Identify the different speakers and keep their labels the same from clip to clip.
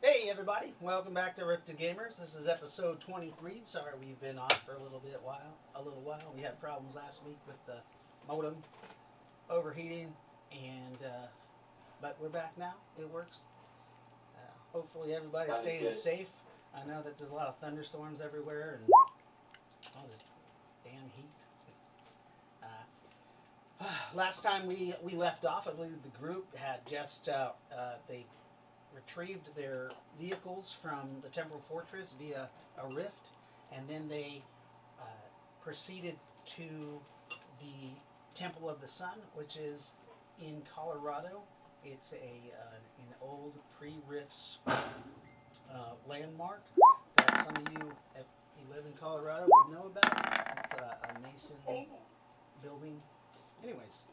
Speaker 1: Hey everybody, welcome back to Rift to Gamers. This is episode 23. Sorry we've been off for a little while. We had problems last week with the modem overheating, and but we're back now. It works. Hopefully everybody's
Speaker 2: Sounds
Speaker 1: staying
Speaker 2: good.
Speaker 1: safe. I know that there's a lot of thunderstorms everywhere and all this damn heat. Last time we left off, I believe the group had just they retrieved their vehicles from the temporal fortress via a rift, and then they proceeded to the Temple of the Sun, which is in Colorado. It's an old pre-rifts landmark that some of you, if you live in Colorado, would know about. It's a Mason building. Anyways,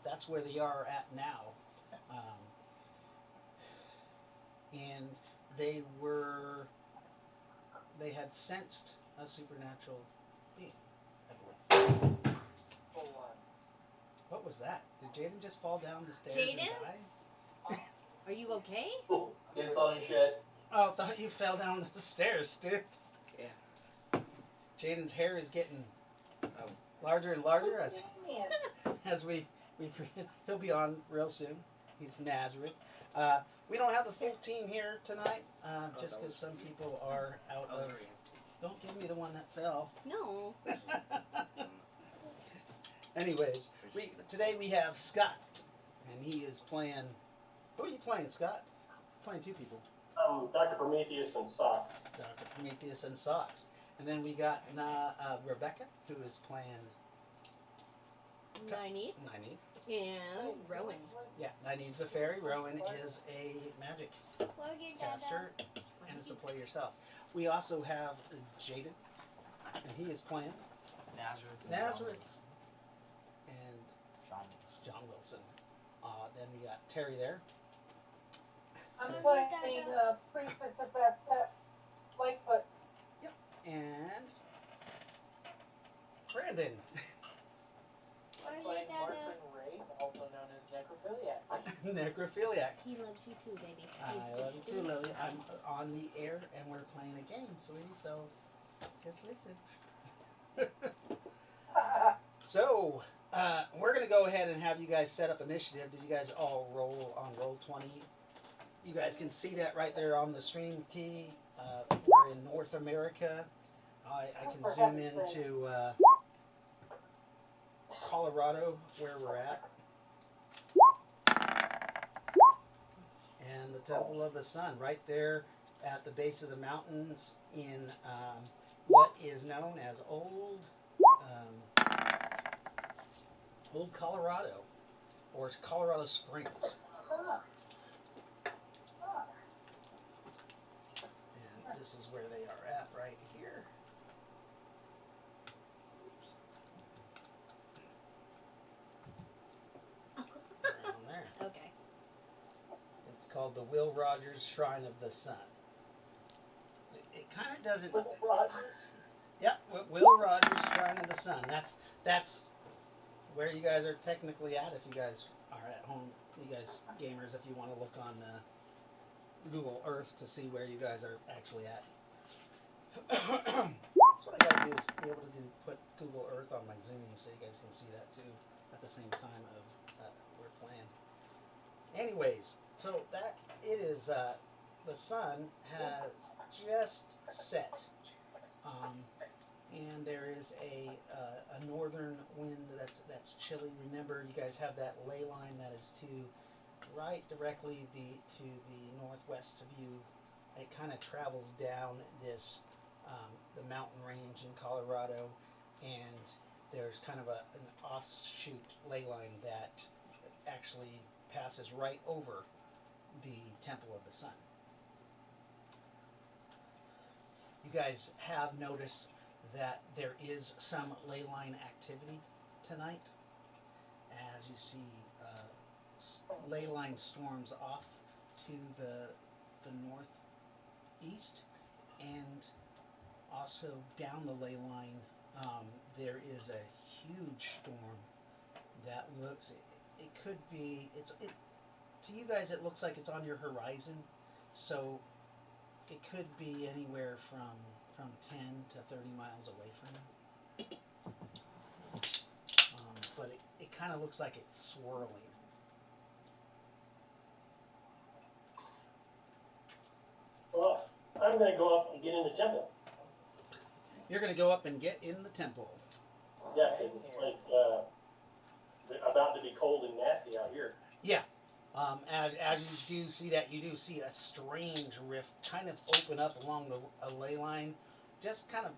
Speaker 1: that's where they are at now. And they had sensed a supernatural being, I believe. What was that? Did Jaden just fall down the stairs and
Speaker 3: Jaden?
Speaker 1: die?
Speaker 3: Are you okay?
Speaker 2: It's on your shit.
Speaker 1: Oh, I thought you fell down the stairs, dude.
Speaker 4: Yeah.
Speaker 1: Jaden's hair is getting larger and larger as we he'll be on real soon. He's Nazareth. We don't have the full team here tonight, just because some people are out of. Don't give me the one that fell.
Speaker 3: No.
Speaker 1: Anyways, today we have Scott, and he is playing. Who are you playing, Scott? Playing two people.
Speaker 2: Dr. Prometheus and Socks.
Speaker 1: Dr. Prometheus and Socks. And then we got Rebecca, who is playing
Speaker 3: Nyneave
Speaker 1: Nyneave.
Speaker 3: and Rowan.
Speaker 1: Yeah, Nyneave's a fairy. Rowan is a magic caster, and it's a play yourself. We also have Jaden, and he is playing Nazareth and John Wilson. Then we got Terry there.
Speaker 5: I'm playing the Priestess of Bastet, Lightfoot.
Speaker 1: And Brandon.
Speaker 5: I'm playing Martin Ray, also known as Necrophiliac.
Speaker 1: Necrophiliac.
Speaker 3: He loves you too, baby.
Speaker 1: I love you too, Lily. I'm on the air and we're playing a game, sweetie, so just listen. So, we're going to go ahead and have you guys set up initiative. Did you guys all roll on Roll20? You guys can see that right there on the stream key. We're in North America. I can zoom into Colorado, where we're at. And the Temple of the Sun, right there at the base of the mountains in what is known as Old Colorado, or Colorado Springs. And this is where they are at right here. Around there.
Speaker 3: Okay.
Speaker 1: It's called the Will Rogers Shrine of the Sun. It kind of doesn't. Yep, Will Rogers Shrine of the Sun. That's where you guys are technically at. If you guys are at home, you guys gamers, if you want to look on Google Earth to see where you guys are actually at. That's what I gotta do, is be able to put Google Earth on my Zoom so you guys can see that too at the same time of we're playing. Anyways, so that it is the sun has just set, and there is a northern wind that's chilly. Remember, you guys have that ley line that is right directly to the northwest of you. It kind of travels down this the mountain range in Colorado, and there's kind of an offshoot ley line that actually passes right over the Temple of the Sun. You guys have noticed that there is some ley line activity tonight, as you see ley line storms off to the northeast, and also down the ley line there is a huge storm that looks, it could be, to you guys it looks like it's on your horizon. So it could be anywhere from 10 to 30 miles away from you. But it kind of looks like it's swirling.
Speaker 2: Well, I'm gonna go up and get in the temple.
Speaker 1: You're going to go up and get in the temple.
Speaker 2: Yeah, 'cause it's like about to be cold and nasty out here.
Speaker 1: Yeah. As you do see that, you do see a strange rift kind of open up along a ley line. Just kind of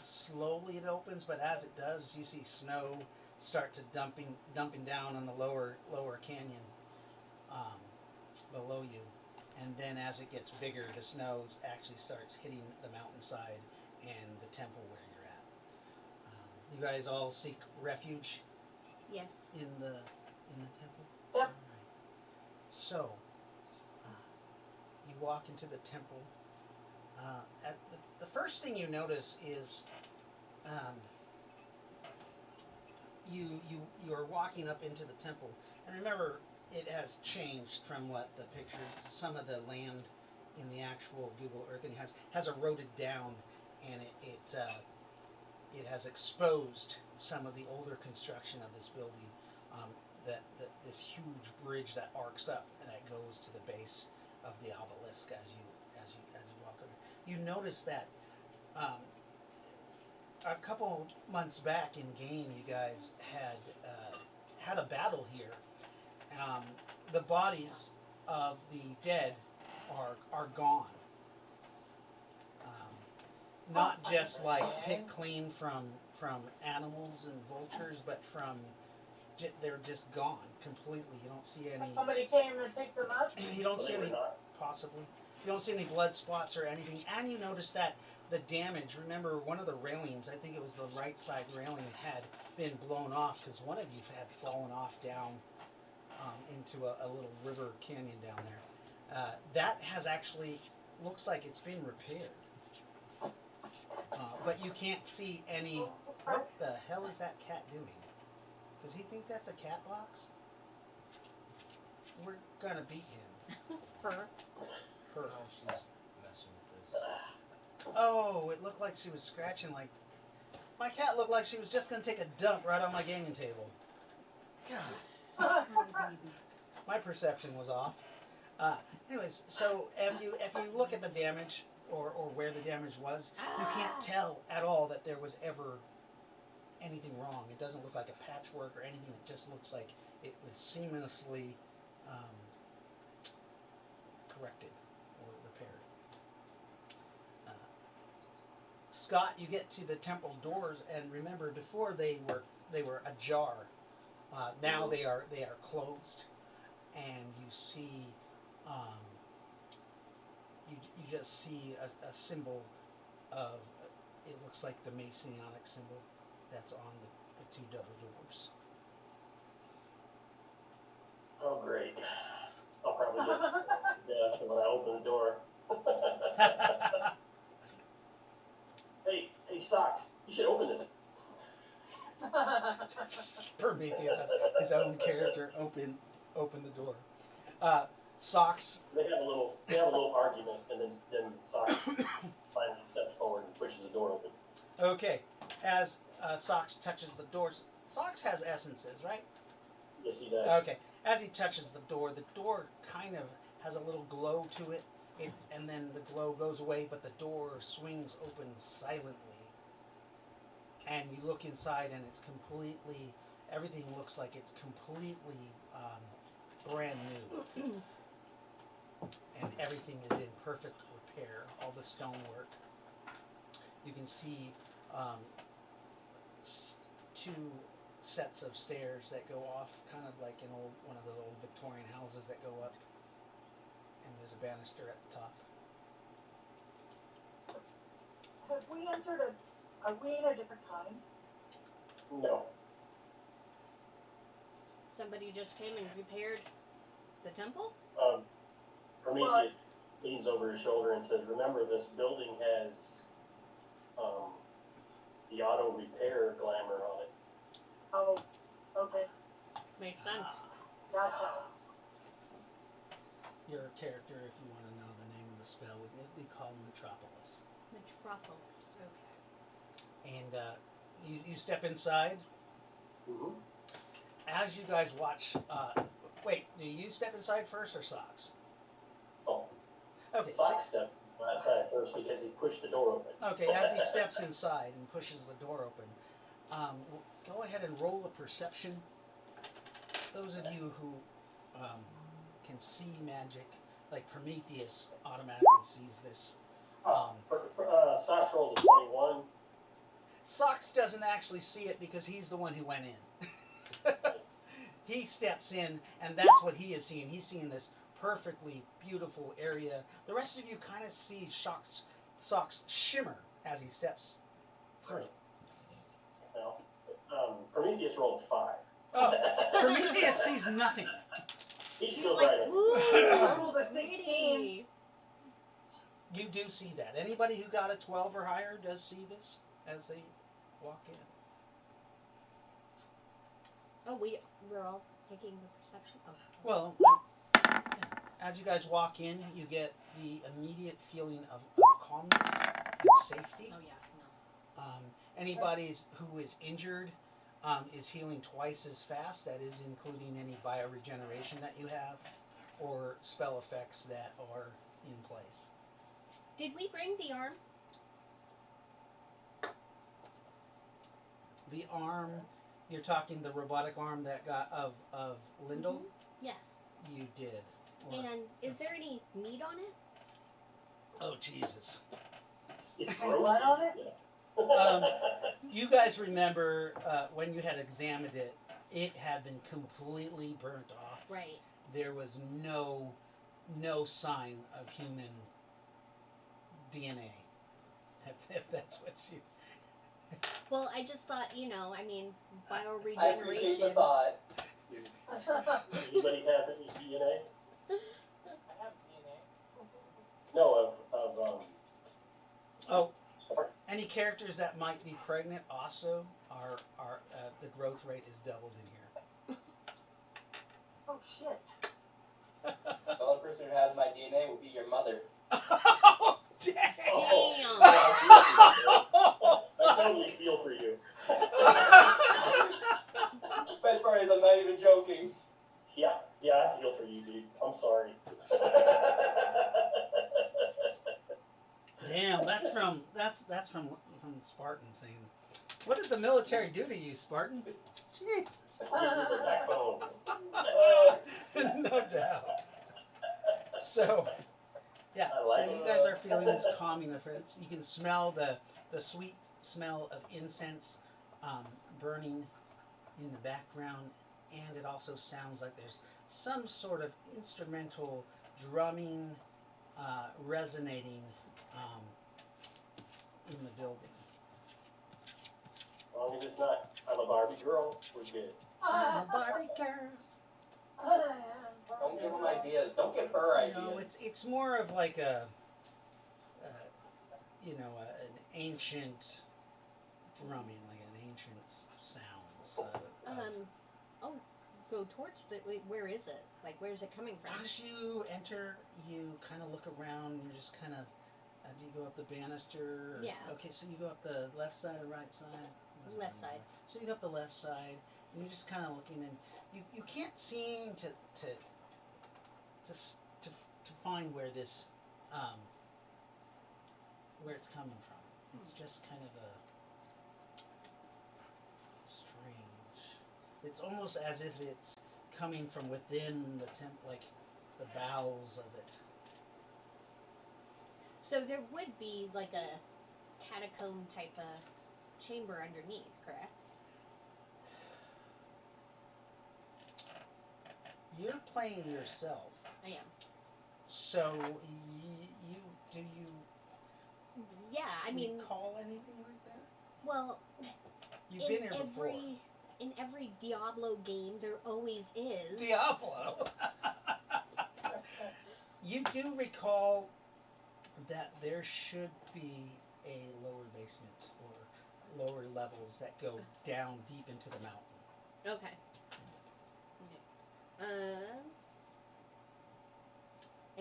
Speaker 1: slowly it opens, but as it does, you see snow start to dumping down on the lower canyon below you. And then as it gets bigger, the snow actually starts hitting the mountainside and the temple where you're at. You guys all seek refuge
Speaker 3: Yes.
Speaker 1: in the temple?
Speaker 5: Yep.
Speaker 1: All right. So, you walk into the temple. At the first thing you notice is you are walking up into the temple. And remember, it has changed from what the pictures, some of the land in the actual Google Earthing has eroded down, and it has exposed some of the older construction of this building. This huge bridge that arcs up and that goes to the base of the obelisk as you walk over. You notice that a couple months back in game, you guys had a battle here. The bodies of the dead are gone. Not just like picked clean from animals and vultures, but they're just gone completely. You don't see any.
Speaker 5: Somebody came and picked them up.
Speaker 1: You don't see
Speaker 2: Believe it
Speaker 1: any.
Speaker 2: or not.
Speaker 1: Possibly. You don't see any blood spots or anything, and you notice that the damage. Remember, one of the railings, I think it was the right side railing, had been blown off because one of you had fallen off down into a little river canyon down there. That has actually looks like it's been repaired, but you can't see any. What the hell is that cat doing? Does he think that's a cat box? We're gonna beat him.
Speaker 3: Her.
Speaker 1: Her.
Speaker 4: Oh, she's messing with this.
Speaker 1: Oh, it looked like she was scratching like. My cat looked like she was just gonna take a dump right on my gaming table. God,
Speaker 3: Hi, baby.
Speaker 1: my perception was off. Anyways, so if you look at the damage or where the damage was, you can't tell at all that there was ever anything wrong. It doesn't look like a patchwork or anything. It just looks like it was seamlessly corrected or repaired. Scott, you get to the temple doors, and remember, before they were ajar. Now they are closed, and you see you just see a symbol of it looks like the Masonic symbol that's on the two double doors.
Speaker 2: Oh, great. I'll probably get when I open the door. Hey, Socks, you should open this.
Speaker 1: Prometheus has his own character open the door. Socks.
Speaker 2: They have a little argument, and then Socks finally steps forward and pushes the door open.
Speaker 1: Okay, as Socks touches the doors, Socks has essences, right?
Speaker 2: Yes, he's at.
Speaker 1: Okay, as he touches the door kind of has a little glow to it, and then the glow goes away, but the door swings open silently. And you look inside, and it's completely, everything looks like it's completely brand new. And everything is in perfect repair, all the stonework. You can see two sets of stairs that go off, kind of like one of those old Victorian houses that go up. And there's a banister at the top.
Speaker 5: Have we entered are we in a different time?
Speaker 2: No.
Speaker 3: Somebody just came and repaired the temple?
Speaker 2: Prometheus leans over his shoulder and says, "Remember, this building has the auto repair glamour on it."
Speaker 5: Oh, okay.
Speaker 3: Makes sense.
Speaker 5: Gotcha.
Speaker 1: your character, if you want to know the name of the spell, would be called Metropolis.
Speaker 3: Metropolis. Okay.
Speaker 1: And you step inside.
Speaker 2: Mm-hmm.
Speaker 1: As you guys watch, wait, do you step inside first or Socks?
Speaker 2: Oh,
Speaker 1: Okay,
Speaker 2: Sock stepped outside first because he pushed the door open.
Speaker 1: okay. As he steps inside and pushes the door open, go ahead and roll a perception. Those of you who can see magic, like Prometheus, automatically sees this.
Speaker 2: Sock rolled a 21.
Speaker 1: Socks doesn't actually see it because he's the one who went in. He steps in, and that's what he is seeing. He's seeing this perfectly beautiful area. The rest of you kind of see Socks shimmer as he steps through.
Speaker 2: Now, Prometheus rolled 5.
Speaker 1: Oh, Prometheus sees nothing.
Speaker 2: He's
Speaker 3: He's
Speaker 2: still
Speaker 3: like,
Speaker 2: right.
Speaker 3: ooh,
Speaker 5: I rolled a 16.
Speaker 3: pretty.
Speaker 1: You do see that. Anybody who got a 12 or higher does see this as they walk in.
Speaker 3: Oh, we're all taking the perception. Oh.
Speaker 1: Well, as you guys walk in, you get the immediate feeling of calmness and safety.
Speaker 3: Oh yeah. No.
Speaker 1: Anybody who is injured is healing twice as fast. That is including any bioregeneration that you have or spell effects that are in place.
Speaker 3: Did we bring the arm?
Speaker 1: The arm, you're talking the robotic arm that got of Lyndall?
Speaker 3: Mm-hmm. Yeah.
Speaker 1: You did. Or-
Speaker 3: And is there any meat on it?
Speaker 1: oh, Jesus.
Speaker 2: It's
Speaker 5: Blood on it?
Speaker 1: You guys remember when you had examined it, it had been completely burnt off.
Speaker 3: Right.
Speaker 1: There was no sign of human DNA. If that's what you...
Speaker 3: Well, I just thought, I mean,
Speaker 5: I
Speaker 3: bioregeneration.
Speaker 5: appreciate the thought.
Speaker 2: Anybody have any DNA?
Speaker 5: I have DNA.
Speaker 2: No, of
Speaker 1: Oh, any characters that might be pregnant also are the growth rate is doubled in here.
Speaker 5: Oh shit.
Speaker 6: The only person who has my DNA will be your mother.
Speaker 1: Oh, dang!
Speaker 3: Damn.
Speaker 2: I totally feel for you.
Speaker 6: Best part is I'm not even joking.
Speaker 2: Yeah, I feel for you, dude. I'm sorry.
Speaker 1: Damn, that's from Spartan saying, "What did the military do to you, Spartan?" Jesus.
Speaker 2: Give you the backbone.
Speaker 1: No doubt. So, yeah.
Speaker 2: I like
Speaker 1: So you guys are feeling this calming effect. You can smell the sweet smell of incense burning in the background, and it also sounds like there's some sort of instrumental drumming resonating in the building.
Speaker 2: As long as it's not, I'm a Barbie girl, we're good.
Speaker 1: I'm a Barbie girl.
Speaker 6: Don't give him ideas. Don't give her ideas.
Speaker 1: No, it's more of like an ancient drumming, like an ancient sound.
Speaker 3: Oh, go towards the. Wait, where is it? Like, where is it coming from?
Speaker 1: As you enter, you kind of look around. You just kind of. Do you go up the banister? Or,
Speaker 3: Yeah.
Speaker 1: Okay, so you go up the left side or right side?
Speaker 3: Left side.
Speaker 1: So you go up the left side, and you're just kind of looking, and you can't seem to find where this where it's coming from. It's just kind of a strange. It's almost as if it's coming from within the like the bowels of it.
Speaker 3: So there would be like a catacomb type of chamber underneath, correct?
Speaker 1: You're playing yourself,
Speaker 3: I am.
Speaker 1: so do you
Speaker 3: Yeah, I mean,
Speaker 1: recall anything like that?
Speaker 3: well,
Speaker 1: You've been here before.
Speaker 3: in every Diablo game, there always is.
Speaker 1: Diablo. You do recall that there should be a lower basement or lower levels that go down deep into the mountain.
Speaker 3: Okay.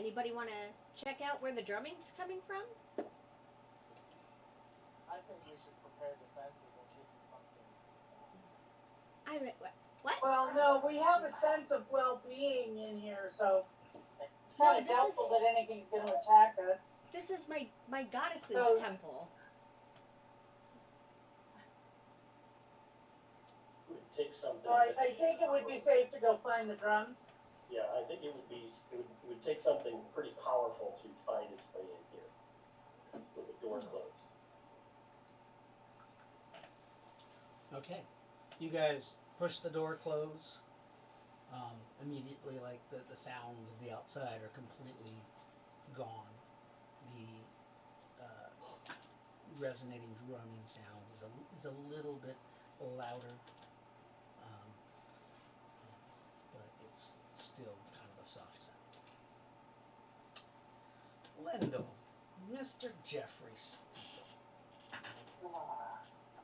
Speaker 3: Anybody want to check out where the drumming's coming from?
Speaker 5: I think we should prepare defenses in case it's something.
Speaker 3: What?
Speaker 7: Well, no, we have a sense of well-being in here, so it's
Speaker 3: No,
Speaker 7: kind of
Speaker 3: this
Speaker 7: doubtful
Speaker 3: is-
Speaker 7: that anything's going to attack us.
Speaker 3: This is my goddess's
Speaker 7: So-
Speaker 3: temple.
Speaker 2: It would take something.
Speaker 7: So I think it would be safe to go find the drums.
Speaker 2: Yeah, I think it would take something pretty powerful to find its way in here with the door closed.
Speaker 1: Okay. You guys push the door close. Immediately, like the sounds of the outside are completely gone. The resonating drumming sound is a little bit louder, but it's still kind of a soft sound. Lendl, Mr. Jeffrey Steele.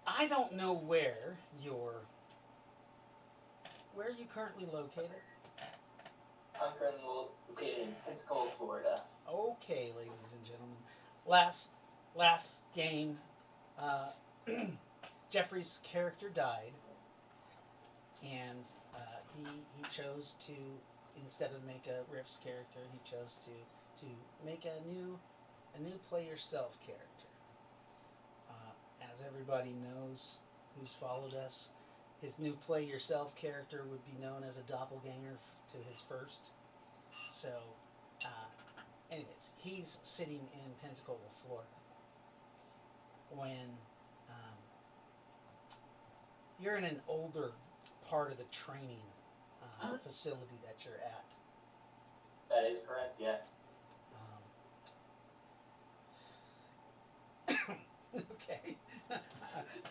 Speaker 1: I don't know where you're currently located.
Speaker 6: I'm currently located in Pensacola, Florida.
Speaker 1: Okay, ladies and gentlemen. Last game, Jeffrey's character died, and he chose to, instead of make a Riff's character, he chose to make a new play yourself character. As everybody knows who's followed us, his new play yourself character would be known as a doppelganger to his first. So, anyways, he's sitting in Pensacola, Florida, when you're in an older part of the training facility that you're at.
Speaker 6: That is correct, yeah.
Speaker 1: Okay.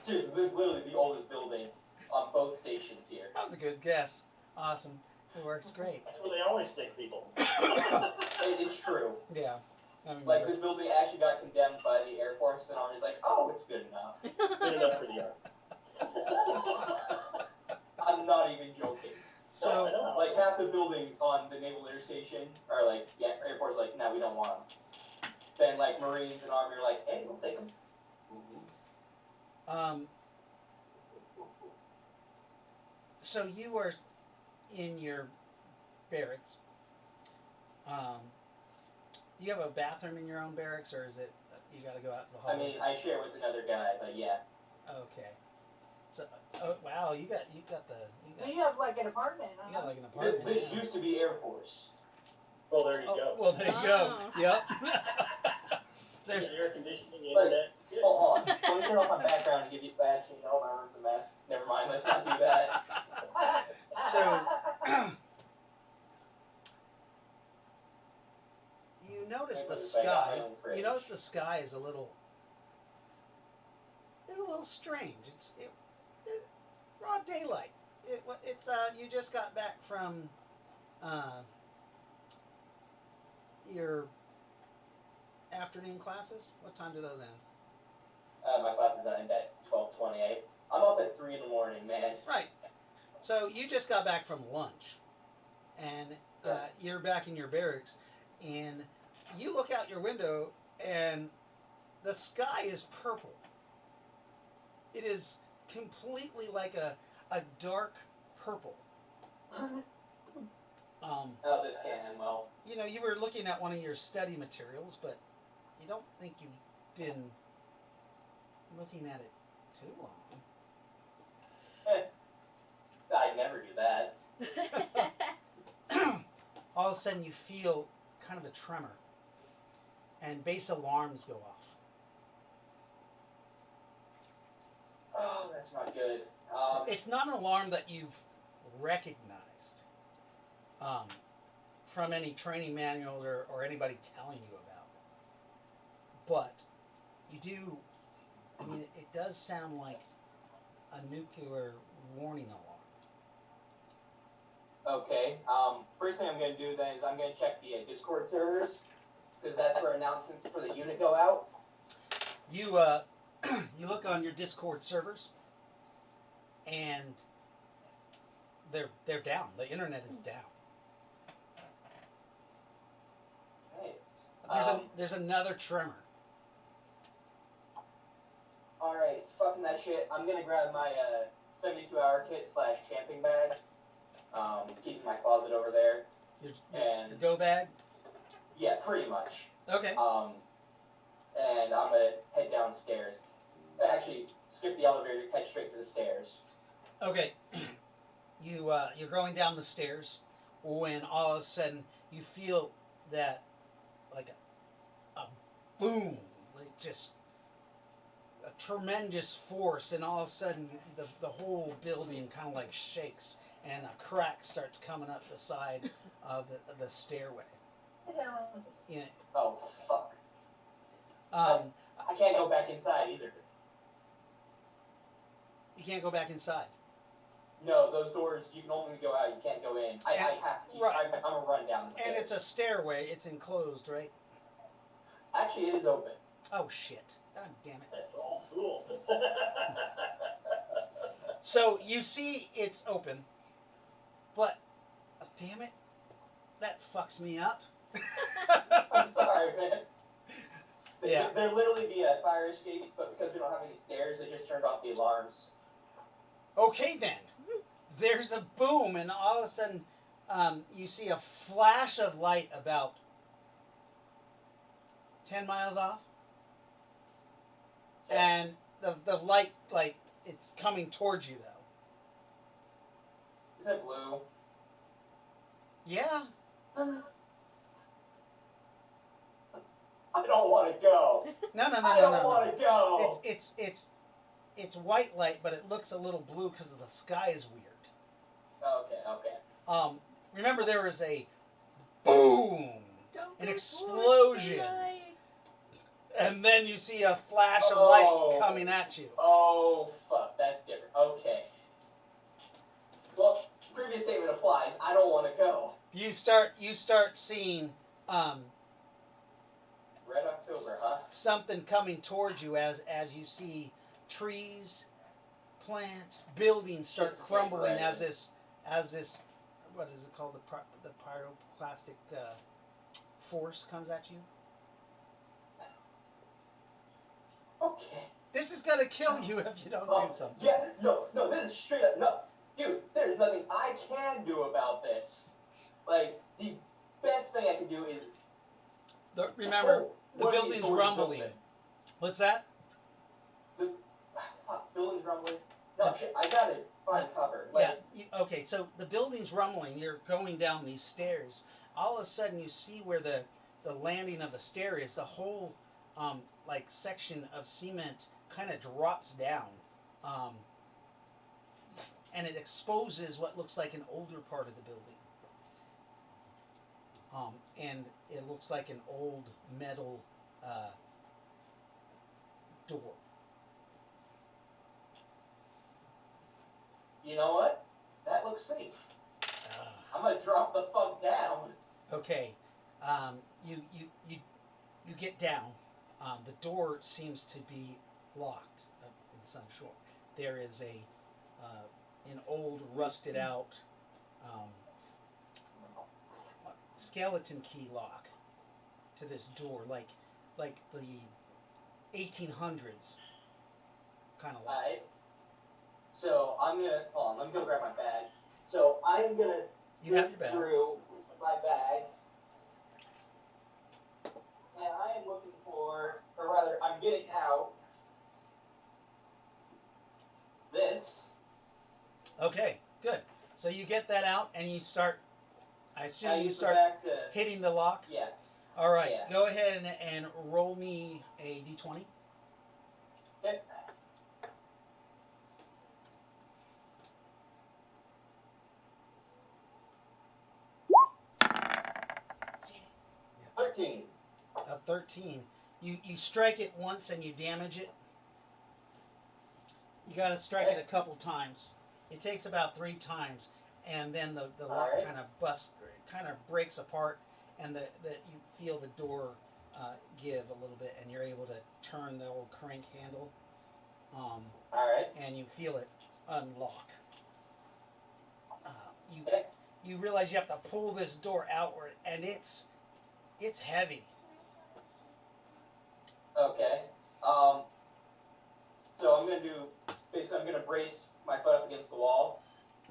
Speaker 6: Seriously, this is literally the oldest building on both stations here.
Speaker 1: That was a good guess. Awesome. It works great.
Speaker 2: That's where they always stick people.
Speaker 6: It's true.
Speaker 1: Yeah. I mean,
Speaker 6: Like, this building actually got condemned by the Air Force, and Army's like, oh, it's good enough.
Speaker 2: Good enough for the army.
Speaker 6: I'm not even joking.
Speaker 1: so
Speaker 6: Like, half the buildings on the Naval Air Station are like, yeah, Air Force like, no, we don't want them. Then, like, Marines and Army are like, hey, we'll take them.
Speaker 1: so you are in your barracks. You have a bathroom in your own barracks, or is it you got to go out to the
Speaker 6: I
Speaker 1: hallway?
Speaker 6: mean, I share with another guy, but yeah.
Speaker 1: Okay. So, oh wow, you got
Speaker 7: We have like an apartment,
Speaker 1: you got
Speaker 7: huh?
Speaker 1: like an apartment.
Speaker 6: This
Speaker 1: yeah.
Speaker 6: used to be Air Force.
Speaker 2: Well, there you
Speaker 1: Oh,
Speaker 2: go.
Speaker 1: well, there you go.
Speaker 3: Oh.
Speaker 1: Yep. There's
Speaker 2: Air conditioning,
Speaker 6: Like,
Speaker 2: internet. Good.
Speaker 6: Hold on. Let me turn off my background and give you. Actually, no, my room's a mess. Never mind. Let's not do that.
Speaker 1: so you notice the sky. You notice the sky is a little strange. It's broad daylight. It's you just got back from your afternoon classes. What time do those end?
Speaker 6: My classes end at 12:28. I'm up at 3 in the morning, man.
Speaker 1: Right. So you just got back from lunch, and you're back in your barracks, and you look out your window, and the sky is purple. It is completely like a dark purple.
Speaker 6: Oh, this can't end well.
Speaker 1: You know, you were looking at one of your study materials, but you don't think you've been looking at it too long.
Speaker 6: I'd never do that.
Speaker 1: All of a sudden you feel kind of a tremor, and base alarms go off.
Speaker 6: Oh, that's not good.
Speaker 1: It's not an alarm that you've recognized from any training manuals or anybody telling you about. But you do, I mean, it does sound like a nuclear warning alarm.
Speaker 6: Okay. First thing I'm gonna do then is I'm gonna check the Discord servers, because that's where announcements for the unit go out.
Speaker 1: You you look on your Discord servers, and they're down. The internet is down. there's another tremor.
Speaker 6: Alright, fucking that shit. I'm gonna grab my 72-hour kit / camping bag. Keep in my closet over there.
Speaker 1: Your go bag.
Speaker 6: Yeah, pretty much.
Speaker 1: Okay.
Speaker 6: And I'm gonna head downstairs. Actually, skip the elevator, head straight to the stairs.
Speaker 1: Okay. You're going down the stairs when all of a sudden you feel that like a boom, like just a tremendous force, and all of a sudden the whole building kind of like shakes, and a crack starts coming up the side of the stairway. Yeah.
Speaker 6: Oh, fuck.
Speaker 1: I
Speaker 6: I can't go back inside either.
Speaker 1: You can't go back inside.
Speaker 6: No, those doors, you can only go out, you can't go in. I have to keep,
Speaker 1: right.
Speaker 6: I'm gonna run down the stairs.
Speaker 1: And it's a stairway, it's enclosed, right?
Speaker 6: Actually, it is open.
Speaker 1: Oh shit. God damn it.
Speaker 2: That's old school.
Speaker 1: So you see it's open, but damn it, that fucks me up.
Speaker 6: I'm sorry, man.
Speaker 1: Yeah.
Speaker 6: They're literally the fire escapes, but because we don't have any stairs, they just turned off the alarms.
Speaker 1: Okay then, there's a boom, and all of a sudden, you see a flash of light about 10 miles off, and the light, like, it's coming towards you though.
Speaker 6: Is it blue?
Speaker 1: Yeah.
Speaker 6: I don't want to go.
Speaker 1: No.
Speaker 6: I don't want to go.
Speaker 1: It's white light, but it looks a little blue because the sky is weird.
Speaker 6: Okay.
Speaker 1: Remember there was a boom, an explosion, and then you see a flash of light coming at you.
Speaker 6: Oh, fuck. That's different. Okay. Well, previous statement applies. I don't want to go.
Speaker 1: You start seeing
Speaker 6: Red October, huh?
Speaker 1: something coming towards you as you see trees, plants, buildings start
Speaker 6: It's
Speaker 1: crumbling
Speaker 6: red.
Speaker 1: as this what is it called, the pyroclastic force comes at you.
Speaker 6: Okay.
Speaker 1: This is gonna kill you if you don't do something.
Speaker 6: Yeah, no, this is straight up, no. Dude, there's nothing I can do about this. Like, the best thing I can do is...
Speaker 1: Remember, the
Speaker 6: one of these
Speaker 1: building's
Speaker 6: doors
Speaker 1: rumbling.
Speaker 6: open.
Speaker 1: What's that?
Speaker 6: Building's rumbling? No, shit, I got it. Fine, covered. Like,
Speaker 1: Yeah. Okay, so the building's rumbling. You're going down these stairs. All of a sudden, you see where the landing of the stair is. The whole like section of cement kind of drops down, and it exposes what looks like an older part of the building. And it looks like an old metal door.
Speaker 6: you know what? That looks safe. I'm gonna drop the fuck down.
Speaker 1: Okay, you get down. The door seems to be locked in some sort. There is an old, rusted out skeleton key lock to this door, like the 1800s kind of lock.
Speaker 6: Alright. So I'm gonna hold on. Let me go grab my bag. So I'm gonna
Speaker 1: You have your bag.
Speaker 6: through my bag. And I am looking for, or rather, I'm getting out this.
Speaker 1: Okay, good. So you get that out and you start. I
Speaker 6: I
Speaker 1: assume you
Speaker 6: use the
Speaker 1: start
Speaker 6: bag to,
Speaker 1: hitting the lock.
Speaker 6: yeah.
Speaker 1: All right,
Speaker 6: Yeah.
Speaker 1: go ahead and roll me a d20.
Speaker 6: Okay.
Speaker 1: A 13. You strike it once and you damage it. You got to strike it a couple times. It takes about 3 times, and then the lock
Speaker 6: Alright.
Speaker 1: kind of breaks apart, and that you feel the door give a little bit, and you're able to turn the old crank handle,
Speaker 6: Alright.
Speaker 1: and you feel it unlock.
Speaker 6: Okay.
Speaker 1: You realize you have to pull this door outward, and it's heavy.
Speaker 6: Okay. So I'm gonna do basically I'm gonna brace my foot up against the wall,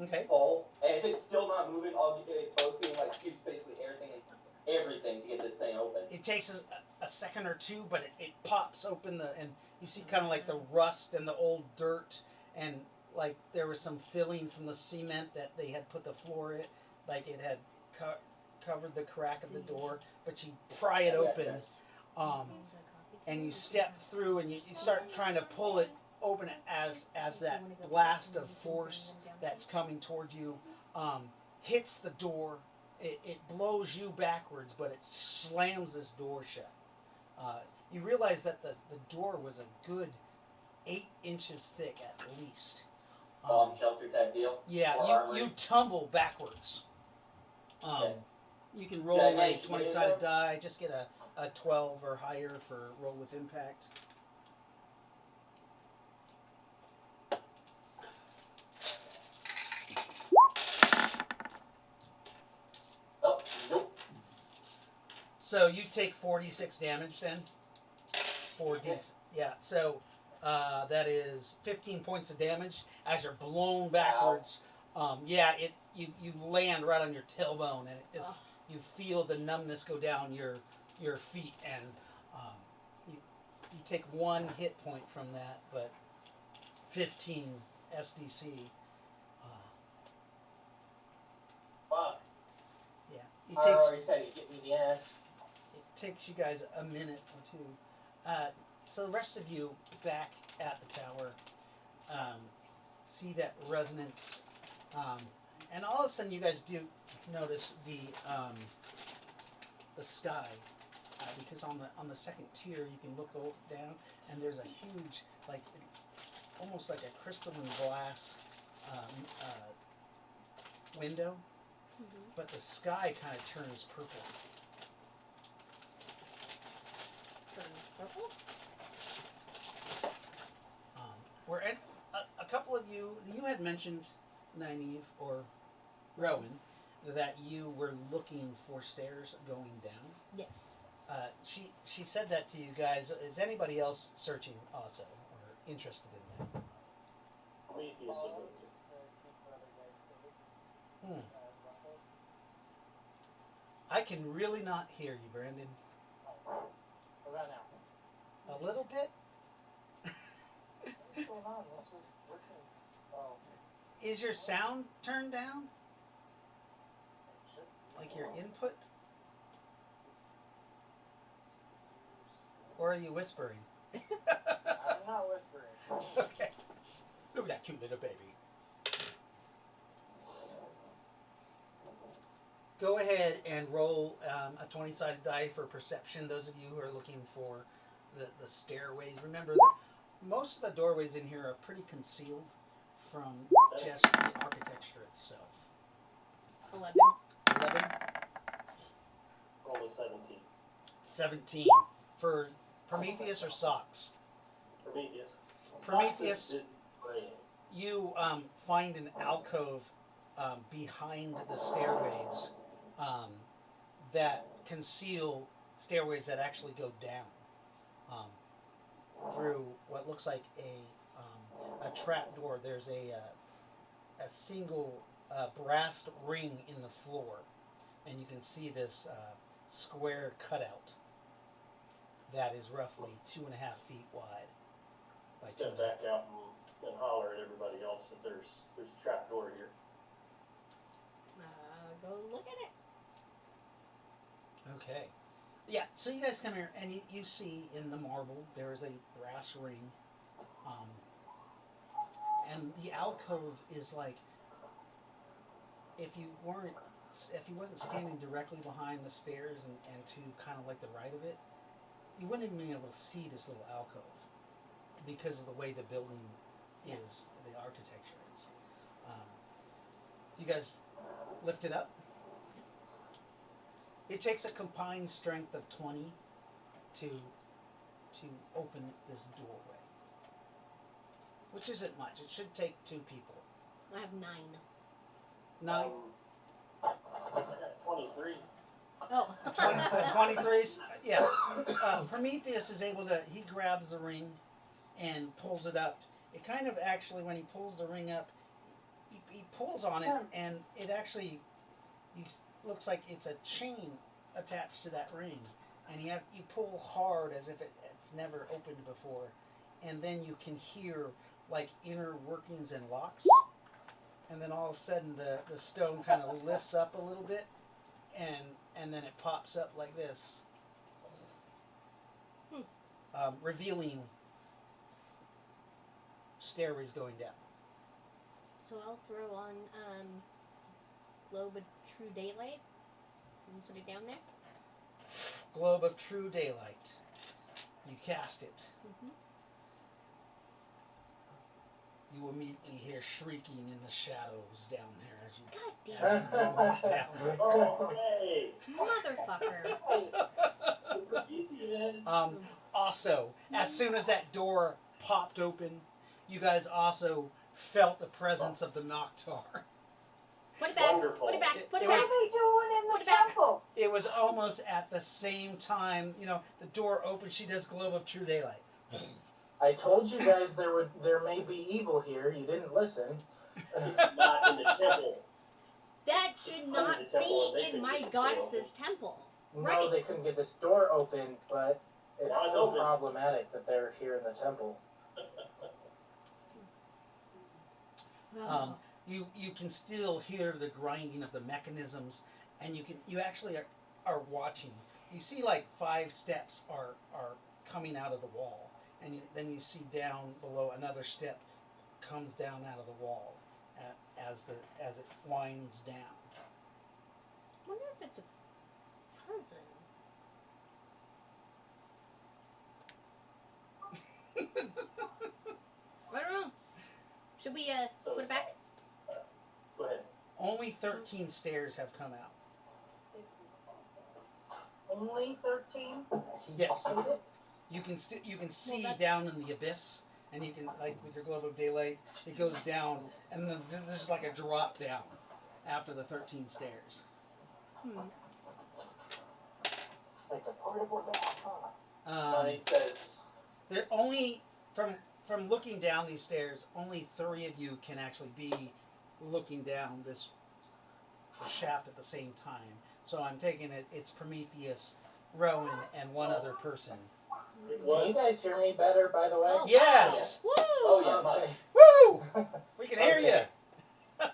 Speaker 1: Okay.
Speaker 6: pull, and if it's still not moving, I'll both being like use basically everything to get this thing open.
Speaker 1: It takes a second or two, but it pops open and you see kind of like the rust and the old dirt, and like there was some filling from the cement that they had put the floor in, like it had covered the crack of the door. But you pry it open, and you step through and you start trying to pull it open as that blast of force that's coming towards you hits the door. It blows you backwards, but it slams this door shut. You realize that the door was a good 8 inches thick at least.
Speaker 6: Shelter type deal.
Speaker 1: Yeah, you tumble backwards.
Speaker 6: Okay.
Speaker 1: You can roll
Speaker 6: Did I
Speaker 1: a
Speaker 6: manage to get
Speaker 1: 20-sided
Speaker 6: it, though?
Speaker 1: die. Just get a 12 or higher for roll with impact.
Speaker 6: Oh, nope.
Speaker 1: So you take 46 damage then. 4d. Yeah. So that is 15 points of damage as you're blown backwards. Yeah. You land right on your tailbone, and it just you feel the numbness go down your feet, and you take 1 hit point from that, but 15 SDC.
Speaker 6: Fuck.
Speaker 1: Yeah.
Speaker 6: I already said he'd get me in the ass.
Speaker 1: It takes you guys a minute or two. So the rest of you back at the tower see that resonance, and all of a sudden you guys do notice the sky, because on the second tier you can look down and there's a huge, like almost like a crystalline glass window, but the sky kind of turns purple.
Speaker 3: Purple?
Speaker 1: Where a couple of you had mentioned, Nyneave or Rowan, that you were looking for stairs going down.
Speaker 3: Yes.
Speaker 1: She said that to you guys. Is anybody else searching also or interested in that?
Speaker 2: Prometheus
Speaker 5: Follow
Speaker 2: would
Speaker 5: just to keep the other guys safe.
Speaker 1: Hmm.
Speaker 5: Ruffles.
Speaker 1: I can really not hear you, Brandon.
Speaker 5: What about now?
Speaker 1: A little bit.
Speaker 5: What's going on? This was working. Oh.
Speaker 1: Is your sound turned down?
Speaker 5: It should be.
Speaker 1: Like your input? Or are you whispering?
Speaker 5: I'm not whispering.
Speaker 1: Okay. Look at that cute little baby. Go ahead and roll a 20-sided die for perception. Those of you who are looking for the stairways. Remember that most of the doorways in here are pretty concealed from just the architecture itself.
Speaker 3: 11.
Speaker 1: 11,
Speaker 2: roll a 17.
Speaker 1: 17. For Prometheus or Socks?
Speaker 2: Prometheus.
Speaker 1: Prometheus.
Speaker 2: Socks is gray.
Speaker 1: You find an alcove behind the stairways that conceal stairways that actually go down through what looks like a trap door. There's a single brass ring in the floor, and you can see this square cutout that is roughly 2.5 feet wide by 2.5.
Speaker 2: Step back out and holler at everybody else that there's a trap door here.
Speaker 3: Go look at it.
Speaker 1: Okay. Yeah, so you guys come here and you see in the marble there is a brass ring. And the alcove is like, if you wasn't standing directly behind the stairs and to kind of like the right of it, you wouldn't even be able to see this little alcove because of the way the building is, the architecture is. You guys lift it up. It takes a combined strength of 20 to open this doorway, which isn't much. It should take 2 people.
Speaker 3: I have 9.
Speaker 1: 9.
Speaker 2: I got 23.
Speaker 3: Oh.
Speaker 1: 23. Yeah. Prometheus is able to. He grabs the ring and pulls it up. It kind of actually, when he pulls the ring up, he pulls on it, and it actually looks like it's a chain attached to that ring, and you pull hard as if it's never opened before, and then you can hear like inner workings and locks, and then all of a sudden the stone kind of lifts up a little bit, and then it pops up like this, revealing stairways going down.
Speaker 3: So I'll throw on Globe of True Daylight and put it down there.
Speaker 1: Globe of True Daylight. You cast it.
Speaker 3: Mm-hmm.
Speaker 1: You immediately hear shrieking in the shadows down there as you
Speaker 3: God damn it.
Speaker 1: down.
Speaker 2: Oh, hey!
Speaker 3: Motherfucker.
Speaker 2: Prometheus.
Speaker 1: Also, as soon as that door popped open, you guys also felt the presence of the Noctar.
Speaker 3: Put it back.
Speaker 2: Wonderful.
Speaker 3: Put it back. Put it
Speaker 1: It
Speaker 7: What
Speaker 3: back.
Speaker 7: are they doing in
Speaker 3: Put
Speaker 7: the
Speaker 3: it back.
Speaker 7: temple?
Speaker 1: It was almost at the same time, the door opened. She does Globe of True Daylight.
Speaker 5: I told you guys there may be evil here. You didn't listen.
Speaker 2: It's not in the temple.
Speaker 3: That should not
Speaker 2: the temple,
Speaker 3: be
Speaker 2: they
Speaker 3: in
Speaker 2: could
Speaker 3: my
Speaker 2: get this door
Speaker 3: goddess's temple.
Speaker 5: No,
Speaker 3: Right.
Speaker 5: they couldn't get this door open, but it's
Speaker 2: Now it's
Speaker 5: still
Speaker 2: open.
Speaker 5: problematic that they're here in the temple.
Speaker 1: You can still hear the grinding of the mechanisms, and you actually are watching. You see like 5 steps are coming out of the wall, and then you see down below another step comes down out of the wall as it winds down.
Speaker 3: I wonder if it's a prison. I don't know. Should we
Speaker 2: So
Speaker 3: put it back?
Speaker 2: Go ahead.
Speaker 1: Only 13 stairs have come out.
Speaker 7: Only 13?
Speaker 1: Yes. You can see
Speaker 3: that's-
Speaker 1: down in the abyss, and you can, like with your Globe of Daylight, it goes down, and then there's just like a drop down after the 13 stairs.
Speaker 5: It's like a portable bath, huh?
Speaker 6: Money says,
Speaker 1: There only from looking down these stairs, only 3 of you can actually be looking down this shaft at the same time. So I'm taking it's Prometheus, Rowan, and one other person.
Speaker 2: It
Speaker 5: Can
Speaker 2: was
Speaker 5: you guys hear me better, by the way?
Speaker 3: Oh.
Speaker 1: Yes.
Speaker 3: Woo!
Speaker 6: oh yeah,
Speaker 5: Okay.
Speaker 6: much.
Speaker 1: Woo! We can hear
Speaker 5: Okay.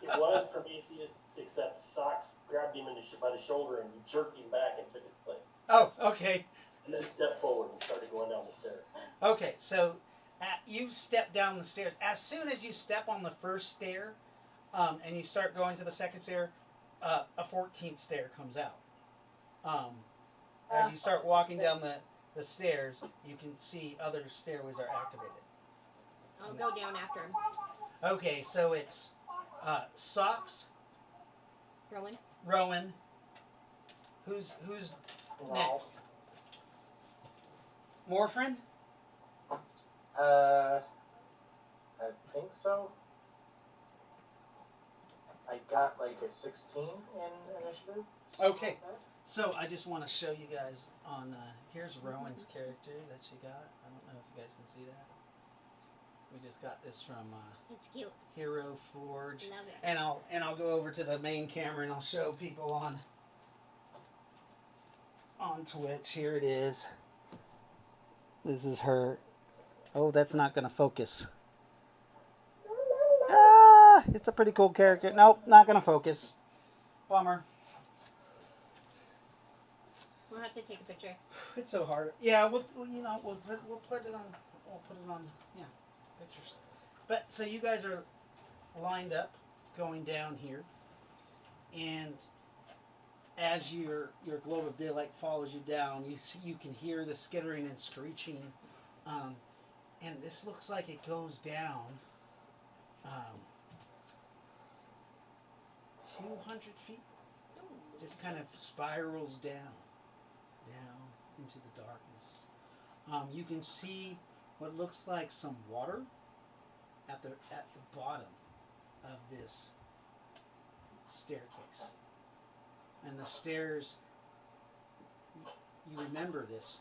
Speaker 2: it was Prometheus, except Socks grabbed him by the shoulder and jerked him back and took his place.
Speaker 1: you. Oh, okay.
Speaker 2: And then stepped forward and started going down the stairs.
Speaker 1: Okay, so you step down the stairs. As soon as you step on the first stair, and you start going to the second stair, a 14th stair comes out. As you start walking down the stairs, you can see other stairways are activated.
Speaker 3: I'll go down after him.
Speaker 1: Okay, so it's Socks,
Speaker 3: Rowan.
Speaker 1: Rowan. Who's next? Morphin?
Speaker 5: I think so. I got like a 16 in initiative.
Speaker 1: Okay. So I just want to show you guys on here's Rowan's character that she got. I don't know if you guys can see that. We just got this from
Speaker 3: It's cute.
Speaker 1: Hero Forge,
Speaker 3: Love it.
Speaker 1: and I'll go over to the main camera and I'll show people on Twitch. Here it is. This is her. Oh, that's not gonna focus. Ah, it's a pretty cool character. Nope, not gonna focus. Bummer.
Speaker 3: We'll have to take a picture.
Speaker 1: It's so hard. Yeah, we'll put it on. Yeah, pictures. But so you guys are lined up, going down here, and as your globe of daylight follows you down, you can hear the skittering and screeching, and this looks like it goes down 200 feet. Just kind of spirals down into the darkness. You can see what looks like some water at the bottom of this staircase, and the stairs you remember this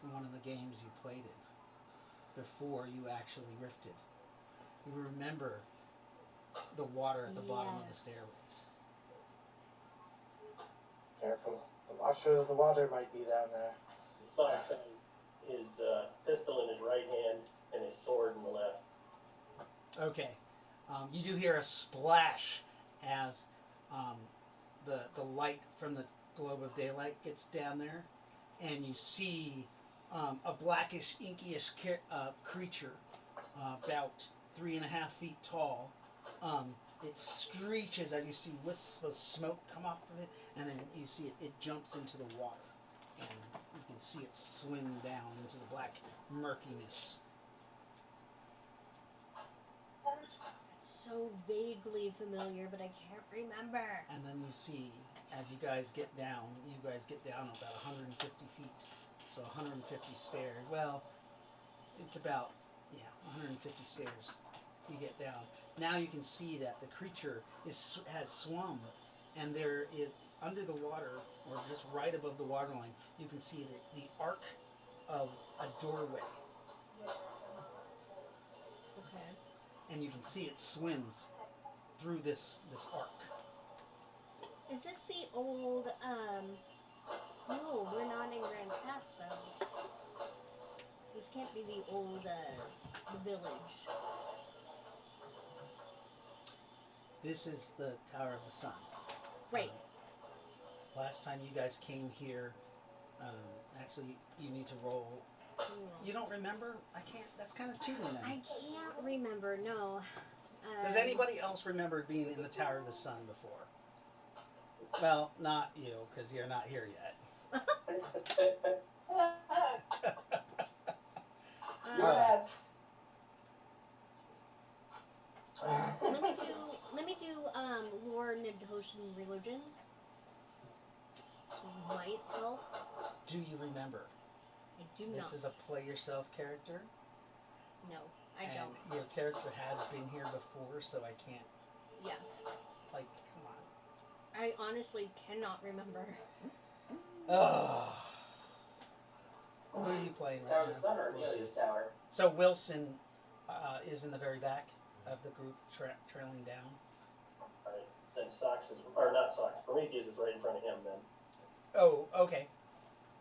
Speaker 1: from one of the games you played in before you actually rifted. You remember the water at the bottom of the stairways.
Speaker 5: Careful. The washer of the water might be down there.
Speaker 2: Fox has his pistol in his right hand and his sword in the left.
Speaker 1: Okay. You do hear a splash as the light from the globe of daylight gets down there, and you see a blackish, inkyish creature about 3.5 feet tall. It screeches as you see wisps of smoke come off of it, and then you see it jumps into the water, and you can see it swim down into the black murkiness.
Speaker 3: It's so vaguely familiar, but I can't remember.
Speaker 1: And then you see, as you guys get down about 150 feet. So 150 stairs. Well, it's about, 150 stairs you get down. Now you can see that the creature has swum, and there is, under the water, or just right above the waterline, you can see the arc of a doorway.
Speaker 3: Okay.
Speaker 1: And you can see it swims through this arc.
Speaker 3: Is this the old, no, we're not in Grand Pass, though. This can't be the old, the village.
Speaker 1: This is the Tower of the Sun.
Speaker 3: Right.
Speaker 1: Last time you guys came here, actually, you need to roll. You don't remember? I can't. That's kind of cheating then.
Speaker 3: I can't remember, no.
Speaker 1: Does anybody else remember being in the Tower of the Sun before? Well, not you, because you're not here yet.
Speaker 3: Let me do lore, negotiation, religion. Might help.
Speaker 1: Do you remember?
Speaker 3: I do not.
Speaker 1: This is a play yourself character.
Speaker 3: No, I
Speaker 1: and
Speaker 3: don't.
Speaker 1: Your character has been here before, so I can't.
Speaker 3: Yeah.
Speaker 1: Like, come on.
Speaker 3: I honestly cannot remember.
Speaker 1: Oh. Who are you playing right
Speaker 6: Tower
Speaker 1: now?
Speaker 6: of the Sun or Amelia's Tower?
Speaker 1: So Wilson is in the very back of the group, trailing down.
Speaker 2: Right. Then Sox is, or not Sox, Prometheus is right in front of him then.
Speaker 1: Oh, okay.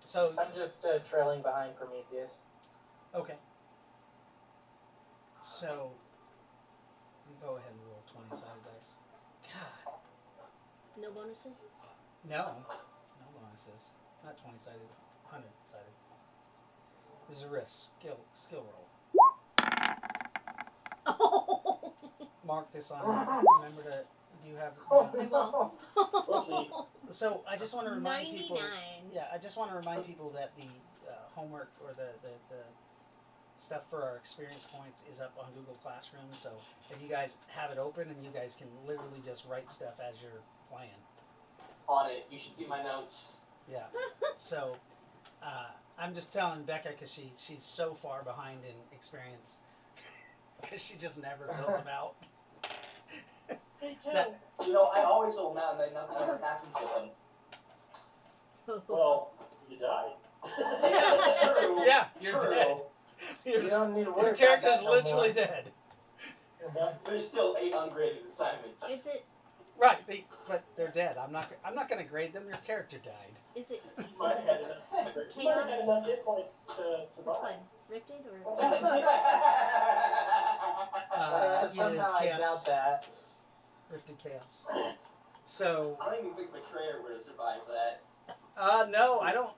Speaker 1: So,
Speaker 5: I'm just trailing behind Prometheus.
Speaker 1: okay. So, you go ahead and roll 20-sided dice. God.
Speaker 3: No bonuses?
Speaker 1: No bonuses. Not 20-sided, 100-sided. This is a risk, skill roll.
Speaker 3: Oh!
Speaker 1: Mark this on. Remember to. Do you have?
Speaker 3: I will.
Speaker 2: Whoopsie.
Speaker 1: So I just want to remind
Speaker 3: 99.
Speaker 1: people. Yeah, I just want to remind people that the homework or the stuff for our experience points is up on Google Classroom. So if you guys have it open, and you guys can literally just write stuff as you're playing.
Speaker 6: On it. You should see my notes.
Speaker 1: Yeah. So I'm just telling Becca because she's so far behind in experience because she just never fills them out.
Speaker 7: Me too.
Speaker 1: That-
Speaker 6: You know, I always hold them out and then nothing ever happens with them.
Speaker 2: Well, you died.
Speaker 6: Yeah, true.
Speaker 1: Yeah, you're
Speaker 6: True.
Speaker 1: dead.
Speaker 5: You don't need to worry
Speaker 1: Your
Speaker 5: about
Speaker 1: character's
Speaker 5: that no
Speaker 1: literally
Speaker 5: more.
Speaker 1: dead.
Speaker 6: There's still 8 ungraded assignments.
Speaker 3: Is it?
Speaker 1: Right, but they're dead. I'm not going to grade them. Your character died.
Speaker 3: Is it?
Speaker 2: You might have had enough, you might have had enough hit points to
Speaker 3: Which
Speaker 2: survive.
Speaker 3: one? Rifted or?
Speaker 5: Somehow I
Speaker 1: Chaos.
Speaker 5: doubt that.
Speaker 1: Rifted Chaos. So,
Speaker 6: I don't even think Betrayer would have survived that.
Speaker 1: no, I don't.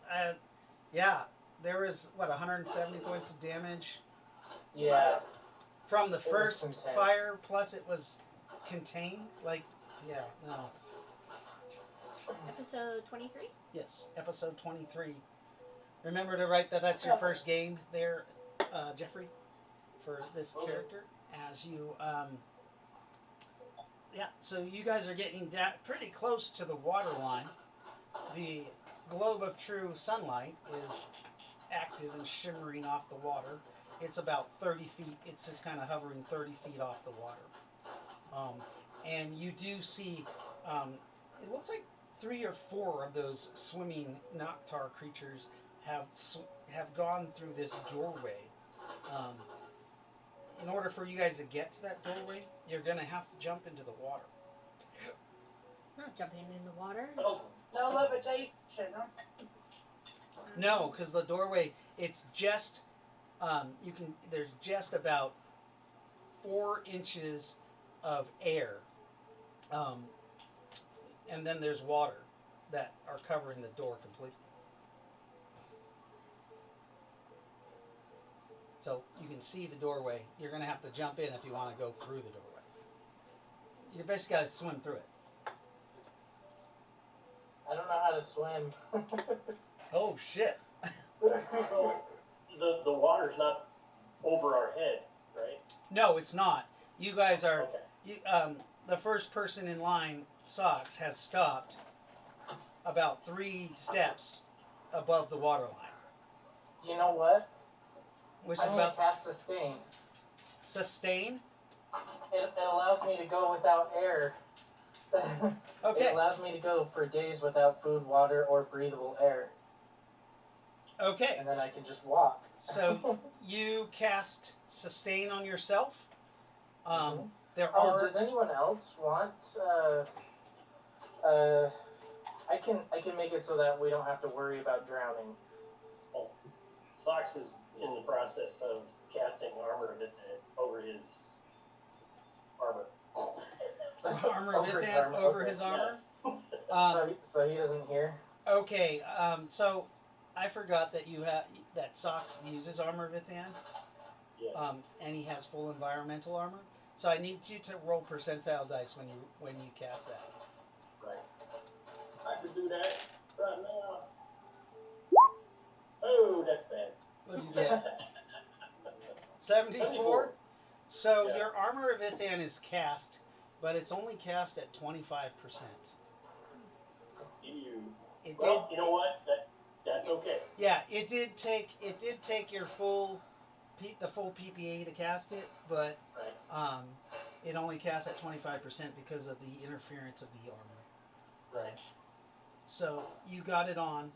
Speaker 1: Yeah, there was, 170 points of damage
Speaker 5: Yeah.
Speaker 1: from the
Speaker 5: It was
Speaker 1: first
Speaker 5: intense.
Speaker 1: fire, plus it was contained. Yeah, no.
Speaker 3: Episode 23?
Speaker 1: Yes, episode 23. Remember to write that's your first game there, Jeffrey, for this
Speaker 2: Okay.
Speaker 1: character. As you, yeah, so you guys are getting pretty close to the water line. The globe of true sunlight is active and shimmering off the water. It's about 30 feet. It's just kind of hovering 30 feet off the water. And you do see, it looks like 3 or 4 of those swimming Noctar creatures have gone through this doorway. In order for you guys to get to that doorway, you're going to have to jump into the water.
Speaker 3: Not jumping in the water.
Speaker 2: Oh,
Speaker 7: No levitation, huh?
Speaker 1: No, because the doorway, it's just there's just about 4 inches of air, and then there's water that are covering the door completely. So you can see the doorway. You're going to have to jump in if you want to go through the doorway. You basically got to swim through it.
Speaker 5: I don't know how to swim.
Speaker 1: Oh shit!
Speaker 2: so the water's not over our head, right?
Speaker 1: No, it's not. You guys are.
Speaker 2: Okay.
Speaker 1: The first person in line, Socks, has stopped about 3 steps above the water line,
Speaker 5: You know what?
Speaker 1: which
Speaker 5: I'm
Speaker 1: is
Speaker 5: gonna
Speaker 1: about
Speaker 5: cast sustain.
Speaker 1: sustain.
Speaker 5: It allows me to go without air.
Speaker 1: Okay.
Speaker 5: It allows me to go for days without food, water, or breathable air,
Speaker 1: Okay.
Speaker 5: and then I can just walk.
Speaker 1: So you cast sustain on yourself.
Speaker 5: Mhm.
Speaker 1: There
Speaker 5: Oh,
Speaker 1: are.
Speaker 5: does anyone else want? I can make it so that we don't have to worry about drowning.
Speaker 2: Sox is in the process of casting armor over his armor.
Speaker 1: Armor
Speaker 5: Over his
Speaker 1: Vithan
Speaker 5: armor,
Speaker 1: over
Speaker 5: okay.
Speaker 1: his armor.
Speaker 2: Yes.
Speaker 5: So he doesn't hear.
Speaker 1: Okay. So I forgot that that Socks uses armor Vithan.
Speaker 2: Yes.
Speaker 1: And he has full environmental armor. So I need you to roll percentile dice when you cast that.
Speaker 2: Right. I could do that right now. Oh, that's bad.
Speaker 1: What did you get? 74? So
Speaker 2: Yeah.
Speaker 1: your armor of Ithan is cast, but it's only cast at 25%. It
Speaker 2: Well,
Speaker 1: did.
Speaker 2: you know what? That's okay.
Speaker 1: Yeah, it did take your full the full PPA to cast it, but
Speaker 2: Right.
Speaker 1: it only casts at 25% because of the interference of the armor.
Speaker 2: Right.
Speaker 1: So you got it on.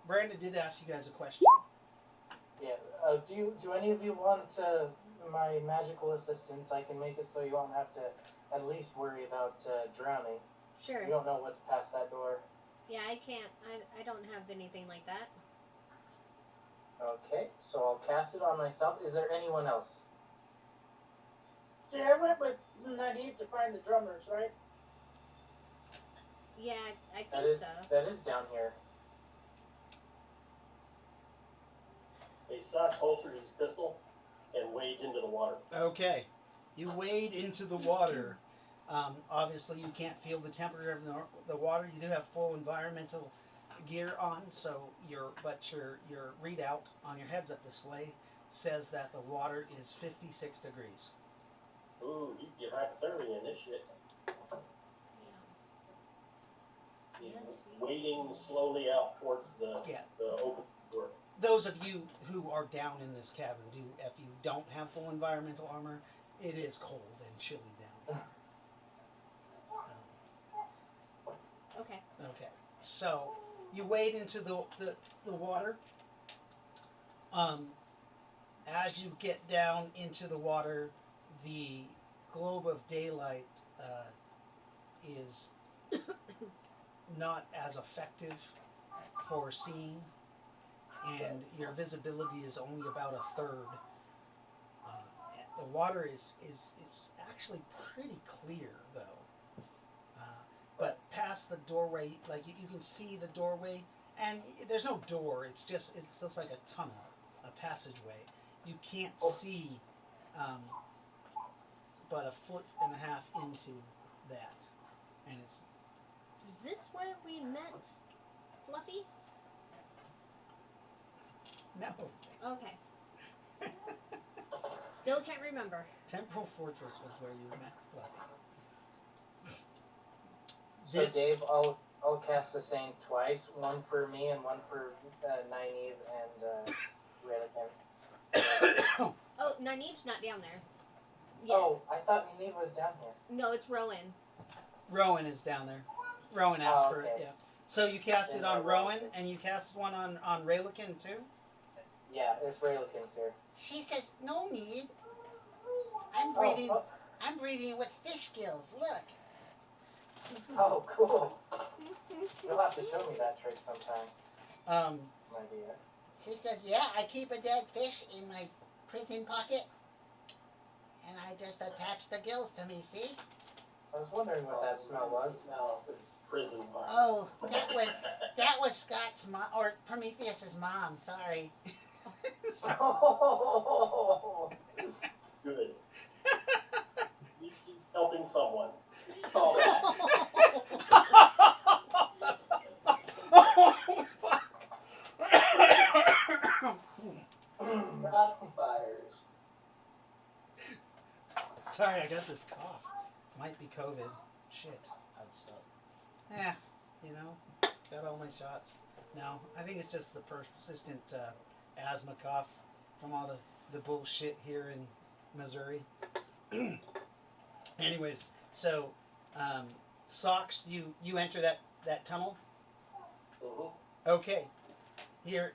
Speaker 1: Brandon did ask you guys a question.
Speaker 5: Yeah. Do any of you want my magical assistance? I can make it so you won't have to at least worry about drowning.
Speaker 3: Sure.
Speaker 5: You don't know what's past that door.
Speaker 3: Yeah, I can't. I don't have anything like that.
Speaker 5: Okay, so I'll cast it on myself. Is there anyone else?
Speaker 7: See, I went with Nyneave to find the drummers, right?
Speaker 3: Yeah, I
Speaker 5: That
Speaker 3: think
Speaker 5: is
Speaker 3: so.
Speaker 5: that is down here.
Speaker 2: Hey, Sox holsters his pistol and wades into the water.
Speaker 1: Okay, you wade into the water. Obviously, you can't feel the temperature of the water. You do have full environmental gear on, so your readout on your heads-up display says that the water is 56 degrees.
Speaker 2: Ooh, you get hypothermia in this shit. He's wading slowly out towards the open door.
Speaker 1: Those of you who are down in this cabin, if you don't have full environmental armor, it is cold and chilly down here.
Speaker 3: Okay.
Speaker 1: Okay, so you wade into the water. As you get down into the water, the globe of daylight is not as effective for seeing, and your visibility is only about a third. The water is actually pretty clear, though. But past the doorway, like you can see the doorway, and there's no door. It's just like a tunnel, a passageway. You can't see, but a foot and a half into that, and it's.
Speaker 3: Is this where we met Fluffy?
Speaker 1: No.
Speaker 3: Okay. Still can't remember.
Speaker 1: Temporal Fortress was where you met Fluffy.
Speaker 5: So Dave, I'll cast the same twice. One for me and one for Nyneave and Ry-lo-kin.
Speaker 3: Oh, Nyneave's not down there. Yeah.
Speaker 5: Oh, I thought Nyneave was down here.
Speaker 3: No, it's Rowan.
Speaker 1: Rowan is down there. Rowan asked for it,
Speaker 5: okay.
Speaker 1: yeah. So you cast it
Speaker 5: Yeah,
Speaker 1: on
Speaker 5: Rowan.
Speaker 1: Rowan, and you cast one on Ry-lo-kin too?
Speaker 5: Yeah, if Ry-lo-kin's here.
Speaker 1: She says, no need.
Speaker 5: Oh,
Speaker 1: I'm breathing with fish gills, look.
Speaker 5: oh, cool. You'll have to show me that trick sometime,
Speaker 1: Um,
Speaker 5: my dear.
Speaker 1: she says, yeah, I keep a dead fish in my prison pocket, and I just attach the gills to me, see?
Speaker 5: I was wondering what that smell was.
Speaker 2: Smell the prison bar.
Speaker 1: Oh, that was Scott's mom, or Prometheus's mom, sorry.
Speaker 5: Oh,
Speaker 2: Good. You keep helping someone.
Speaker 6: Call that.
Speaker 1: Oh, fuck.
Speaker 6: Shots fired.
Speaker 1: Sorry, I got this cough. Might be COVID. Shit.
Speaker 4: I'd stop.
Speaker 1: Yeah, you know, got all my shots. No, I think it's just the persistent asthma cough from all the bullshit here in Missouri. Anyways, so Socks, you enter that tunnel.
Speaker 2: Mhm.
Speaker 1: Okay, your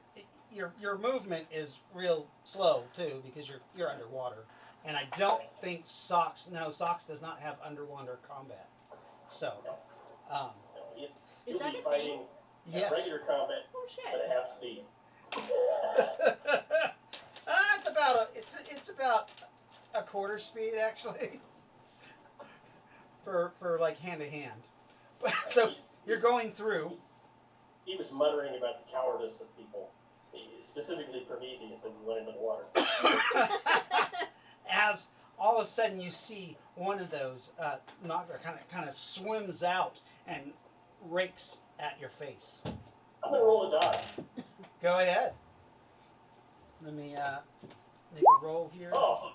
Speaker 1: movement is real slow too because you're underwater, and I don't think Socks does not have underwater combat. So,
Speaker 2: It,
Speaker 3: Is
Speaker 2: you'll
Speaker 3: that
Speaker 2: be
Speaker 3: a
Speaker 2: fighting
Speaker 3: thing?
Speaker 2: at
Speaker 1: yes.
Speaker 2: regular combat,
Speaker 3: Oh
Speaker 2: but at
Speaker 3: shit.
Speaker 2: half speed.
Speaker 1: It's about a quarter speed actually for like hand to hand. So you're going through.
Speaker 2: He was muttering about the cowardice of people, specifically Prometheus, as he went into the water.
Speaker 1: As all of a sudden you see one of those knocker kind of swims out and rakes at your face.
Speaker 2: I'm gonna roll a die.
Speaker 1: Go ahead. Let me make a roll here.
Speaker 2: Oh,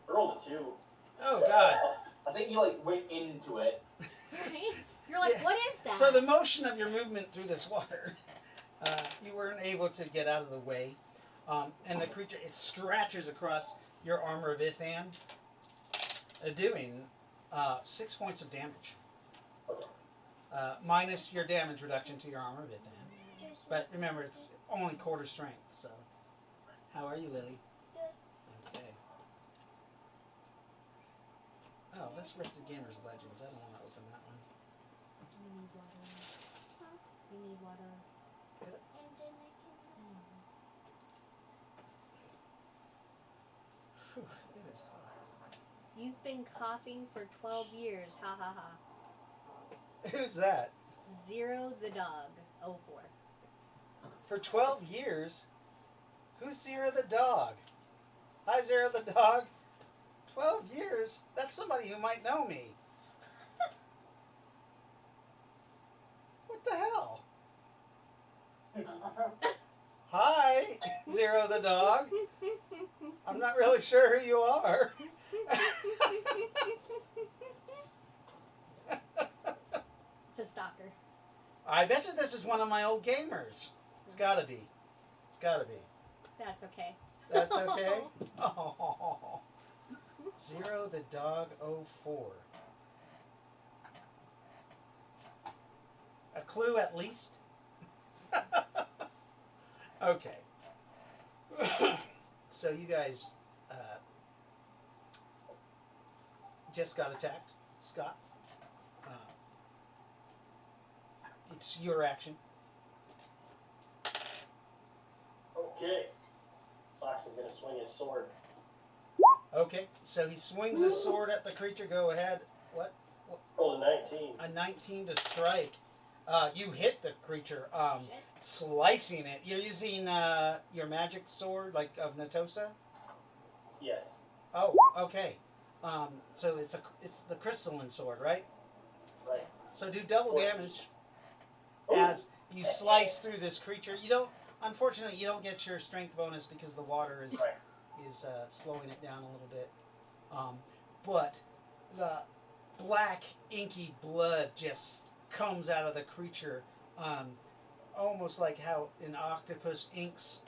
Speaker 2: I rolled a 2.
Speaker 1: Oh God.
Speaker 6: I think you like went into it.
Speaker 3: Right? You're like,
Speaker 1: Yeah.
Speaker 3: what is that?
Speaker 1: So the motion of your movement through this water, you weren't able to get out of the way, and the creature it scratches across your armor of Ithan, doing 6 points of damage, minus your damage reduction to your armor of Ithan. But remember, it's only quarter strength. So, how are you, Lily?
Speaker 3: Good.
Speaker 1: Okay. Oh, that's Rifted Gamers Legends. I don't want to open that one.
Speaker 3: We need water. Huh? We need water.
Speaker 1: Good.
Speaker 3: And then I can.
Speaker 1: Whew, it is hot.
Speaker 3: You've been coughing for 12 years. Ha ha ha.
Speaker 1: Who's that?
Speaker 3: Zero the dog. 04.
Speaker 1: For 12 years? Who's Zero the dog? Hi, Zero the dog. 12 years? That's somebody who might know me. What the hell? Hi, Zero the dog. I'm not really sure who you are.
Speaker 3: It's a stalker.
Speaker 1: I bet you this is one of my old gamers. It's gotta be. It's gotta be.
Speaker 3: That's okay.
Speaker 1: That's okay? Oh. Zero the dog 04. A clue at least? Okay. So you guys just got attacked, Scott. It's your action.
Speaker 2: Okay. Sox is gonna swing his sword.
Speaker 1: Okay, so he swings his sword at the creature. Go ahead. What?
Speaker 2: Roll a 19.
Speaker 1: A 19 to strike. You hit the creature,
Speaker 3: Shit.
Speaker 1: slicing it. You're using your magic sword, like of Natosa?
Speaker 2: Yes.
Speaker 1: Oh, okay. So it's the crystalline sword, right?
Speaker 2: Right.
Speaker 1: So do double damage as you slice through this creature. You don't, unfortunately, you don't get your strength bonus because the water is
Speaker 2: Right.
Speaker 1: slowing it down a little bit. But the black inky blood just comes out of the creature, almost like how an octopus inks,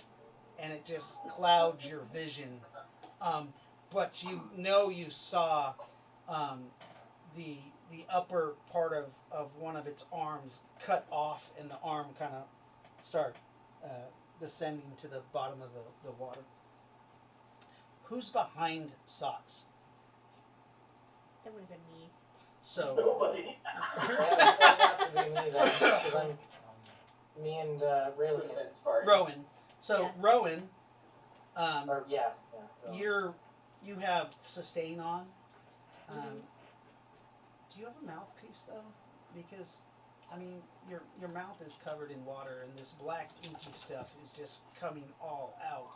Speaker 1: and it just clouds your vision. But you know you saw the the upper part of one of its arms cut off, and the arm kind of start descending to the bottom of the water. Who's behind Socks?
Speaker 3: That would have been me.
Speaker 1: So
Speaker 2: Nobody.
Speaker 5: That have to be me then, because I'm me and Ry-lo-kin.
Speaker 6: Convince party.
Speaker 1: Rowan. So
Speaker 3: Yeah.
Speaker 1: Rowan,
Speaker 5: Or yeah.
Speaker 1: you have sustain on. Do you have a mouthpiece though? Because I mean, your mouth is covered in water, and this black inky stuff is just coming all out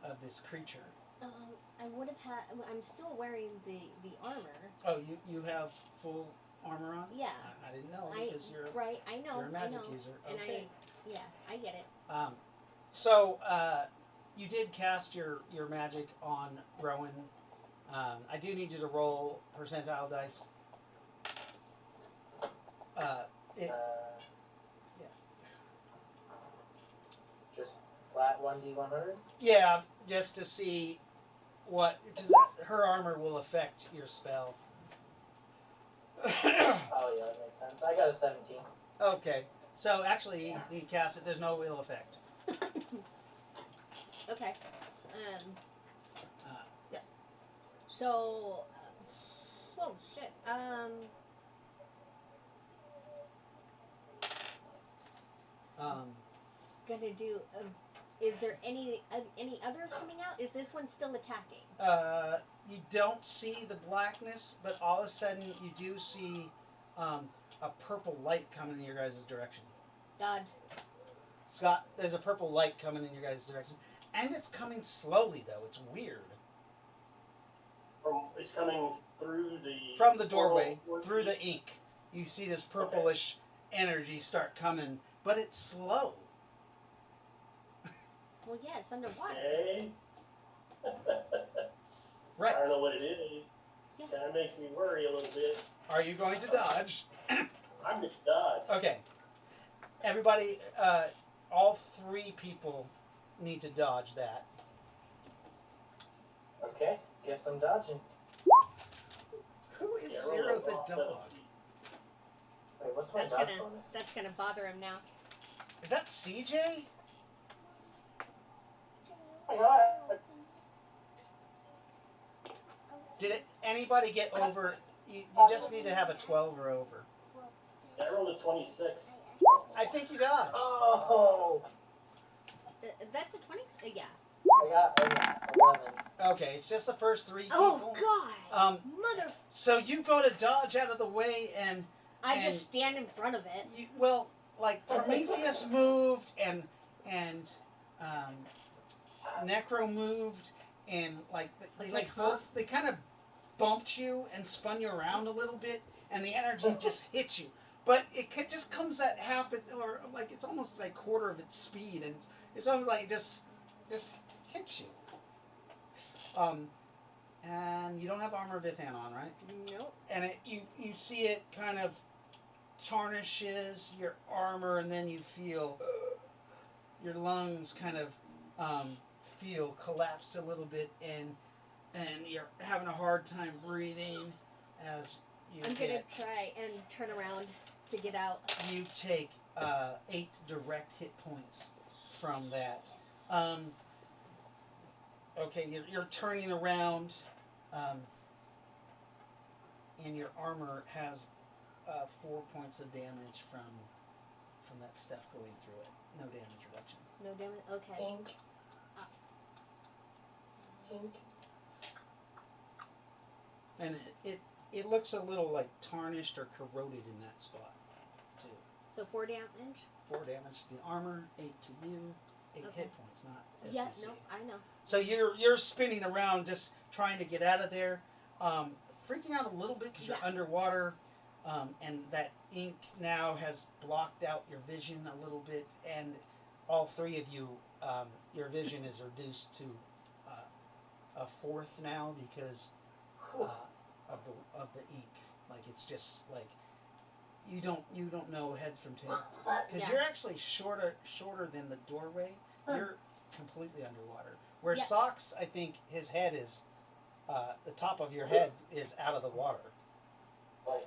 Speaker 1: of this creature.
Speaker 3: I would have had. I'm still wearing the armor.
Speaker 1: Oh, you have full armor on?
Speaker 3: Yeah.
Speaker 1: I didn't know
Speaker 3: I
Speaker 1: because you're
Speaker 3: right. I know.
Speaker 1: you're a magic
Speaker 3: I know.
Speaker 1: user.
Speaker 3: And
Speaker 1: Okay.
Speaker 3: I get it.
Speaker 1: So you did cast your magic on Rowan. I do need you to roll percentile dice. Yeah.
Speaker 5: Just flat 1d100.
Speaker 1: Yeah, just to see what, because her armor will affect your spell.
Speaker 5: Oh yeah, that makes sense. I got a 17.
Speaker 1: Okay, so actually he cast it. There's no ill effect.
Speaker 3: Okay.
Speaker 1: Yeah.
Speaker 3: So. Whoa, shit. Gonna do. Is there any others coming out? Is this one still attacking?
Speaker 1: You don't see the blackness, but all of a sudden you do see a purple light coming in your guys' direction.
Speaker 3: Dodge.
Speaker 1: Scott, there's a purple light coming in your guys' direction, and it's coming slowly though. It's weird.
Speaker 2: It's coming through
Speaker 1: From the doorway,
Speaker 2: portal.
Speaker 1: through the ink, you see this purplish energy start coming, but it's slow.
Speaker 3: Well, yeah, it's underwater.
Speaker 2: Okay.
Speaker 1: Right.
Speaker 2: I don't know what it is.
Speaker 3: Yeah.
Speaker 2: Kind of makes me worry a little bit.
Speaker 1: Are you going to dodge?
Speaker 2: I'm just dodge.
Speaker 1: Okay. Everybody, all three people need to dodge that.
Speaker 5: Okay, guess I'm dodging.
Speaker 1: Who is
Speaker 2: Yeah, roll
Speaker 1: Zero
Speaker 2: a
Speaker 1: the
Speaker 2: rock,
Speaker 1: dog?
Speaker 5: Wait, what's my
Speaker 3: That's
Speaker 5: dodge
Speaker 3: gonna
Speaker 5: bonus?
Speaker 3: that's gonna bother him now.
Speaker 1: Is that CJ?
Speaker 2: Oh my God.
Speaker 1: Did anybody get over? You just need to have a 12 or over.
Speaker 2: I rolled a 26.
Speaker 1: I think you dodged.
Speaker 5: Oh!
Speaker 3: That's a 20. Yeah.
Speaker 5: I got 11.
Speaker 1: Okay, it's just the first three people.
Speaker 3: Oh God. Mother.
Speaker 1: So you go to dodge out of the way, and
Speaker 3: I
Speaker 1: And-
Speaker 3: just stand in front of it.
Speaker 1: you, well, like Prometheus moved, and Necro moved, and like they
Speaker 3: It's
Speaker 1: like
Speaker 3: like, huh?
Speaker 1: both they kind of bumped you and spun you around a little bit, and the energy just hit you. But it just comes at half it, or like it's almost like quarter of its speed, and it's almost like it just hits you. And you don't have armor Vithan on, right?
Speaker 3: Nope.
Speaker 1: And you see it kind of tarnishes your armor, and then you feel your lungs kind of feel collapsed a little bit, and you're having a hard time breathing as you
Speaker 3: I'm gonna try and turn around to get out.
Speaker 1: you take 8 direct hit points from that. Okay, you're turning around, and your armor has 4 points of damage from that stuff going through it. No damage reduction.
Speaker 3: No damage. Okay.
Speaker 5: Pink. Pink.
Speaker 1: And it looks a little like tarnished or corroded in that spot, too.
Speaker 3: So 4 damage.
Speaker 1: 4 damage to the armor, 8 to you, 8
Speaker 3: Okay.
Speaker 1: hit points, not SDC.
Speaker 3: Yeah. No, I know.
Speaker 1: So you're spinning around, just trying to get out of there, freaking out a little bit because you're
Speaker 3: Yeah.
Speaker 1: underwater, and that ink now has blocked out your vision a little bit, and all three of you, your vision is reduced to a fourth now because of the ink. Like it's just like you don't know heads from tails because
Speaker 3: Yeah.
Speaker 1: you're actually shorter than the doorway. You're completely underwater. Where
Speaker 3: Yeah.
Speaker 1: Socks, I think his head is the top of your head is out of the water.
Speaker 2: Like,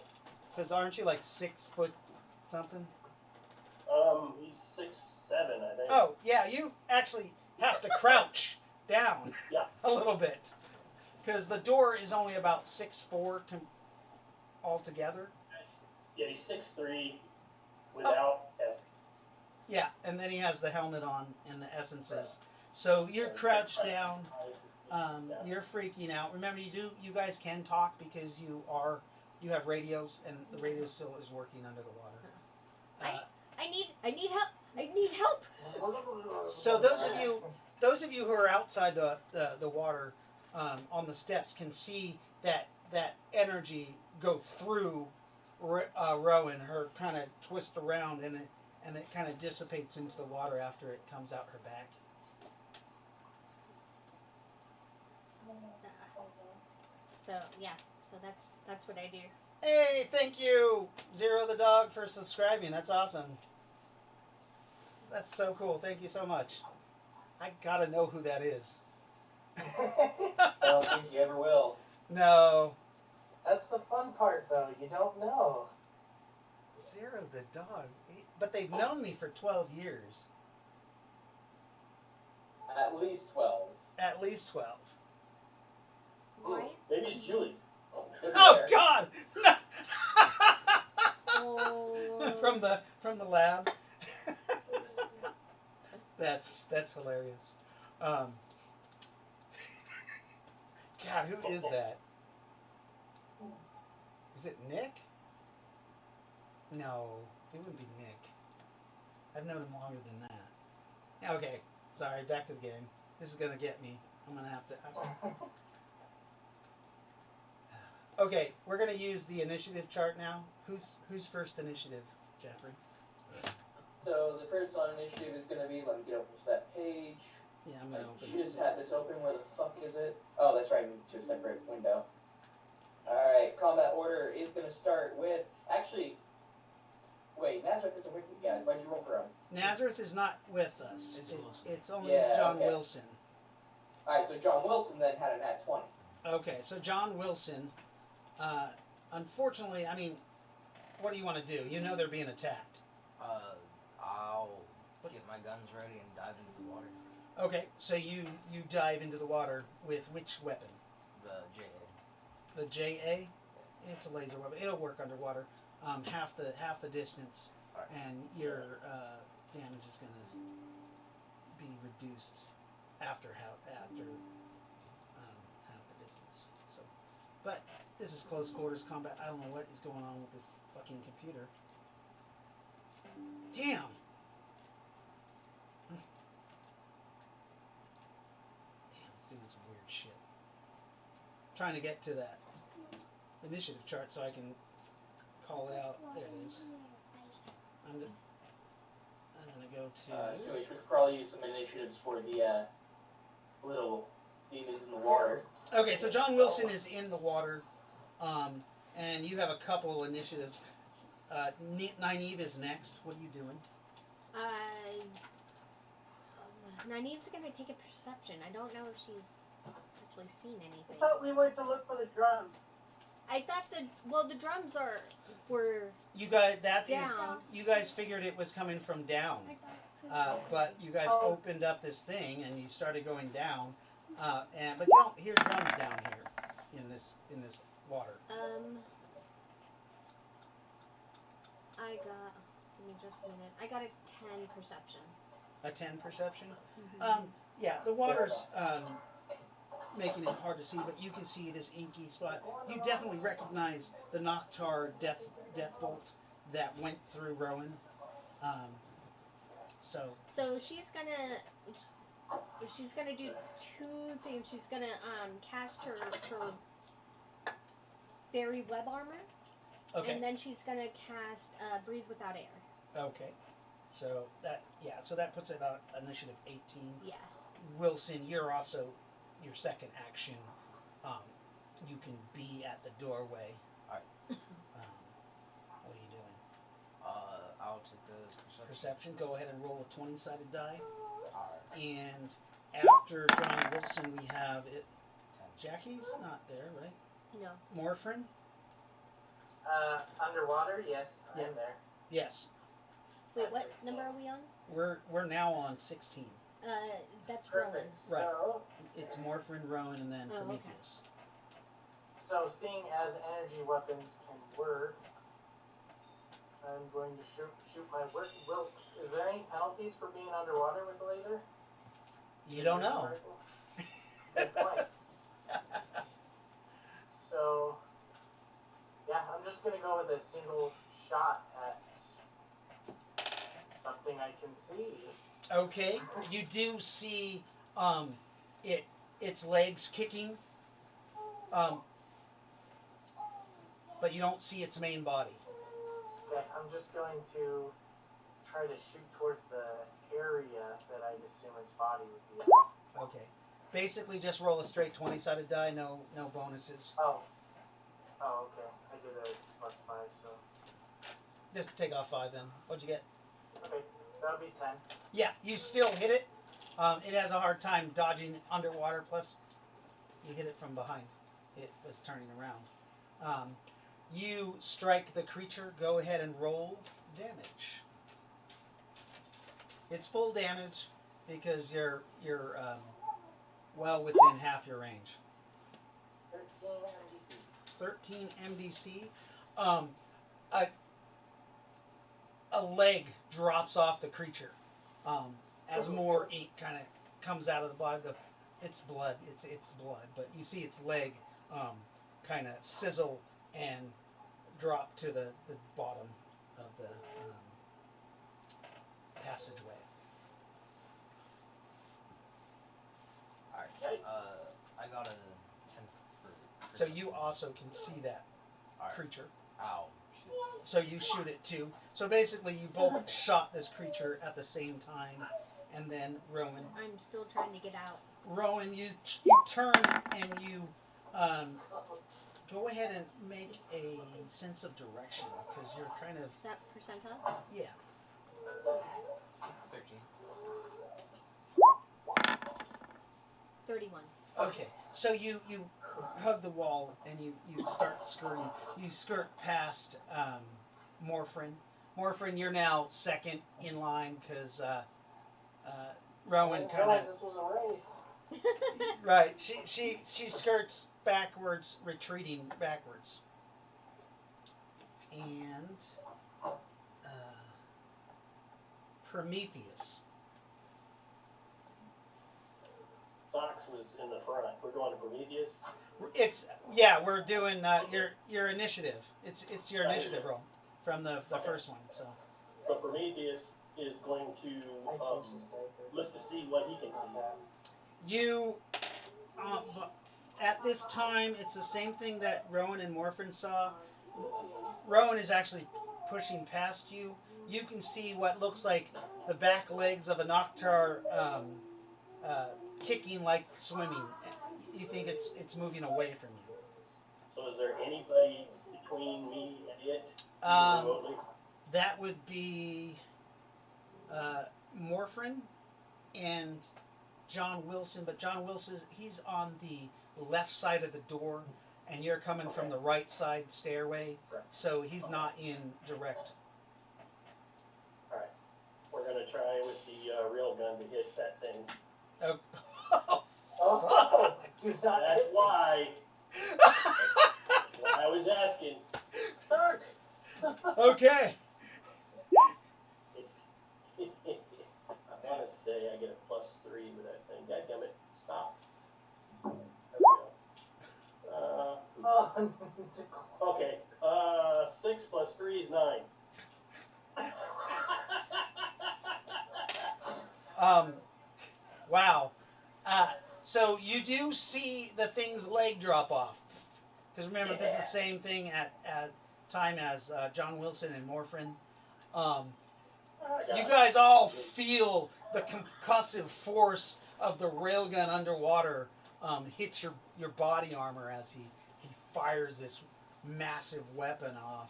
Speaker 1: Because aren't you like 6 foot something?
Speaker 2: he's 6'7", I think.
Speaker 1: Oh, yeah, you actually have to crouch down
Speaker 2: Yeah.
Speaker 1: a little bit. Because the door is only about 6'4" altogether.
Speaker 2: Yeah, he's 6'3", without essence.
Speaker 1: Yeah, and then he has the helmet on and the essences. So you're crouched down. You're freaking out. Remember, you guys can talk because you have radios, and the radio still is working under the water.
Speaker 3: I need help. I need help.
Speaker 1: So those of you who are outside the water on the steps can see that energy go through Rowan, her kind of twist around, and it kind of dissipates into the water after it comes out her back.
Speaker 3: So yeah, so that's what I do.
Speaker 1: Hey, thank you, Zero the dog, for subscribing. That's awesome. That's so cool. Thank you so much. I gotta know who that is.
Speaker 6: I don't think you ever will.
Speaker 1: No.
Speaker 5: That's the fun part, though. You don't know.
Speaker 1: Zero the dog. But they've known me for 12 years.
Speaker 6: At least 12.
Speaker 1: At least 12.
Speaker 3: Right?
Speaker 2: Maybe it's Julie.
Speaker 1: Oh, God!
Speaker 3: Oh.
Speaker 1: from the lab. That's hilarious. God, who is that? Is it Nick? No, it wouldn't be Nick. I've known him longer than that. Okay, sorry, back to the game. This is gonna get me. I'm gonna have to. Okay, we're gonna use the initiative chart now. Who's first initiative, Jeffrey?
Speaker 6: So the first on initiative is going to be, let me get over to that page.
Speaker 1: Yeah, I'm gonna
Speaker 6: I
Speaker 1: open it.
Speaker 6: just had this open. Where the fuck is it? Oh, that's right. Move to a separate window. Alright, combat order is going to start with... Actually, wait, Nazareth isn't with you guys. Why'd you roll for him?
Speaker 1: Nazareth is not with us.
Speaker 4: It's Wilson.
Speaker 1: It's only
Speaker 6: Yeah,
Speaker 1: John
Speaker 6: okay.
Speaker 1: Wilson.
Speaker 6: Alright, so John Wilson then had a nat 20.
Speaker 1: Okay, so John Wilson, unfortunately, I mean, what do you want to do? You know they're being attacked.
Speaker 4: I'll get my guns ready and dive into the water.
Speaker 1: Okay, so you dive into the water with which weapon?
Speaker 4: The JA.
Speaker 1: The JA? It's a laser weapon. It'll work underwater. Half the distance,
Speaker 4: Alright.
Speaker 1: and your damage is going to be reduced after half the distance. So, but this is close quarters combat. I don't know what is going on with this fucking computer. Damn. Damn, it's doing some weird shit. Trying to get to that initiative chart so I can call it out. There it is. I'm gonna go to.
Speaker 6: So we should probably use some initiatives for the little demons in the water.
Speaker 1: Okay, so John Wilson is in the water, and you have a couple initiatives. Nyneave is next. What are you doing?
Speaker 3: Nyneave's gonna take a perception. I don't know if she's actually seen
Speaker 7: I
Speaker 3: anything.
Speaker 7: thought we went to look for the drums.
Speaker 3: I thought the drums were
Speaker 1: You guys, that is,
Speaker 3: down.
Speaker 1: you guys figured it was coming from down, but you guys
Speaker 7: Oh.
Speaker 1: opened up this thing and you started going down, but you don't hear drums down here in this water.
Speaker 3: I got. Give me just a minute. I got a 10 perception.
Speaker 1: A 10 perception.
Speaker 3: Mm-hmm.
Speaker 1: Yeah, the water's making it hard to see, but you can see this inky spot. You definitely recognize the Noctar death bolt that went through Rowan. So
Speaker 3: she's gonna do two things. She's gonna cast her fairy web armor,
Speaker 1: okay,
Speaker 3: and then she's gonna cast breathe without air.
Speaker 1: okay. So that puts it on initiative 18.
Speaker 3: Yeah.
Speaker 1: Wilson, you're also your second action. You can be at the doorway.
Speaker 4: Alright.
Speaker 1: What are you doing?
Speaker 4: I'll take a perception.
Speaker 1: Perception. Go ahead and roll a 20-sided die.
Speaker 4: Alright.
Speaker 1: And after John Wilson, we have it.
Speaker 4: 10.
Speaker 1: Jackie's not there, right?
Speaker 3: No.
Speaker 1: Morphrin.
Speaker 5: Underwater, yes,
Speaker 1: Yeah.
Speaker 5: I'm there.
Speaker 1: Yes,
Speaker 3: Wait,
Speaker 5: At
Speaker 3: what
Speaker 5: 16.
Speaker 3: number are we on?
Speaker 1: we're now on 16.
Speaker 3: That's Rowan.
Speaker 5: Perfect.
Speaker 1: Right.
Speaker 5: So,
Speaker 1: It's Morphin, Rowan, and then
Speaker 3: Oh, okay.
Speaker 1: Prometheus.
Speaker 5: so seeing as energy weapons can work, I'm going to shoot my Wilkes. Is there any penalties for being underwater with the laser?
Speaker 1: You don't know.
Speaker 5: Rifle? Good point. So, yeah, I'm just gonna go with a single shot at something I can see.
Speaker 1: Okay, you do see its legs kicking, but you don't see its main body.
Speaker 5: Okay, I'm just going to try to shoot towards the area that I'd assume its body would be at.
Speaker 1: Okay, basically just roll a straight 20-sided die, no bonuses.
Speaker 5: Oh, okay. I did a +5, so
Speaker 1: Just take off 5 then. What'd you get?
Speaker 5: okay, that would be 10.
Speaker 1: Yeah, you still hit it. It has a hard time dodging underwater. Plus, you hit it from behind. It was turning around. You strike the creature. Go ahead and roll damage. It's full damage because you're well within half your range.
Speaker 5: 13 MGC.
Speaker 1: 13 MDC. A leg drops off the creature as more ink kind of comes out of the body. It's blood. It's blood, but you see its leg kind of sizzle and drop to the bottom of the passageway.
Speaker 4: Alright.
Speaker 5: Yikes.
Speaker 4: I got a 10 for
Speaker 1: So you also can see that
Speaker 4: Alright.
Speaker 1: creature.
Speaker 4: Ow. Shit.
Speaker 1: So you shoot it too. So basically, you both shot this creature at the same time, and then Rowan.
Speaker 3: I'm still trying to get out.
Speaker 1: Rowan, you turn and you go ahead and make a sense of direction because you're kind of
Speaker 3: Is that percentile?
Speaker 1: yeah.
Speaker 4: 13.
Speaker 3: 31.
Speaker 1: Okay, so you hug the wall and you start skirting. You skirt past Morphin. Morphin, you're now second in line because Rowan
Speaker 5: I didn't
Speaker 1: kind
Speaker 5: realize
Speaker 1: of
Speaker 5: this was a race.
Speaker 1: right. She skirts backwards, retreating backwards, and Prometheus.
Speaker 2: Sox was in the front. We're going to Prometheus.
Speaker 1: We're doing your initiative. It's your initiative roll from the first one. So
Speaker 2: So Prometheus is going
Speaker 5: I
Speaker 2: to
Speaker 5: changed the state.
Speaker 2: look to see what he can see.
Speaker 1: you at this time it's the same thing that Rowan and Morphin saw. Rowan is actually pushing past you. You can see what looks like the back legs of a Noctar kicking like swimming. You think it's moving away from you.
Speaker 2: So is there anybody between me and it? Remotely?
Speaker 1: That would be Morphin and John Wilson, but John Wilson, he's on the left side of the door, and you're coming from the right side stairway,
Speaker 2: Right.
Speaker 1: so he's not in direct.
Speaker 2: Alright. We're going to try with the rail gun to hit that thing.
Speaker 1: Oh.
Speaker 5: Oh, do not
Speaker 2: That's
Speaker 5: hit me.
Speaker 2: why I was asking.
Speaker 7: Dark.
Speaker 1: Okay.
Speaker 2: It's, I want to say I get a +3 with that thing. Dadgummit, stop. There we go.
Speaker 5: Oh,
Speaker 2: Okay, 6 + 3 is 9.
Speaker 1: Wow. So you do see the thing's leg drop off. Because remember, this is the same thing at time as John Wilson and Morphin. You guys all feel the concussive force of the railgun underwater hit your body armor as he fires this massive weapon off.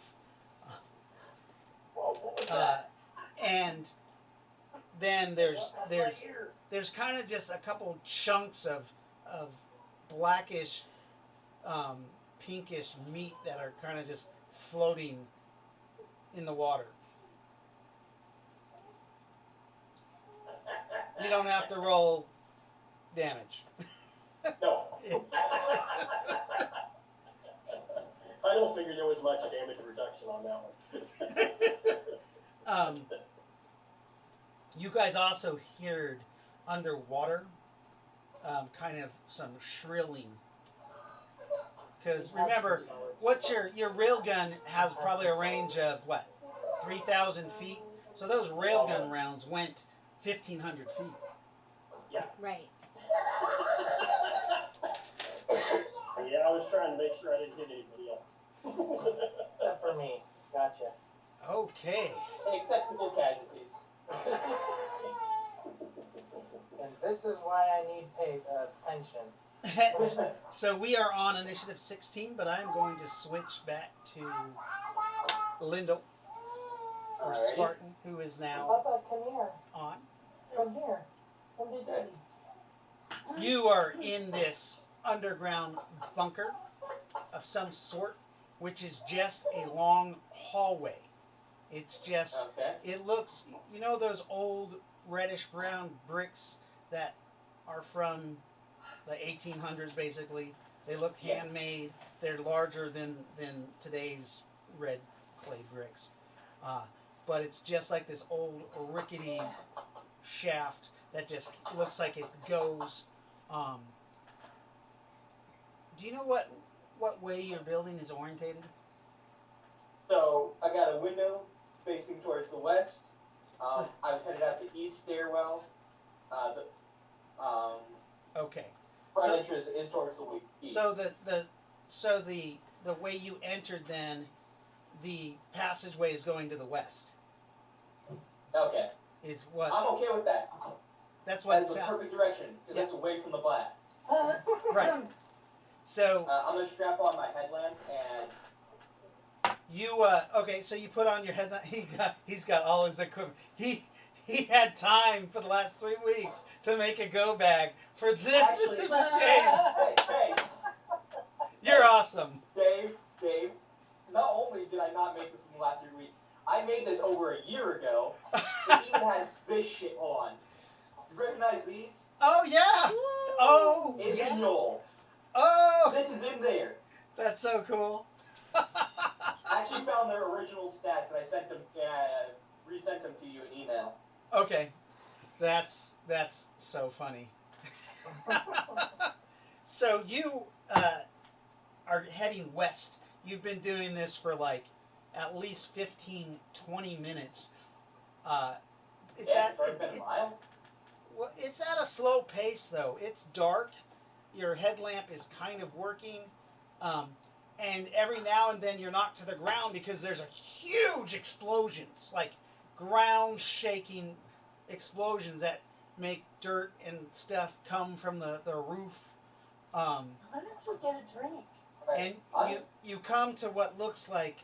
Speaker 5: Whoa, what was that?
Speaker 1: And then there's kind of just a couple chunks of blackish, pinkish meat that are kind of just floating in the water. You don't have to roll damage.
Speaker 2: No. I don't figure there was much damage reduction on that one.
Speaker 1: You guys also heard underwater kind of some shrilling. Because remember, what's your railgun has probably a range of what, 3,000 feet? So those railgun rounds went 1,500 feet.
Speaker 2: Yeah.
Speaker 3: Right.
Speaker 2: Yeah, I was trying to make sure I didn't hit anybody else.
Speaker 5: Except for me. Gotcha.
Speaker 1: Okay.
Speaker 6: Acceptable casualties.
Speaker 5: And this is why I need pension.
Speaker 1: So we are on initiative 16, but I'm going to switch back to Lindell, or
Speaker 6: Alrighty.
Speaker 1: Spartan, who is now
Speaker 5: Papa, come here.
Speaker 1: on.
Speaker 5: Come here. Come to daddy.
Speaker 1: You are in this underground bunker of some sort, which is just a long hallway. It's just,
Speaker 6: Okay.
Speaker 1: it looks, you know those old reddish brown bricks that are from the 1800s basically? They look
Speaker 6: Yeah.
Speaker 1: handmade. They're larger than today's red clay bricks. But it's just like this old rickety shaft that just looks like it goes. Do you know what way your building is orientated?
Speaker 6: So I got a window facing towards the west. I was headed out the east stairwell.
Speaker 1: Okay.
Speaker 6: Front
Speaker 1: So-
Speaker 6: entrance is towards the east.
Speaker 1: So the way you entered, then the passageway is going to the west.
Speaker 6: Okay.
Speaker 1: Is what
Speaker 6: I'm okay with that.
Speaker 1: that's what it
Speaker 6: That's the
Speaker 1: sounds
Speaker 6: perfect direction because
Speaker 1: Yeah.
Speaker 6: that's away from the blast.
Speaker 1: right. So
Speaker 6: I'm gonna strap on my headlamp and
Speaker 1: you okay? So you put on your headlamp. He's got all his equipment. He had time for the last 3 weeks to make a go bag for this
Speaker 6: Actually-
Speaker 1: specific game.
Speaker 6: hey,
Speaker 1: You're awesome.
Speaker 6: Dave. Not only did I not make this in the last 3 weeks, I made this over a year ago. It even has this shit on. You recognize these?
Speaker 1: Oh yeah.
Speaker 3: Woo!
Speaker 1: Oh
Speaker 6: It's
Speaker 1: yeah.
Speaker 6: Joel.
Speaker 1: Oh,
Speaker 6: This has been there.
Speaker 1: that's so cool.
Speaker 6: I actually found their original stats and I sent them, resent them to you in email.
Speaker 1: Okay, that's so funny. So you are heading west. You've been doing this for like at least 15, 20 minutes. It's
Speaker 6: Yeah,
Speaker 1: at
Speaker 6: it's been a mile.
Speaker 1: well, it's at a slow pace though. It's dark. Your headlamp is kind of working, and every now and then you're knocked to the ground because there's a huge explosions, like ground shaking explosions that make dirt and stuff come from the roof.
Speaker 7: Why don't you get a drink?
Speaker 1: And you come to what looks like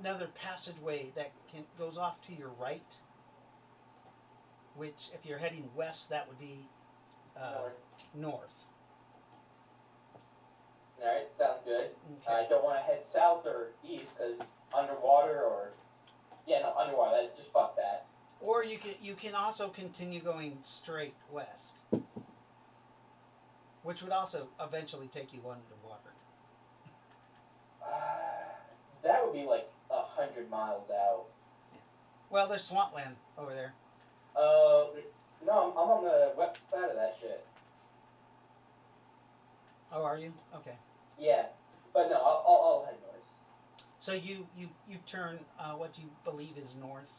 Speaker 1: another passageway that goes off to your right. Which, if you're heading west, that would be north.
Speaker 6: Alright, sounds good.
Speaker 1: Okay.
Speaker 6: I don't want to head south or east because underwater or... Yeah, no, underwater. Just fuck that.
Speaker 1: Or you can also continue going straight west, which would also eventually take you underwater.
Speaker 6: That would be like 100 miles out.
Speaker 1: Well, there's swampland over there.
Speaker 6: No, I'm on the west side of that shit.
Speaker 1: Oh, are you? Okay.
Speaker 6: Yeah, but no, I'll head north.
Speaker 1: So you turn what you believe is north,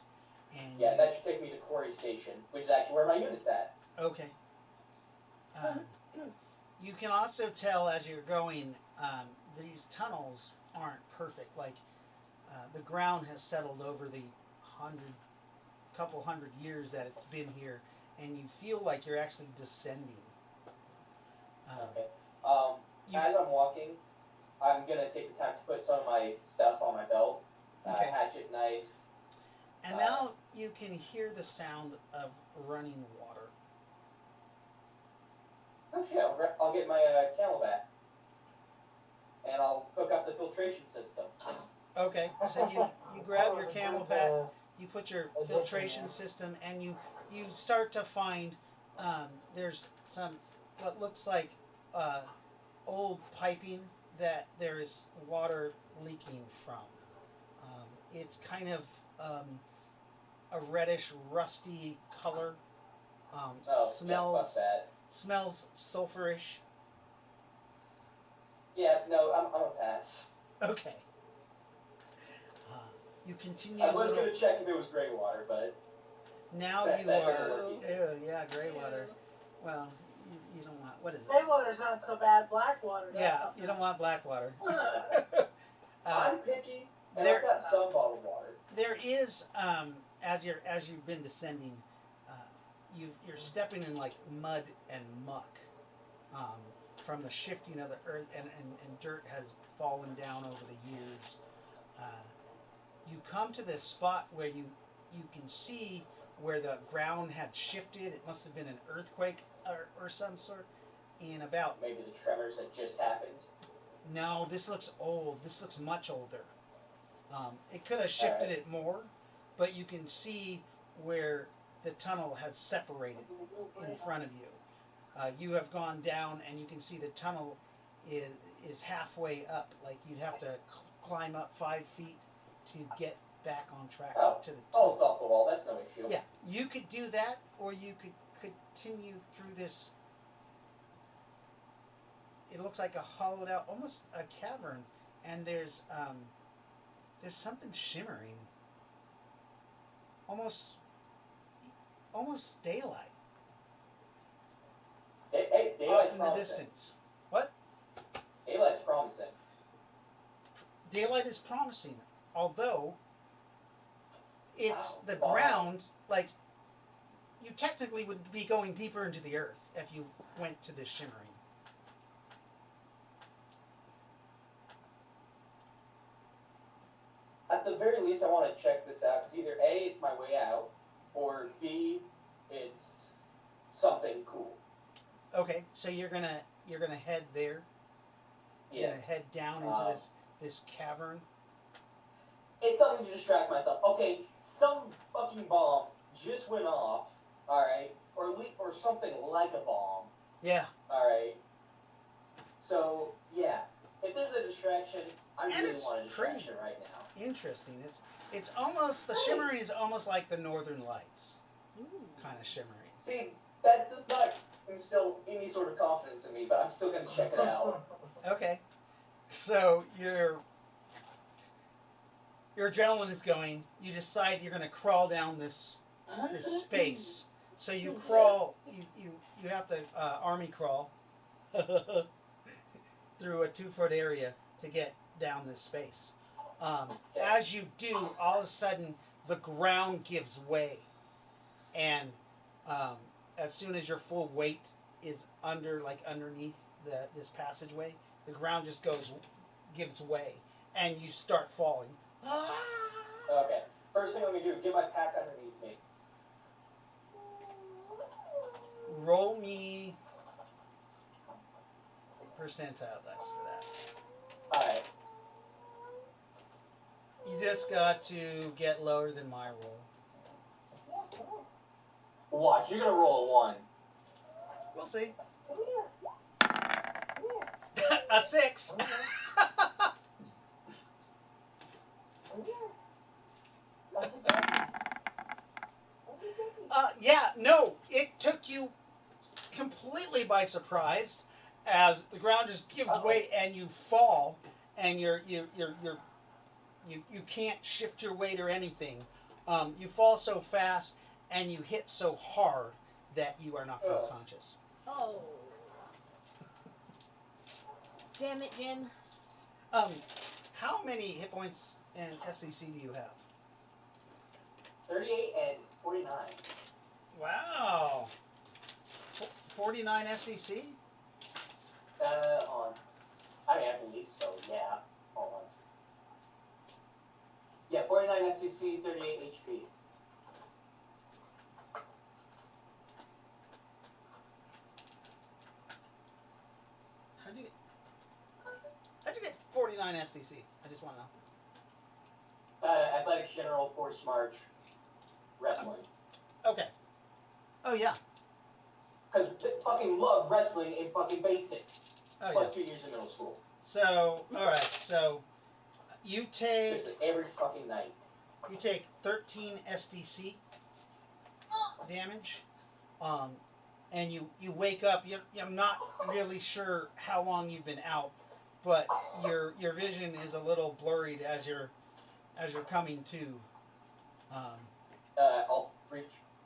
Speaker 1: and
Speaker 6: Yeah, that should take me to Quarry Station, which is actually where my unit's at.
Speaker 1: okay. You can also tell as you're going, these tunnels aren't perfect. Like the ground has settled over the couple hundred years that it's been here, and you feel like you're actually descending.
Speaker 6: Okay.
Speaker 1: You-
Speaker 6: As I'm walking, I'm gonna take the time to put some of my stuff on my belt.
Speaker 1: Okay.
Speaker 6: Hatchet, knife.
Speaker 1: And now you can hear the sound of running water.
Speaker 6: Oh shit! I'll get my camelback, and I'll hook up the filtration system.
Speaker 1: Okay, so you grab
Speaker 5: That
Speaker 1: your
Speaker 5: was a good,
Speaker 1: camelback, you put your
Speaker 5: addition,
Speaker 1: filtration
Speaker 5: yeah.
Speaker 1: system, and you start to find there's some what looks like old piping that there is water leaking from. It's kind of a reddish, rusty color. Smells smells sulfurish.
Speaker 6: Yeah, no, I'm a pass.
Speaker 1: Okay. You continue.
Speaker 6: I was gonna check if it was gray water, but
Speaker 1: Now
Speaker 6: that
Speaker 1: you
Speaker 6: doesn't
Speaker 1: are.
Speaker 6: work either.
Speaker 1: Ew, yeah, gray water. Well, you don't want. What is it?
Speaker 7: Gray water's not so bad. Black water.
Speaker 1: Yeah, you don't want black water.
Speaker 6: I'm picky, and
Speaker 1: there-
Speaker 6: I've got some bottled water.
Speaker 1: There is, as you've been descending, you're stepping in like mud and muck from the shifting of the earth, and dirt has fallen down over the years. You come to this spot where you can see where the ground had shifted. It must have been an earthquake or some sort. And about
Speaker 6: Maybe the tremors that just happened.
Speaker 1: no, this looks old. This looks much older. It could have shifted it more, but you can see where the tunnel has separated in front of you. You have gone down, and you can see the tunnel is halfway up. Like you'd have to climb up 5 feet to get back on track to the
Speaker 6: I'll
Speaker 1: tunnel.
Speaker 6: off the wall. That's no issue.
Speaker 1: Yeah, you could do that, or you could continue through this. It looks like a hollowed out, almost a cavern, and there's something shimmering, almost daylight
Speaker 6: Hey,
Speaker 1: off
Speaker 6: daylight's
Speaker 1: in the
Speaker 6: promising.
Speaker 1: distance. What?
Speaker 6: Daylight's promising.
Speaker 1: Daylight is promising, although it's the
Speaker 6: Wow.
Speaker 1: ground. Like you technically would be going deeper into the earth if you went to this shimmering.
Speaker 6: At the very least, I want to check this out because either A, it's my way out, or B, it's something cool.
Speaker 1: Okay, so you're gonna head there. You're
Speaker 6: Yeah.
Speaker 1: gonna head down into this cavern.
Speaker 6: It's something to distract myself. Okay, some fucking bomb just went off, alright? Or something like a bomb,
Speaker 1: Yeah,
Speaker 6: alright? So, yeah. If there's a distraction, I
Speaker 1: And
Speaker 6: really
Speaker 1: it's
Speaker 6: want a
Speaker 1: pretty-
Speaker 6: distraction right now.
Speaker 1: interesting. It's almost the shimmering is almost like the Northern Lights
Speaker 3: Ooh.
Speaker 1: kind of shimmering.
Speaker 6: See, that does not instill any sort of confidence in me, but I'm still gonna check it out.
Speaker 1: Okay, so your adrenaline is going. You decide you're gonna crawl down this space. So you crawl. You have to army crawl through a 2-foot area to get down this space. As you do, all of a sudden the ground gives way, and as soon as your full weight is underneath this passageway, the ground just gives way, and you start falling.
Speaker 6: Okay. First thing I'm gonna do, get my pack underneath me.
Speaker 1: Roll me percentile dice for that.
Speaker 6: Alright.
Speaker 1: You just got to get lower than my roll.
Speaker 6: Watch, you're gonna roll a 1.
Speaker 1: We'll see. A 6. Yeah, no, it took you completely by surprise as the ground just gives way and you fall, and you can't shift your weight or anything. You fall so fast and you hit so hard that you are knocked unconscious.
Speaker 3: Oh. Damn it, Jim.
Speaker 1: How many hit points in SCC do you have?
Speaker 6: 38 and 49.
Speaker 1: Wow. 49 SDC?
Speaker 6: I believe so, yeah. Hold on. Yeah, 49 SCC, 38 HP.
Speaker 1: SDC? I just want to know.
Speaker 6: Athletics, general, force march, wrestling.
Speaker 1: Okay. Oh yeah.
Speaker 6: Because they fucking love wrestling in fucking basic.
Speaker 1: Oh
Speaker 6: Plus
Speaker 1: yeah.
Speaker 6: 2 years in middle school.
Speaker 1: So all right. So you take
Speaker 6: Seriously, every fucking night.
Speaker 1: 13 SDC damage, and you wake up. You're not really sure how long you've been out, but your vision is a little blurred as you're coming to.
Speaker 6: I'll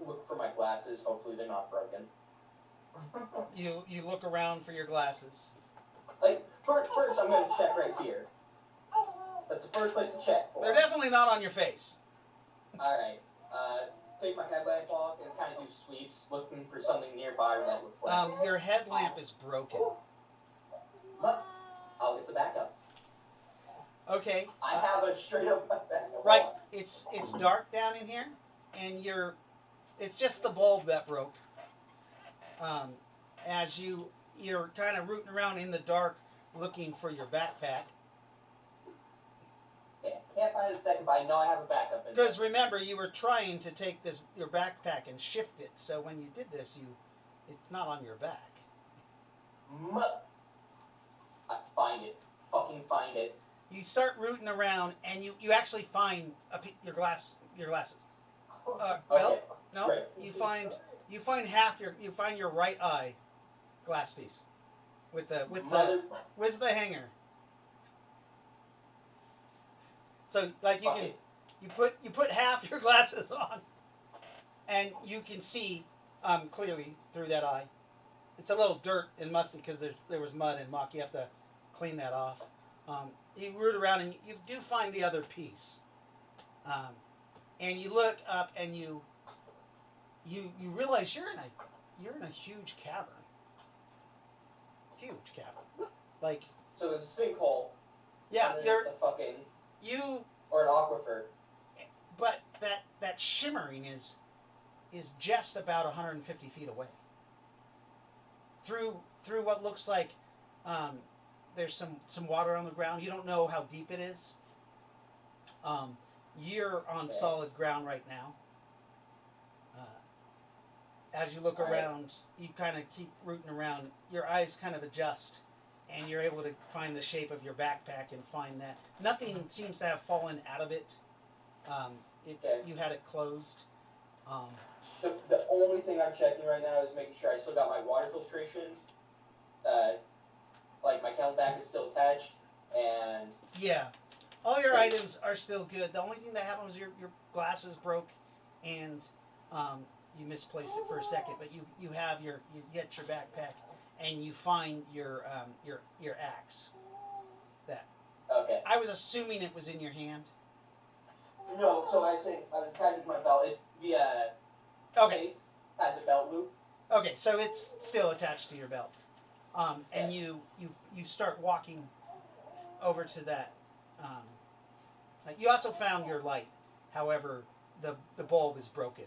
Speaker 6: look for my glasses. Hopefully they're not broken.
Speaker 1: You look around for your glasses.
Speaker 6: Like, first I'm going to check right here. That's the first place to check for.
Speaker 1: They're definitely not on your face.
Speaker 6: Alright. Take my headlamp off and kind of do sweeps, looking for something nearby that reflects.
Speaker 1: Your headlamp is broken.
Speaker 6: But I'll get the backup.
Speaker 1: Okay.
Speaker 6: I have a straight up backup.
Speaker 1: Right. It's dark down in here, and it's just the bulb that broke. As you're kind of rooting around in the dark looking for your backpack.
Speaker 6: Yeah, can't find it a second, but I know I have a backup in
Speaker 1: Because remember, you were trying to take your backpack and shift it, so when you did this, it's not on your back.
Speaker 6: I find it. Fucking find it.
Speaker 1: You start rooting around, and you actually find your glasses. Well,
Speaker 6: Okay,
Speaker 1: no,
Speaker 6: great.
Speaker 1: you find your right eye glass piece with the hanger. So like you put half your glasses on, and you can see clearly through that eye. It's a little dirt and musty because there was mud and muck. You have to clean that off. You root around and you do find the other piece, and you look up and you realize you're in a huge cavern. Huge cavern, like
Speaker 6: So there's a sinkhole.
Speaker 1: yeah,
Speaker 6: Under the fucking or an aquifer.
Speaker 1: but that shimmering is just about 150 feet away. Through what looks like there's some water on the ground. You don't know how deep it is. You're on solid ground right now. As you look around, you kind of keep rooting around. Your eyes kind of adjust, and you're able to find the shape of your backpack and find that nothing seems to have fallen out of it. You had it closed.
Speaker 6: The only thing I'm checking right now is making sure I still got my water filtration. Like my CamelBak is still attached, and
Speaker 1: Yeah, all your items are still good. The only thing that happened was your glasses broke, and you misplaced it for a second. But you get your backpack, and you find your axe. That
Speaker 6: okay.
Speaker 1: I was assuming it was in your hand.
Speaker 6: No, so I was attached to my belt. It's the
Speaker 1: Okay.
Speaker 6: case has a belt loop.
Speaker 1: Okay, so it's still attached to your belt, and you start walking over to that. You also found your light, however, the bulb is broken.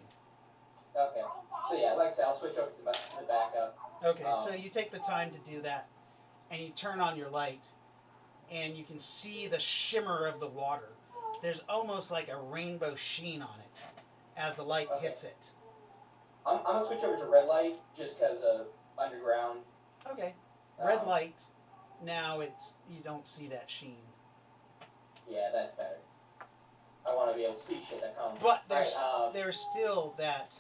Speaker 6: Okay. So yeah, like I said, I'll switch over to the backup.
Speaker 1: Okay, so you take the time to do that, and you turn on your light, and you can see the shimmer of the water. There's almost like a rainbow sheen on it as the light hits it.
Speaker 6: I'm gonna switch over to red light just because underground.
Speaker 1: Okay, red light. Now you don't see that sheen.
Speaker 6: Yeah, that's better. I want to be able to see shit that comes.
Speaker 1: But
Speaker 6: there's
Speaker 1: still that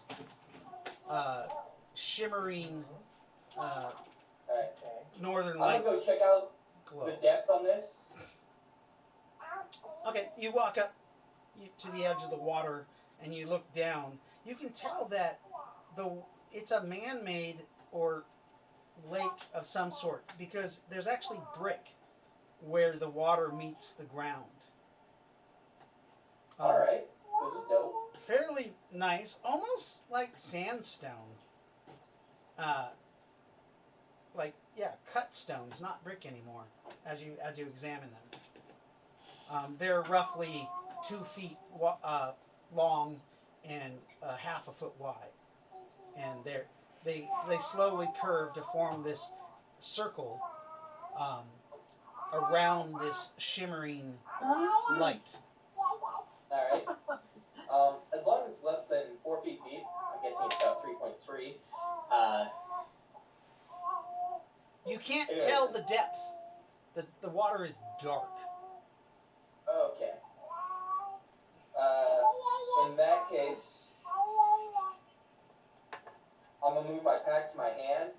Speaker 1: shimmering northern
Speaker 6: I'm
Speaker 1: lights
Speaker 6: gonna go check out
Speaker 1: glow.
Speaker 6: the depth on this.
Speaker 1: Okay, you walk up to the edge of the water and you look down. You can tell that it's a man-made or lake of some sort because there's actually brick where the water meets the ground.
Speaker 6: All right, this is dope.
Speaker 1: Fairly nice, almost like sandstone. Cut stones, not brick anymore. As you examine them, they're roughly 2 feet long and half a foot wide, and they slowly curve to form this circle around this shimmering light.
Speaker 6: Alright. As long as it's less than 4 feet deep, I'm guessing it's about 3.3.
Speaker 1: You can't tell the depth. The water is dark.
Speaker 6: Okay. In that case, I'm gonna move my pack to my hand,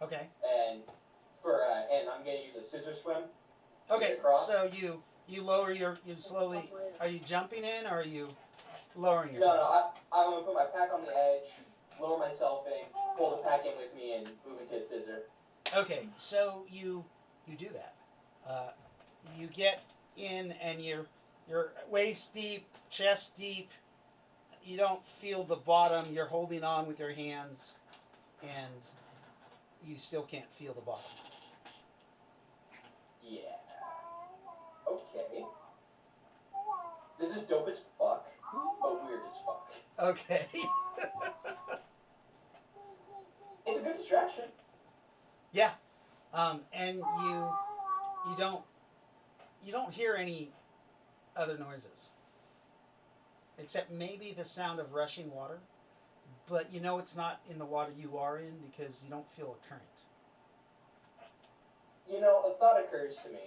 Speaker 1: Okay.
Speaker 6: and I'm gonna use a scissor swim.
Speaker 1: Okay.
Speaker 6: Across.
Speaker 1: So you lower you slowly. Are you jumping in or are you lowering
Speaker 6: No,
Speaker 1: yourself?
Speaker 6: I'm gonna put my pack on the edge, lower myself in, pull the pack in with me, and move into a scissor.
Speaker 1: Okay. So you do that. You get in and you're waist deep, chest deep. You don't feel the bottom. You're holding on with your hands, and you still can't feel the bottom.
Speaker 6: Yeah. Okay. This is dope as fuck, but weird as fuck.
Speaker 1: Okay.
Speaker 6: It's a good distraction.
Speaker 1: Yeah. And you don't hear any other noises. Except maybe the sound of rushing water. But you know it's not in the water you are in because you don't feel a current.
Speaker 6: You know, a thought occurs to me.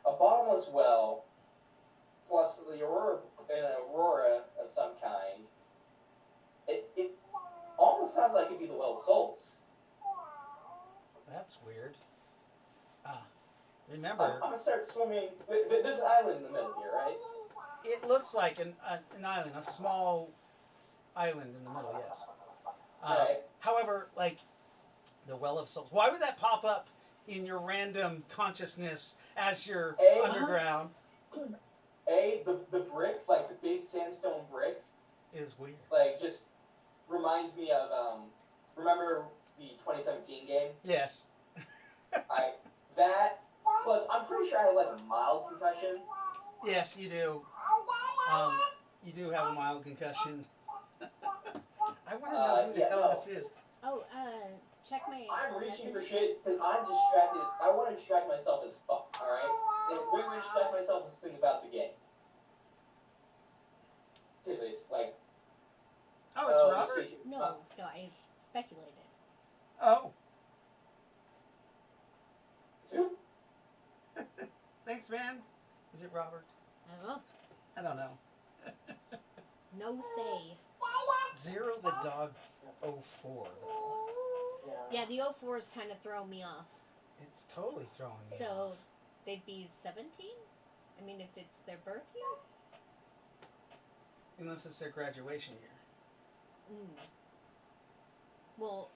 Speaker 6: A bottomless well, plus an aurora of some kind. It almost sounds like it'd be the Well of Souls.
Speaker 1: That's weird.
Speaker 6: I'm
Speaker 1: Remember,
Speaker 6: gonna start swimming. There's an island in the middle here, right?
Speaker 1: it looks like an island, a small island in the middle, yes.
Speaker 6: Right.
Speaker 1: However, like the Well of Souls, why would that pop up in your random consciousness as you're underground?
Speaker 6: The brick, like the big sandstone brick,
Speaker 1: Is weird.
Speaker 6: like just reminds me of remember the 2017 game?
Speaker 1: Yes.
Speaker 6: That plus I'm pretty sure I had like a mild concussion.
Speaker 1: Yes, you do. You do have a mild concussion. I want to know who the hell this is.
Speaker 3: Oh, check my
Speaker 6: I'm reaching for
Speaker 3: messages.
Speaker 6: shit because I'm distracted. I want to distract myself as fuck. All right, and the way to distract myself is think about the game. Seriously, it's like
Speaker 1: Oh, it's
Speaker 6: this
Speaker 1: Robert?
Speaker 6: station-
Speaker 3: No, I speculated.
Speaker 1: Oh,
Speaker 6: Soup?
Speaker 1: thanks, man. Is it Robert?
Speaker 3: I don't know.
Speaker 1: I don't know.
Speaker 3: No say.
Speaker 1: Zero the dog 04, though.
Speaker 3: Yeah, the 04s kind of throw me off.
Speaker 1: It's totally throwing me
Speaker 3: So,
Speaker 1: off.
Speaker 3: they'd be 17? I mean, if it's their birth year?
Speaker 1: Unless it's their graduation year.
Speaker 3: Well,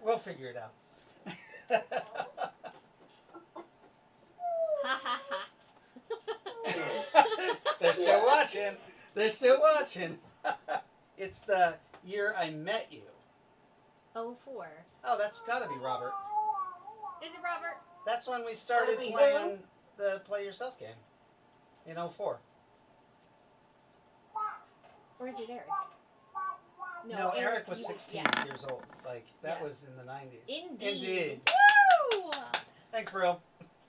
Speaker 1: We'll figure it out.
Speaker 3: ha ha ha.
Speaker 1: They're still watching. They're still watching. It's the year I met you.
Speaker 3: 04.
Speaker 1: Oh, that's got to be Robert.
Speaker 3: Is it Robert?
Speaker 1: That's when we started
Speaker 7: Gotta be
Speaker 1: playing
Speaker 7: him.
Speaker 1: the Play Yourself game. In 04.
Speaker 3: Or is it Eric?
Speaker 1: No, Eric was
Speaker 3: you-
Speaker 1: 16
Speaker 3: yeah.
Speaker 1: years old. Like, that
Speaker 3: Yeah.
Speaker 1: was in the 90s.
Speaker 3: Indeed. Woo!
Speaker 1: Thanks, bro.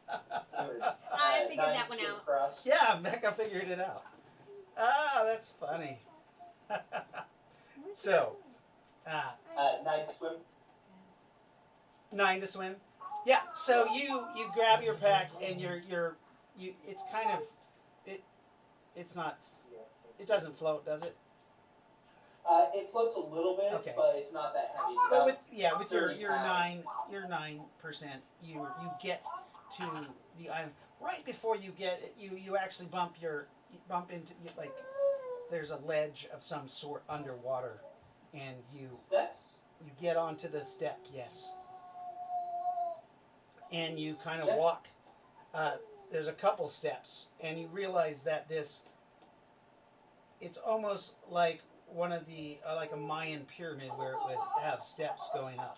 Speaker 3: I figured that one out.
Speaker 6: Cross.
Speaker 1: Yeah, Becca figured it out. Ah, that's funny. So,
Speaker 6: 9 to swim.
Speaker 1: 9 to swim. Yeah, so you grab your pack and you it's kind of it's not, it doesn't float, does it?
Speaker 6: It floats a little bit,
Speaker 1: Okay.
Speaker 6: but it's not that heavy. It's
Speaker 1: Well,
Speaker 6: about
Speaker 1: with your
Speaker 6: 30
Speaker 1: 9%
Speaker 6: pounds.
Speaker 1: you get to the island right before you get it, you actually bump into like there's a ledge of some sort underwater, and you
Speaker 6: Steps.
Speaker 1: get onto the step, yes, and you kind of
Speaker 6: Yeah.
Speaker 1: walk. There's a couple steps, and you realize that it's almost like one of the like a Mayan pyramid where it would have steps going up.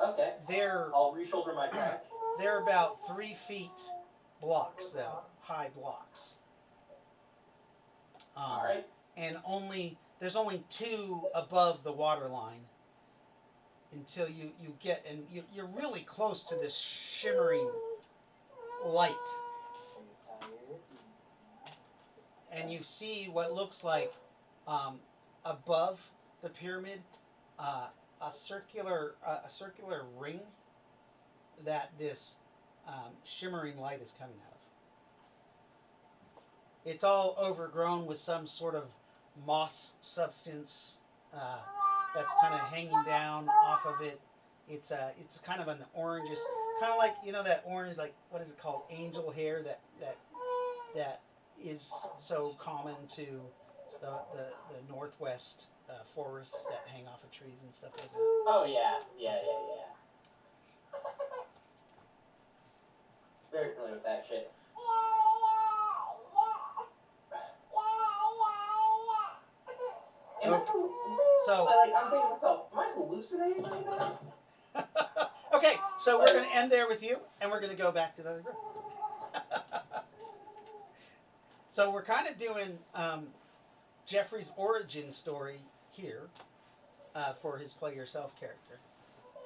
Speaker 6: Okay.
Speaker 1: They're
Speaker 6: I'll re-shoulder my pack.
Speaker 1: They're about 3 feet blocks, though, high blocks.
Speaker 6: All right.
Speaker 1: And there's only 2 above the water line. until you get, and you're really close to this shimmering light. And you see what looks like above the pyramid a circular ring that this shimmering light is coming out of. It's all overgrown with some sort of moss substance that's kind of hanging down off of it. It's kind of an orangish, kind of like, you know, that orange, like, what is it called, angel hair that is so common to the northwest forests that hang off of trees and stuff like that.
Speaker 6: Oh yeah. Very familiar with that shit.
Speaker 1: Okay. So
Speaker 6: I'm thinking, what the, am I hallucinating right now?
Speaker 1: okay, so we're going to end there with you, and we're going to go back to the other group. So we're kind of doing Jeffrey's origin story here for his play yourself character,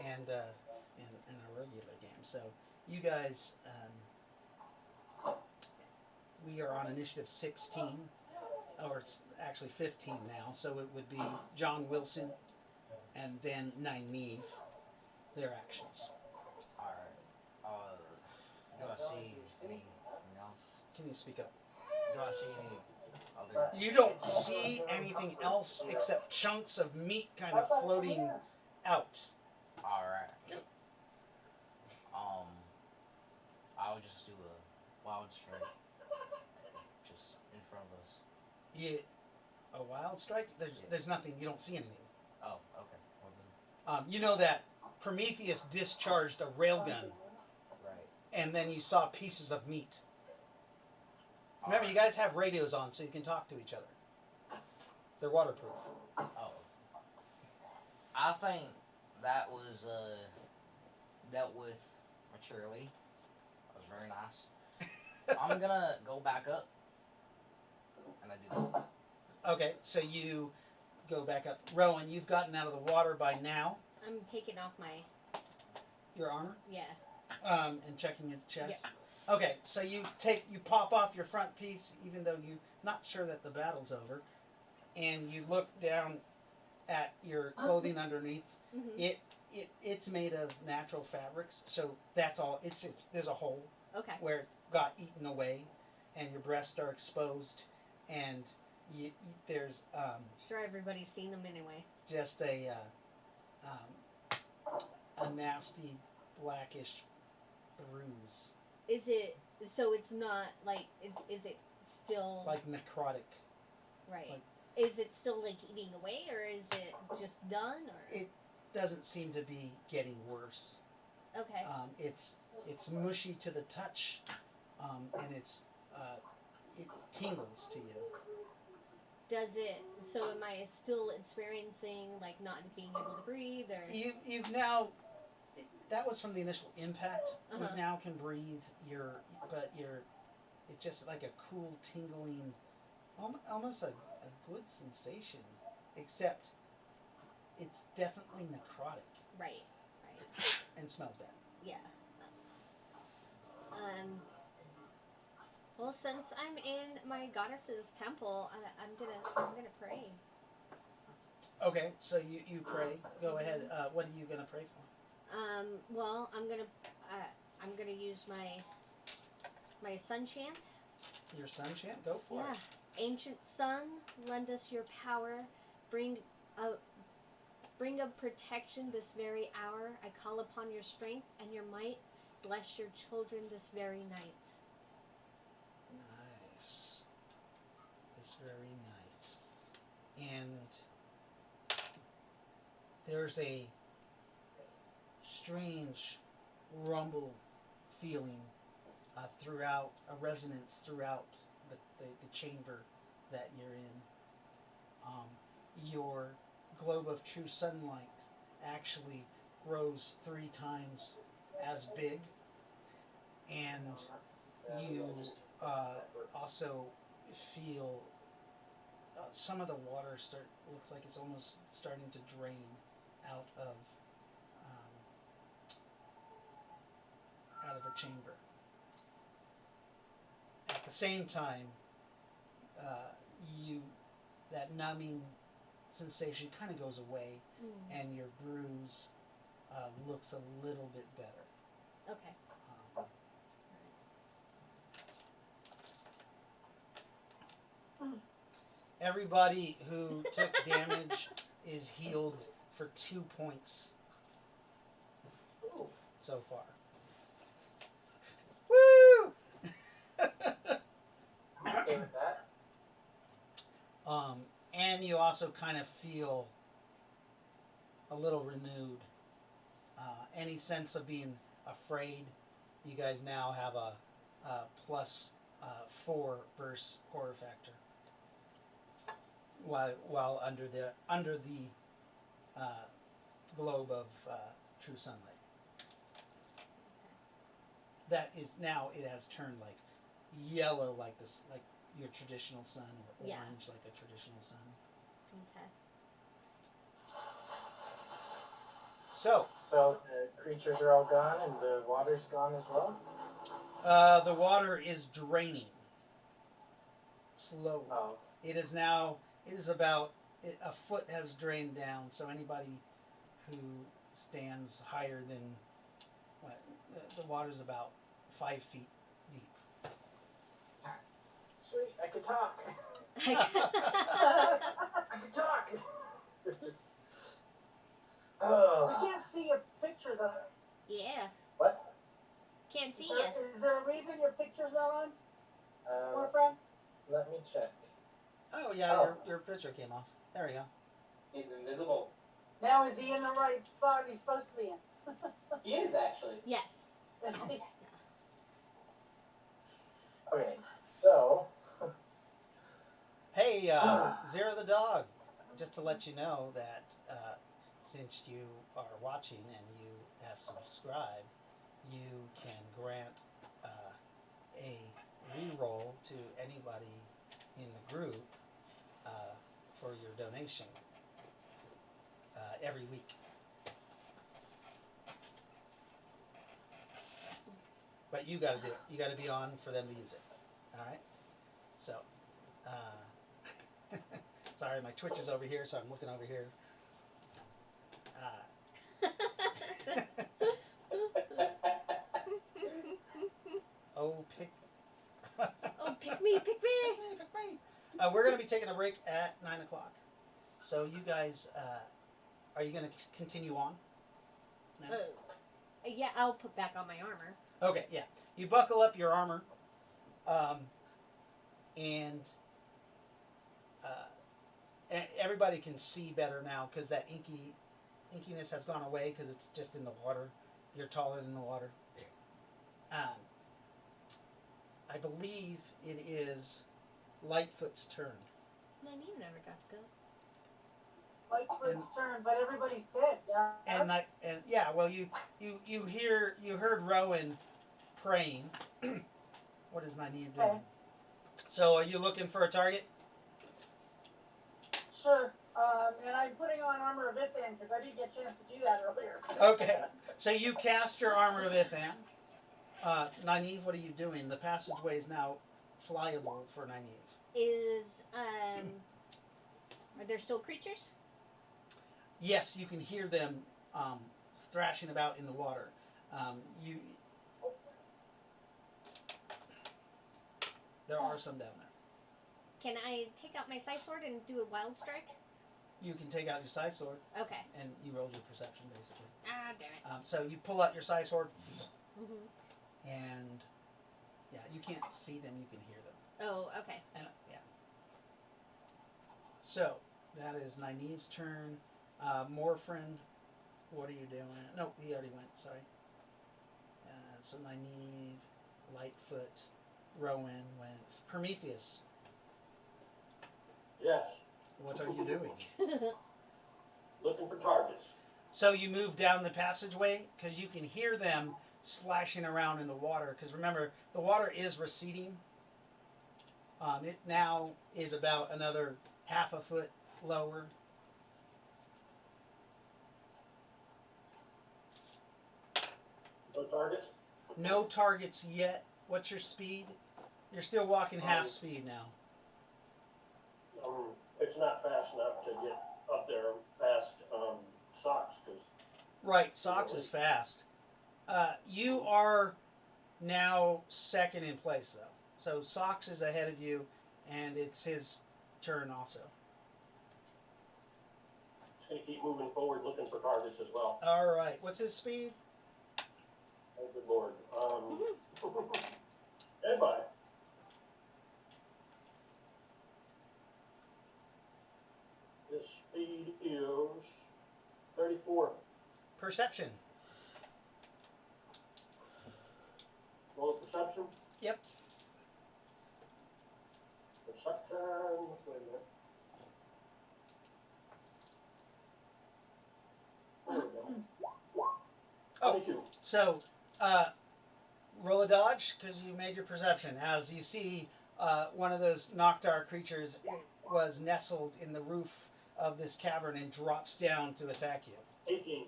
Speaker 1: and in a regular game. So you guys, we are on initiative 16, or it's actually 15 now. So it would be John Wilson, and then Nyneave, their actions.
Speaker 4: Alright. Do I see anything else?
Speaker 1: Can you speak up?
Speaker 4: Do I see any other...
Speaker 1: You don't see anything else except chunks of meat kind of floating out.
Speaker 4: Alright. I would just do a wild strike. Just in front of us.
Speaker 1: Yeah, a wild strike? There's nothing. You don't see anything.
Speaker 4: Oh, okay. Well then.
Speaker 1: You know that Prometheus discharged a railgun,
Speaker 4: Right.
Speaker 1: and then you saw pieces of meat. Remember, you guys have radios on, so you can talk to each other. They're waterproof.
Speaker 4: Oh. I think that was dealt with maturely. That was very nice. I'm gonna go back up. And I do that.
Speaker 1: Okay, so you go back up. Rowan, you've gotten out of the water by now.
Speaker 3: I'm taking off my,
Speaker 1: Your armor?
Speaker 3: yeah.
Speaker 1: And checking your chest. Okay, so you pop off your front piece, even though you're not sure that the battle's over, and you look down at your clothing underneath.
Speaker 3: Mm-hmm.
Speaker 1: It's made of natural fabrics, so that's all. There's a hole
Speaker 3: Okay.
Speaker 1: where it got eaten away, and your breasts are exposed, and there's
Speaker 3: Sure, everybody's seen them anyway.
Speaker 1: just a nasty blackish bruise,
Speaker 3: Is it, so it's not like, is it still,
Speaker 1: like necrotic.
Speaker 3: right.
Speaker 1: like-
Speaker 3: Is it still like eating away, or is it just done, or?
Speaker 1: It doesn't seem to be getting worse.
Speaker 3: Okay.
Speaker 1: It's mushy to the touch, and it tingles to you.
Speaker 3: Does it, so am I still experiencing like not being able to breathe, or?
Speaker 1: You've now, that was from the initial impact. You
Speaker 3: Uh-huh.
Speaker 1: now can breathe. It's just like a cool tingling, almost a good sensation, except it's definitely necrotic
Speaker 3: Right.
Speaker 1: and smells bad.
Speaker 3: Yeah. Well, since I'm in my goddess's temple, I'm gonna pray.
Speaker 1: Okay, so you pray. Go ahead. What are you gonna pray for?
Speaker 3: Well, I'm gonna use my sun chant.
Speaker 1: Your sun chant. Go for
Speaker 3: Yeah.
Speaker 1: it.
Speaker 3: Ancient sun, lend us your power. Bring of protection this very hour. I call upon your strength and your might. Bless your children this very night.
Speaker 1: Nice. This very night. And there's a strange rumble feeling throughout, a resonance throughout the chamber that you're in. Your globe of true sunlight actually grows 3 times as big, and you also feel some of the water looks like it's almost starting to drain out of out of the chamber. At the same time, that numbing sensation kind of goes away, and your bruise looks a little bit better.
Speaker 3: Okay.
Speaker 1: Everybody who took damage is healed for 2 points
Speaker 5: Ooh.
Speaker 1: so far. Woo!
Speaker 5: I'm okay with that.
Speaker 1: And you also kind of feel a little renewed. Any sense of being afraid, you guys now have a plus 4 versus horror factor. While under the globe of true sunlight. That is now, it has turned like yellow, like this, like your traditional sun, or
Speaker 3: Yeah.
Speaker 1: orange like a traditional sun.
Speaker 3: Okay.
Speaker 5: So the creatures are all gone and the water's gone as well?
Speaker 1: The water is draining slowly.
Speaker 5: Oh.
Speaker 1: It is about, a foot has drained down, so anybody who stands higher than, the water's about 5 feet deep.
Speaker 5: Sweet, I could talk.
Speaker 7: I
Speaker 5: I could talk. Oh.
Speaker 7: can't see your picture though.
Speaker 3: Yeah.
Speaker 5: What?
Speaker 3: Can't see
Speaker 7: Is
Speaker 3: ya.
Speaker 7: there a reason your picture's not on,
Speaker 5: Um,
Speaker 7: boyfriend?
Speaker 5: let me check.
Speaker 1: Oh yeah,
Speaker 5: Oh.
Speaker 1: Your picture came off. There we go.
Speaker 6: He's invisible.
Speaker 7: Now is he in the right spot he's supposed to be in?
Speaker 6: He is actually.
Speaker 3: Yes.
Speaker 5: Okay, so
Speaker 1: Hey, Zero the dog. Just to let you know that since you are watching and you have subscribed, you can grant a reroll to anybody in the group for your donation every week. But you got to do it. You got to be on for them to use it. All right. So, sorry, my Twitch is over here, so I'm looking over here. Oh, pick.
Speaker 3: Oh, pick me, pick me.
Speaker 1: Pick me. We're going to be taking a break at 9 o'clock. So you guys, are you going to continue on? No?
Speaker 3: Yeah, I'll put back on my armor.
Speaker 1: Okay, yeah. You buckle up your armor, and everybody can see better now because that inkiness has gone away because it's just in the water. You're taller than the water. I believe it is Lightfoot's turn.
Speaker 3: Nyneave never got to go.
Speaker 7: Lightfoot's turn, but everybody's dead. Yeah.
Speaker 1: Well, you heard Rowan praying. What is Nyneave doing?
Speaker 7: Okay.
Speaker 1: So, are you looking for a target?
Speaker 7: Sure. And I'm putting on Armor of Ithan because I didn't get a chance to do that earlier.
Speaker 1: Okay. So you cast your Armor of Ithan. Nyneave, what are you doing? The passageway is now flyable for Nyneave.
Speaker 3: Are there still creatures?
Speaker 1: Yes, you can hear them thrashing about in the water. There are some down there.
Speaker 3: Can I take out my scythe sword and do a wild strike?
Speaker 1: You can take out your scythe sword,
Speaker 3: Okay.
Speaker 1: and you rolled your perception, basically.
Speaker 3: Ah, damn it.
Speaker 1: So you pull out your scythe sword,
Speaker 3: Mm-hmm.
Speaker 1: and yeah, you can't see them, you can hear them.
Speaker 3: Oh, okay.
Speaker 1: And, yeah. So, that is Nyneave's turn. Morphin, what are you doing? No, he already went, sorry. So Nyneave, Lightfoot, Rowan went. Prometheus,
Speaker 2: Yes,
Speaker 1: what are you doing?
Speaker 2: looking for targets.
Speaker 1: So you move down the passageway because you can hear them splashing around in the water. Because remember, the water is receding. It now is about another half a foot lower.
Speaker 2: No targets?
Speaker 1: No targets yet. What's your speed? You're still walking half speed now.
Speaker 2: It's not fast enough to get up there past Socks, because
Speaker 1: Right, Socks is fast. You are now second in place, though. So Socks is ahead of you, and it's his turn also.
Speaker 2: it's going to keep moving forward looking for targets as well.
Speaker 1: All right, what's his speed?
Speaker 2: Oh, good lord. And bye. His speed is 34.
Speaker 1: Perception.
Speaker 2: Roll perception.
Speaker 1: Yep.
Speaker 2: Perception. Wait a minute. There we go.
Speaker 1: Oh.
Speaker 2: 22.
Speaker 1: So, roll a dodge because you made your perception. As you see, one of those Noctar creatures was nestled in the roof of this cavern and drops down to attack you.
Speaker 2: 18.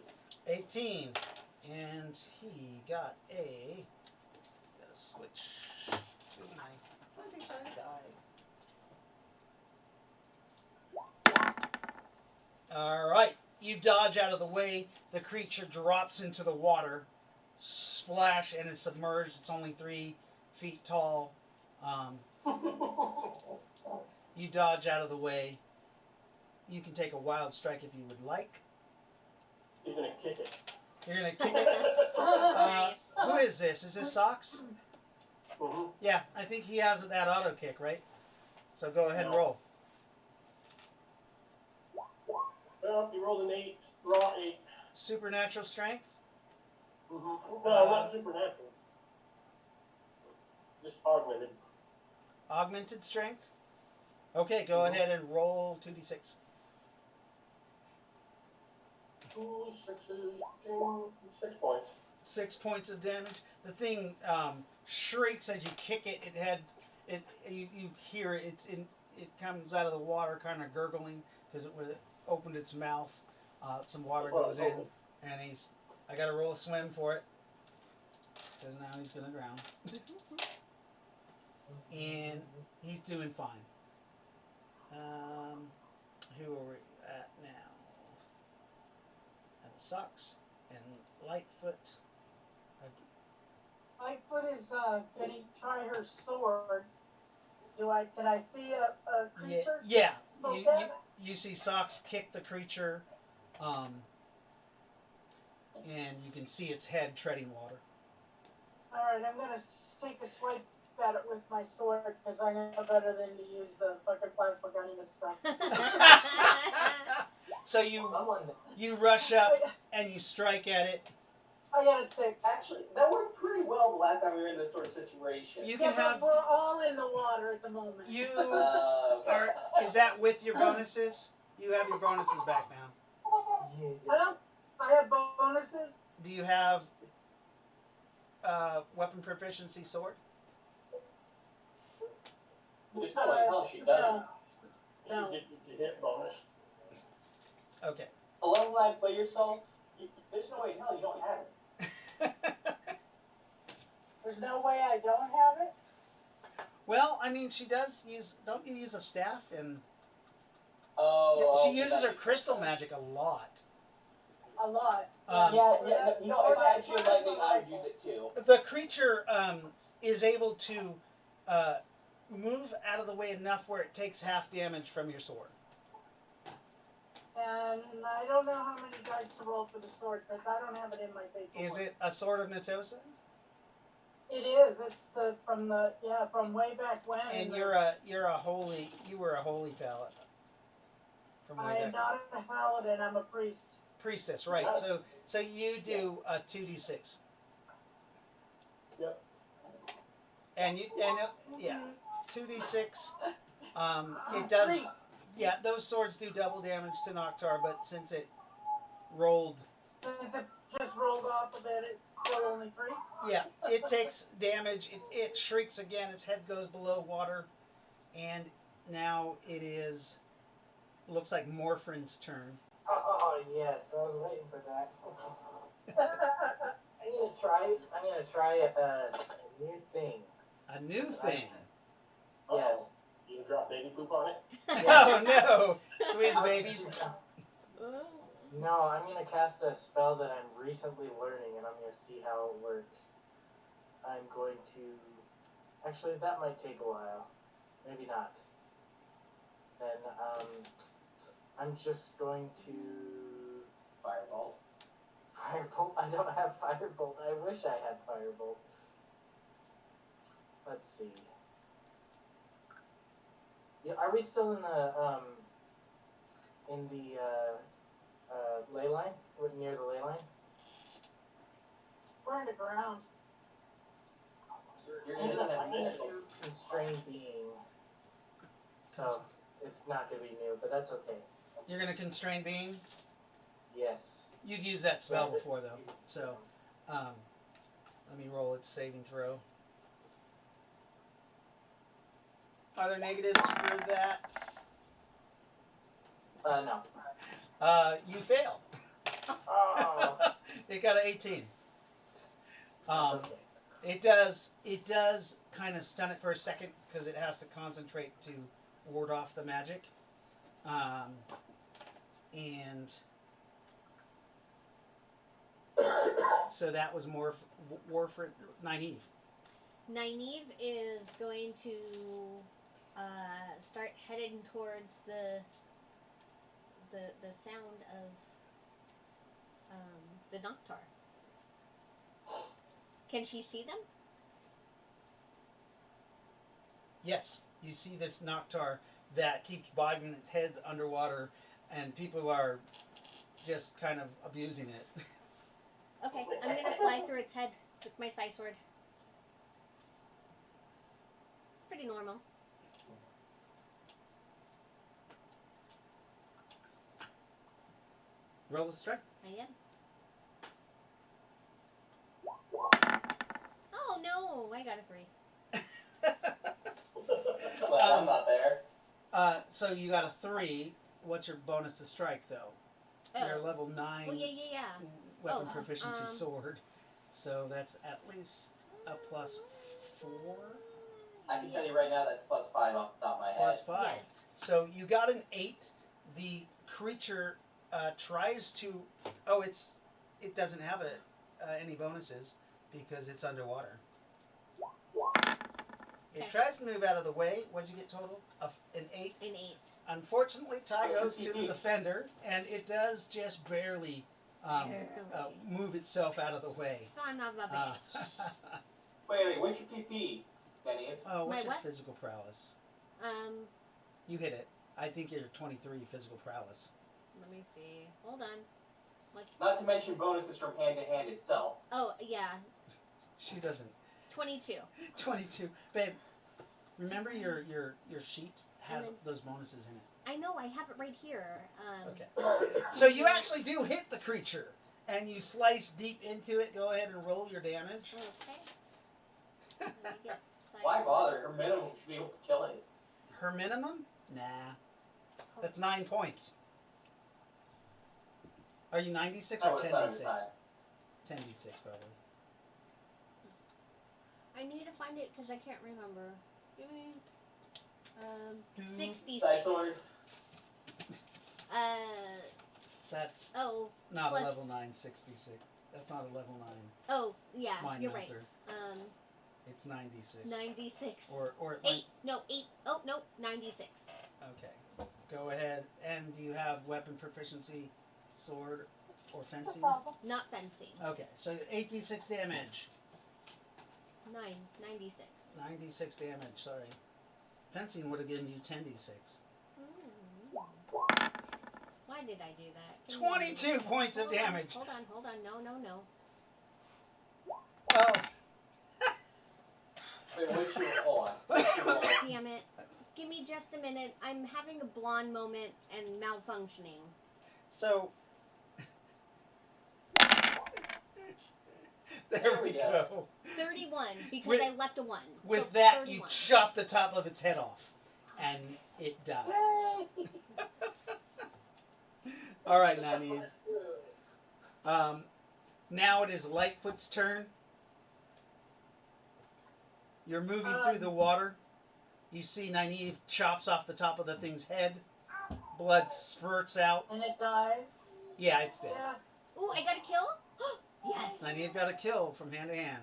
Speaker 1: 18, and he got a. Gotta switch to my 20-sided die. All right, you dodge out of the way. The creature drops into the water, splash, and is submerged. It's only 3 feet tall. You dodge out of the way. You can take a wild strike if you would like.
Speaker 2: You're going to kick it.
Speaker 1: You're gonna kick it.
Speaker 3: Nice.
Speaker 1: Who is this? Is this Socks?
Speaker 2: Mm-hmm.
Speaker 1: Yeah, I think he has that auto kick, right? So go ahead and roll.
Speaker 2: Well, you rolled an 8, raw 8.
Speaker 1: Supernatural strength.
Speaker 2: Mm-hmm. No, not supernatural. Just augmented.
Speaker 1: Augmented strength. Okay, go ahead and roll 2d6.
Speaker 2: 2 6s, 6 points.
Speaker 1: 6 points of damage. The thing shrieks as you kick it. You hear it. It comes out of the water, kind of gurgling because it opened its mouth. Some water goes in, and I got to roll a swim for it because now he's gonna drown. And he's doing fine. Who are we at now? Socks and Lightfoot.
Speaker 7: Lightfoot is, can he try her sword? Can I see a creature?
Speaker 1: Yeah.
Speaker 7: Okay.
Speaker 1: You see Socks kick the creature, and you can see its head treading water.
Speaker 7: Alright, I'm gonna take a swipe at it with my sword, because I know better than to use the fucking plasma gun and stuff.
Speaker 1: So you rush up and you strike at it.
Speaker 7: I got a 6.
Speaker 6: Actually, that worked pretty well the last time we were in this sort of situation.
Speaker 1: You
Speaker 7: Yeah,
Speaker 1: can
Speaker 7: but
Speaker 1: have
Speaker 7: we're all in the water at the moment.
Speaker 1: you
Speaker 6: Okay.
Speaker 1: are. Is that with your bonuses? You have your bonuses back now.
Speaker 7: Well, I have bonuses.
Speaker 1: Do you have weapon proficiency sword?
Speaker 6: There's no way hell she doesn't.
Speaker 7: No.
Speaker 2: You get your hit bonus.
Speaker 1: Okay.
Speaker 6: Alumni, play yourself. There's no way in hell you don't have it.
Speaker 7: There's no way I don't have it?
Speaker 1: Well, I mean, she does use. Don't you use a staff? And
Speaker 6: Oh.
Speaker 1: she uses her crystal magic a lot.
Speaker 7: A lot.
Speaker 6: Yeah, you know, if I had your lightning, I would use it too.
Speaker 1: The creature is able to move out of the way enough where it takes half damage from your sword.
Speaker 7: And I don't know how many dice to roll for the sword, because I don't have it in my paperwork.
Speaker 1: Is it a sword of Natosa?
Speaker 7: It is. It's from way back when.
Speaker 1: And you were a holy paladin. From
Speaker 7: I
Speaker 1: way
Speaker 7: am
Speaker 1: back.
Speaker 7: not a paladin, I'm a priest.
Speaker 1: Priestess, right? So you do a 2d6.
Speaker 2: Yep.
Speaker 1: And 2d6. It does.
Speaker 7: Three.
Speaker 1: Yeah, those swords do double damage to Noctar, but since it rolled,
Speaker 7: Since it just rolled off of it, it's still only 3.
Speaker 1: yeah, it takes damage. It shrieks again. Its head goes below water, and now it is. Looks like Morphrin's turn.
Speaker 5: Oh, yes, I was waiting for that. gonna try a new thing.
Speaker 1: A new thing.
Speaker 5: Yes.
Speaker 2: You gonna drop baby poop on it?
Speaker 1: Oh no! Squeeze,
Speaker 5: I'll
Speaker 1: baby.
Speaker 5: just- No, I'm gonna cast a spell that I'm recently learning, and I'm gonna see how it works. I'm going to. Actually, that might take a while. Maybe not. Then, I'm just going to.
Speaker 6: Fireball.
Speaker 5: Firebolt? I don't have Firebolt. I wish I had Firebolt. Let's see. Yeah, are we still in the ley line? We're near the ley line?
Speaker 7: We're in the ground.
Speaker 6: You're
Speaker 5: I'm
Speaker 6: in
Speaker 5: gonna
Speaker 6: that dimensional.
Speaker 5: do constrained being. So, it's not gonna be new, but that's okay.
Speaker 1: You're gonna constrain being.
Speaker 5: Yes.
Speaker 1: You've used that spell before though, so let me roll its saving throw. Are there negatives for that?
Speaker 5: No.
Speaker 1: You fail.
Speaker 5: Oh.
Speaker 1: It got an 18.
Speaker 5: That's okay.
Speaker 1: It does kind of stun it for a second because it has to concentrate to ward off the magic. And so that was more war for Nyneave.
Speaker 3: Nyneave is going to start heading towards the sound of the Noctar. Can she see them?
Speaker 1: Yes, you see this Noctar that keeps bobbing its head underwater, and people are just kind of abusing it.
Speaker 3: Okay, I'm gonna fly through its head with my scythe sword. Pretty normal.
Speaker 1: Roll the strike.
Speaker 3: I am. Oh no, I got a 3.
Speaker 6: Well, I'm not there.
Speaker 1: So you got a 3. What's your bonus to strike, though? You're a level 9
Speaker 3: Well, yeah.
Speaker 1: weapon
Speaker 3: Oh,
Speaker 1: proficiency sword. So that's at least a +4.
Speaker 6: I can tell you right now that's +5 off the top of my head.
Speaker 1: +5.
Speaker 3: Yes.
Speaker 1: So you got an 8. The creature tries to. Oh, it doesn't have any bonuses because it's underwater. It
Speaker 3: Okay.
Speaker 1: tries to move out of the way. What did you get total? An 8.
Speaker 3: An 8.
Speaker 1: Unfortunately, Ty goes to the defender, and it does just barely move itself out of the way.
Speaker 3: Son of a
Speaker 1: Uh,
Speaker 3: bitch.
Speaker 6: Wait, what's your PP, Nyneave?
Speaker 1: oh, what's
Speaker 3: My
Speaker 1: your
Speaker 3: what?
Speaker 1: physical prowess?
Speaker 3: Um,
Speaker 1: You hit it. I think you're 23 physical prowess.
Speaker 3: let me see. Hold on. Let's.
Speaker 6: Not to mention bonuses from hand to hand itself.
Speaker 3: Oh yeah,
Speaker 1: She doesn't.
Speaker 3: 22.
Speaker 1: 22. Babe, remember your sheet has
Speaker 3: then-
Speaker 1: those bonuses in it.
Speaker 3: I know. I have it right here.
Speaker 1: Okay. So you actually do hit the creature, and you slice deep into it. Go ahead and roll your damage.
Speaker 3: Okay. Let me get
Speaker 6: Why
Speaker 3: size-
Speaker 6: bother? Her minimum should be able to kill it.
Speaker 1: Her minimum? Nah. That's 9 points. Are you 96
Speaker 6: I
Speaker 1: or
Speaker 6: would have thought it was
Speaker 1: 10d6?
Speaker 6: higher.
Speaker 1: 10d6 probably.
Speaker 3: I need to find it because I can't remember. Give me.
Speaker 1: Do-
Speaker 3: 66.
Speaker 6: Size sword.
Speaker 1: That's
Speaker 3: Oh.
Speaker 1: not
Speaker 3: plus-
Speaker 1: a level 9 66. That's not a level 9
Speaker 3: Oh, yeah.
Speaker 1: mine
Speaker 3: You're
Speaker 1: melter.
Speaker 3: right.
Speaker 1: It's 96.
Speaker 3: 96.
Speaker 1: Or it might,
Speaker 3: 8. No, 8. Oh, no. 96.
Speaker 1: okay. Go ahead. And do you have weapon proficiency, sword, or
Speaker 7: No
Speaker 1: fencing?
Speaker 7: problem.
Speaker 3: Not fencing.
Speaker 1: Okay, so 8d6 damage.
Speaker 3: 96.
Speaker 1: 96 damage, sorry. Fencing would have given you 10d6.
Speaker 3: Why did I do that? Can
Speaker 1: 22
Speaker 3: you-
Speaker 1: points of
Speaker 3: Hold on,
Speaker 1: damage.
Speaker 3: Hold on. No.
Speaker 1: Oh,
Speaker 6: Wait, what's your hold on? What's your roll?
Speaker 3: Damn it. Give me just a minute. I'm having a blonde moment and malfunctioning.
Speaker 1: so. There we go.
Speaker 3: 31 because
Speaker 1: With-
Speaker 3: I left a 1.
Speaker 1: With
Speaker 3: so
Speaker 1: that,
Speaker 3: 31.
Speaker 1: you chop the top of its head off, and it dies. All right, Nyneave. Now it is Lightfoot's turn. You're moving through the water. You see Nyneave chops off the top of the thing's head. Blood spurts out.
Speaker 7: And it dies.
Speaker 1: Yeah, it's dead.
Speaker 7: Yeah.
Speaker 3: Ooh, I got a kill? Yes.
Speaker 1: Nyneave got a kill from hand to hand.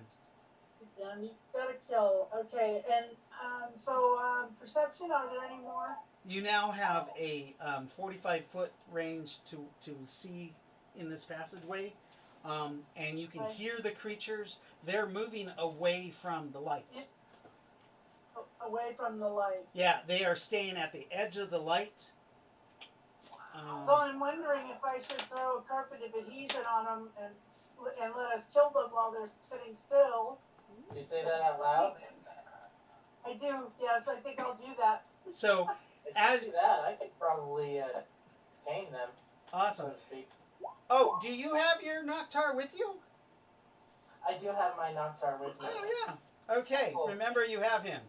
Speaker 7: Yeah, you got a kill. Okay, and perception, are there any more?
Speaker 1: You now have a 45-foot range to see in this passageway. And you can
Speaker 7: Okay.
Speaker 1: hear the creatures. They're moving away from the light.
Speaker 7: Away from the light.
Speaker 1: Yeah, they are staying at the edge of the light.
Speaker 7: So I'm wondering if I should throw a carpet of adhesion on them and let us kill them while they're sitting still.
Speaker 5: You say that out loud?
Speaker 7: I do, yes, I think I'll do that.
Speaker 1: So,
Speaker 5: If
Speaker 1: as
Speaker 5: you do that, I could probably tame them, so
Speaker 1: awesome.
Speaker 5: to speak.
Speaker 1: Oh, do you have your Noctar with you?
Speaker 5: I do have my Noctar with me.
Speaker 1: Oh yeah. Okay. Remember, you have him.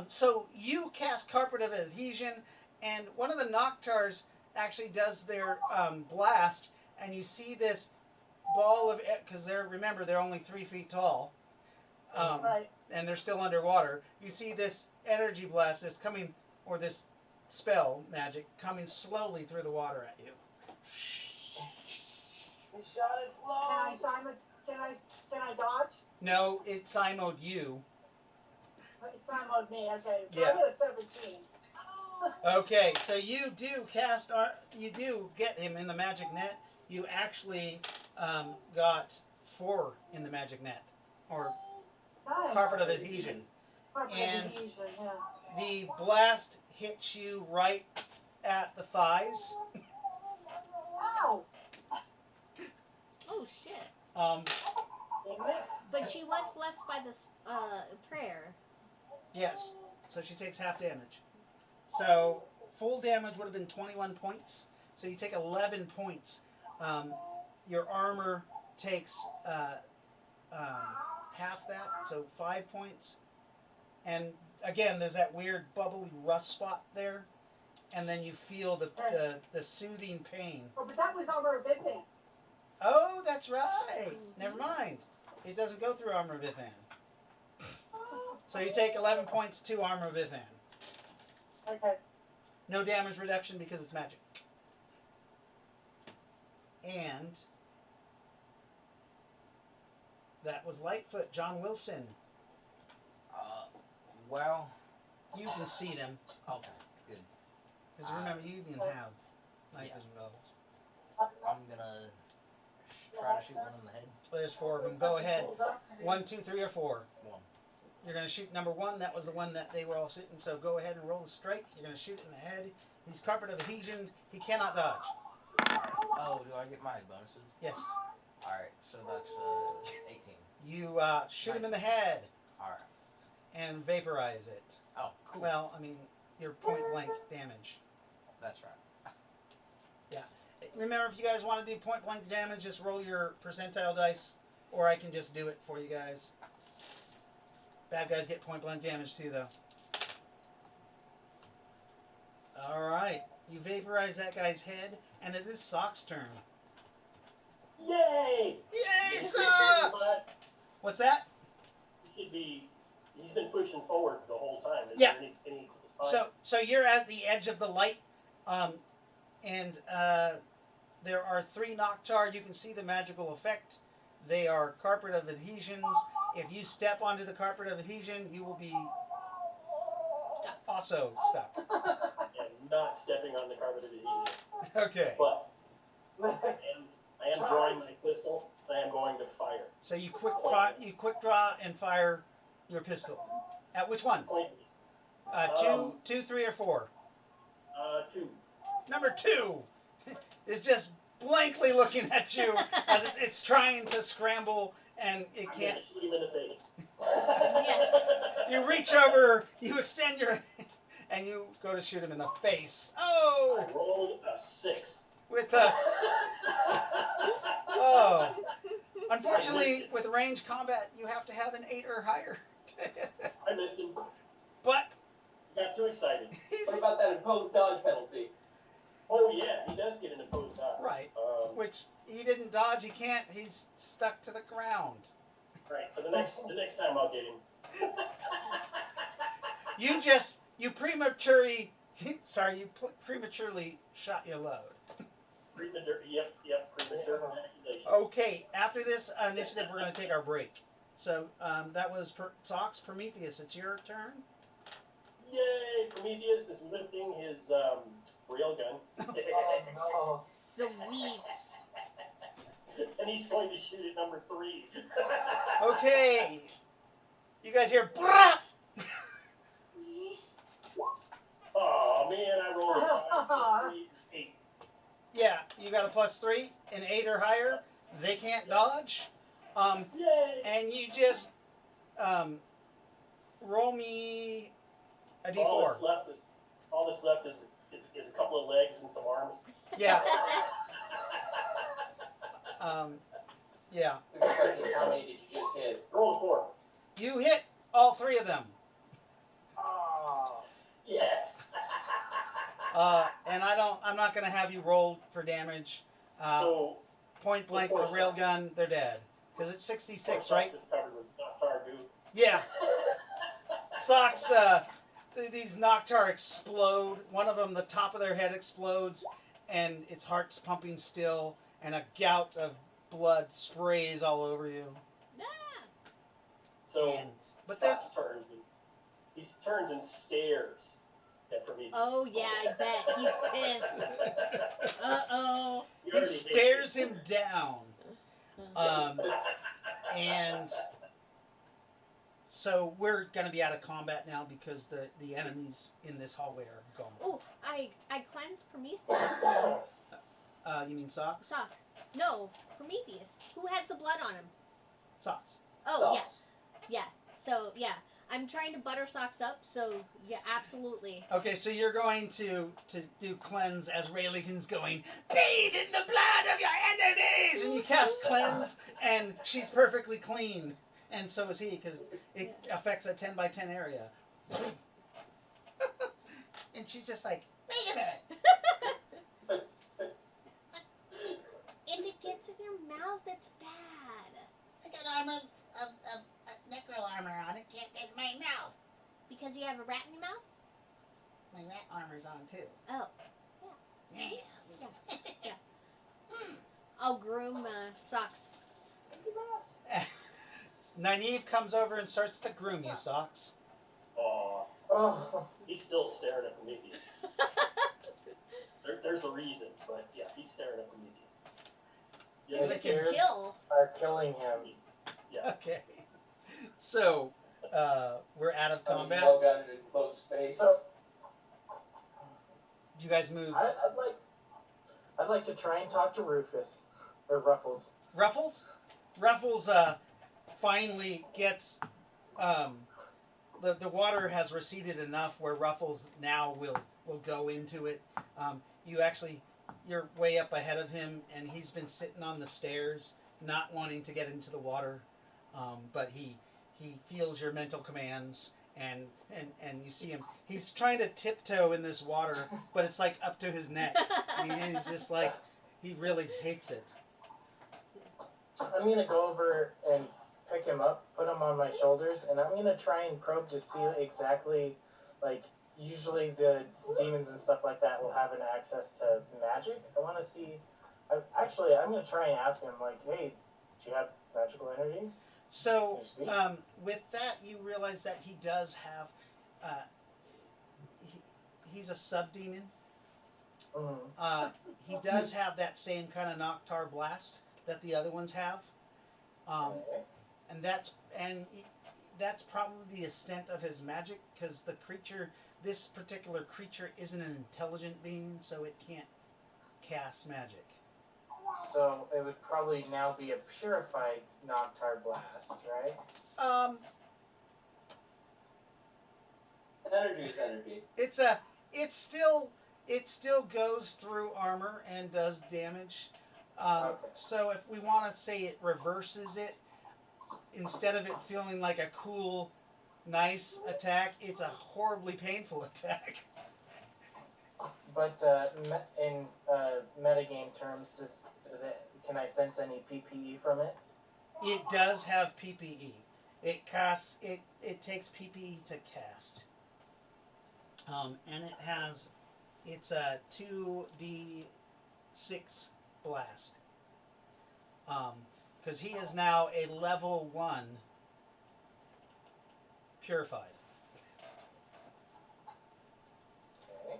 Speaker 1: So you cast Carpet of Adhesion, and one of the Noctars actually does their blast, and you see this ball of because they're only 3 feet tall,
Speaker 7: Right.
Speaker 1: and they're still underwater. You see this energy blast is coming, or this spell magic coming slowly through the water at you.
Speaker 5: He shot it slow.
Speaker 7: Can I dodge?
Speaker 1: No, it simoed you.
Speaker 7: It simoed me, okay. So
Speaker 1: Yeah.
Speaker 7: I get a 17.
Speaker 1: Okay, so you do you do get him in the magic net. You actually got 4 in the magic net, or
Speaker 7: Nice.
Speaker 1: Carpet of Adhesion.
Speaker 7: Carpet of
Speaker 1: and-
Speaker 7: adhesion, yeah.
Speaker 1: The blast hits you right at the thighs.
Speaker 7: Ow!
Speaker 3: Oh, shit.
Speaker 7: Damn it.
Speaker 3: But she was blessed by this prayer.
Speaker 1: Yes, so she takes half damage. So full damage would have been 21 points. So you take 11 points. Your armor takes half that, so 5 points. And again, there's that weird bubbly rust spot there. And then you feel the soothing pain.
Speaker 7: Oh, but that was over a bit then.
Speaker 1: Oh, that's right. Never mind. It doesn't go through Armor of Ithan. So you take 11 points to Armor of Ithan.
Speaker 7: Okay.
Speaker 1: No damage reduction because it's magic. And that was Lightfoot. John Wilson.
Speaker 4: Well,
Speaker 1: You can see them.
Speaker 4: okay, good.
Speaker 1: Because remember, you even have night
Speaker 4: Yeah.
Speaker 1: vision goggles.
Speaker 4: I'm gonna try to shoot one in the head.
Speaker 1: There's 4 of them. Go ahead. 1, 2, 3, or 4.
Speaker 4: 1.
Speaker 1: You're going to shoot number 1. That was the one that they were all shooting. So go ahead and roll the strike. You're going to shoot in the head. He's Carpet of Adhesion. He cannot dodge.
Speaker 4: Oh, do I get my bonuses?
Speaker 1: Yes.
Speaker 4: Alright, so that's 18.
Speaker 1: You shoot him in the head
Speaker 4: Alright.
Speaker 1: and vaporize it.
Speaker 4: Oh, cool.
Speaker 1: Well, I mean, your point blank damage.
Speaker 4: That's right.
Speaker 1: Remember, if you guys want to do point blank damage, just roll your percentile dice, or I can just do it for you guys. Bad guys get point blank damage too, though. Alright, you vaporize that guy's head, and it is Sock's turn.
Speaker 2: Yay!
Speaker 1: Yay, Socks! What's that?
Speaker 2: He's been pushing forward the whole time. Is
Speaker 1: Yeah.
Speaker 2: there any close by?
Speaker 1: So you're at the edge of the light, and there are 3 Noctar. You can see the magical effect. They are Carpet of Adhesions. If you step onto the Carpet of Adhesion, you will be also stuck.
Speaker 2: And not stepping on the carpet of adhesion.
Speaker 1: Okay.
Speaker 2: But I am drawing my pistol. I am going to fire.
Speaker 1: So you quick draw and fire your pistol. At which one?
Speaker 2: Point.
Speaker 1: 2, 3, or 4?
Speaker 2: 2.
Speaker 1: Number 2 is just blankly looking at you as it's trying to scramble and it
Speaker 2: I'm
Speaker 1: can't.
Speaker 2: gonna shoot him in the face.
Speaker 3: Yes.
Speaker 1: You reach over, you extend your, and you go to shoot him in the face. Oh,
Speaker 2: I rolled a 6.
Speaker 1: with the oh. Unfortunately, with range combat, you have to have an 8 or higher.
Speaker 2: I missed him.
Speaker 1: But
Speaker 2: Got too excited.
Speaker 6: What about that imposed dodge penalty?
Speaker 2: Oh yeah, he does get an opposed dodge.
Speaker 1: Right. which he didn't dodge. He can't. He's stuck to the ground.
Speaker 2: Right. So the next time I'll get him.
Speaker 1: You prematurely. Sorry, you prematurely shot your load.
Speaker 2: Premature. Yep. Premature ejaculation.
Speaker 1: Okay, after this initiative, we're going to take our break. So that was Socks. Prometheus, it's your turn.
Speaker 2: Yay! Prometheus is lifting his railgun.
Speaker 5: Oh,
Speaker 3: Sweet.
Speaker 2: And he's going to shoot at number 3.
Speaker 1: Okay, you guys hear? Brah!
Speaker 2: Oh man, I rolled a 5, 3, 8.
Speaker 1: Yeah, you got a +3, an 8 or higher. They can't dodge.
Speaker 2: Yay!
Speaker 1: And you just roll me a d4.
Speaker 2: All that's left is a couple of legs and some arms.
Speaker 1: Yeah. Yeah.
Speaker 6: The question is, how many did you just hit?
Speaker 2: Roll a 4.
Speaker 1: You hit all 3 of them.
Speaker 5: oh.
Speaker 2: Yes.
Speaker 1: And I'm not going to have you roll for damage.
Speaker 2: So
Speaker 1: Point blank with a railgun, they're dead. Because it's 66,
Speaker 2: Socks
Speaker 1: right?
Speaker 2: is covered with Noctar goo.
Speaker 1: Yeah. Socks, these Noctar explode. One of them, the top of their head explodes, and its heart's pumping still, and a gout of blood sprays all over you.
Speaker 2: So
Speaker 1: But they're
Speaker 2: Socks turns and stares at Prometheus.
Speaker 3: Oh yeah, I bet he's pissed. Uh-oh.
Speaker 1: he stares him down. And so we're going to be out of combat now because the enemies in this hallway are gone.
Speaker 3: Oh, I cleansed Prometheus.
Speaker 1: You mean Socks?
Speaker 3: Socks. No, Prometheus. Who has the blood on him?
Speaker 1: Socks.
Speaker 3: Oh,
Speaker 6: Socks.
Speaker 3: yeah. So, yeah. I'm trying to butter Socks up, so, yeah, absolutely.
Speaker 1: Okay, so you're going to do cleanse as Ry-lo-kin's going, bathe in the blood of your enemies! And you cast cleanse, and she's perfectly clean. And so is he, because it affects a 10 by 10 area. And she's just like, wait a minute.
Speaker 3: If it gets in your mouth, it's bad.
Speaker 1: I got armor of necro armor on it, can't get in my mouth.
Speaker 3: Because you have a rat in your mouth?
Speaker 1: My rat armor's on too.
Speaker 3: Oh.
Speaker 1: Yeah.
Speaker 3: I'll groom Socks.
Speaker 1: Nyneave comes over and starts to groom you, Socks.
Speaker 2: Aw,
Speaker 5: Oh.
Speaker 2: he's still staring at Prometheus. There's a reason, but yeah, he's staring at Prometheus.
Speaker 3: You
Speaker 2: Yes,
Speaker 3: like his
Speaker 5: scares-
Speaker 3: kill.
Speaker 5: Are killing him.
Speaker 2: yeah.
Speaker 1: Okay. So, we're out of combat.
Speaker 6: Well gun in enclosed space.
Speaker 5: So
Speaker 1: Do you guys move?
Speaker 5: I'd like to try and talk to Rufus or Ruffles.
Speaker 1: Ruffles? Ruffles finally gets the water has receded enough where Ruffles now will go into it. You're way up ahead of him, and he's been sitting on the stairs, not wanting to get into the water, but he feels your mental commands, and you see him. He's trying to tiptoe in this water, but it's like up to his neck. He's just like, he really hates it.
Speaker 5: I'm gonna go over and pick him up, put him on my shoulders, and I'm gonna try and probe to see exactly, like, usually the demons and stuff like that will have an access to magic. I want to see. I'm gonna try and ask him, like, hey, do you have magical energy?
Speaker 1: So, with that, you realize that he does have, he's a subdemon.
Speaker 5: Mm.
Speaker 1: He does have that same kind of Noctar blast that the other ones have.
Speaker 5: Okay.
Speaker 1: And that's probably the extent of his magic, because this particular creature isn't an intelligent being, so it can't cast magic.
Speaker 5: So it would probably now be a purified Noctar blast, right?
Speaker 6: Energy is energy.
Speaker 1: It still goes through armor and does damage.
Speaker 5: Okay.
Speaker 1: So if we want to say it reverses it, instead of it feeling like a cool, nice attack, it's a horribly painful attack.
Speaker 5: But in metagame terms, does it? Can I sense any PPE from it?
Speaker 1: It does have PPE. It casts. It takes PPE to cast. And it has. It's a 2d6 blast. Because he is now a level 1 purified.
Speaker 5: Okay.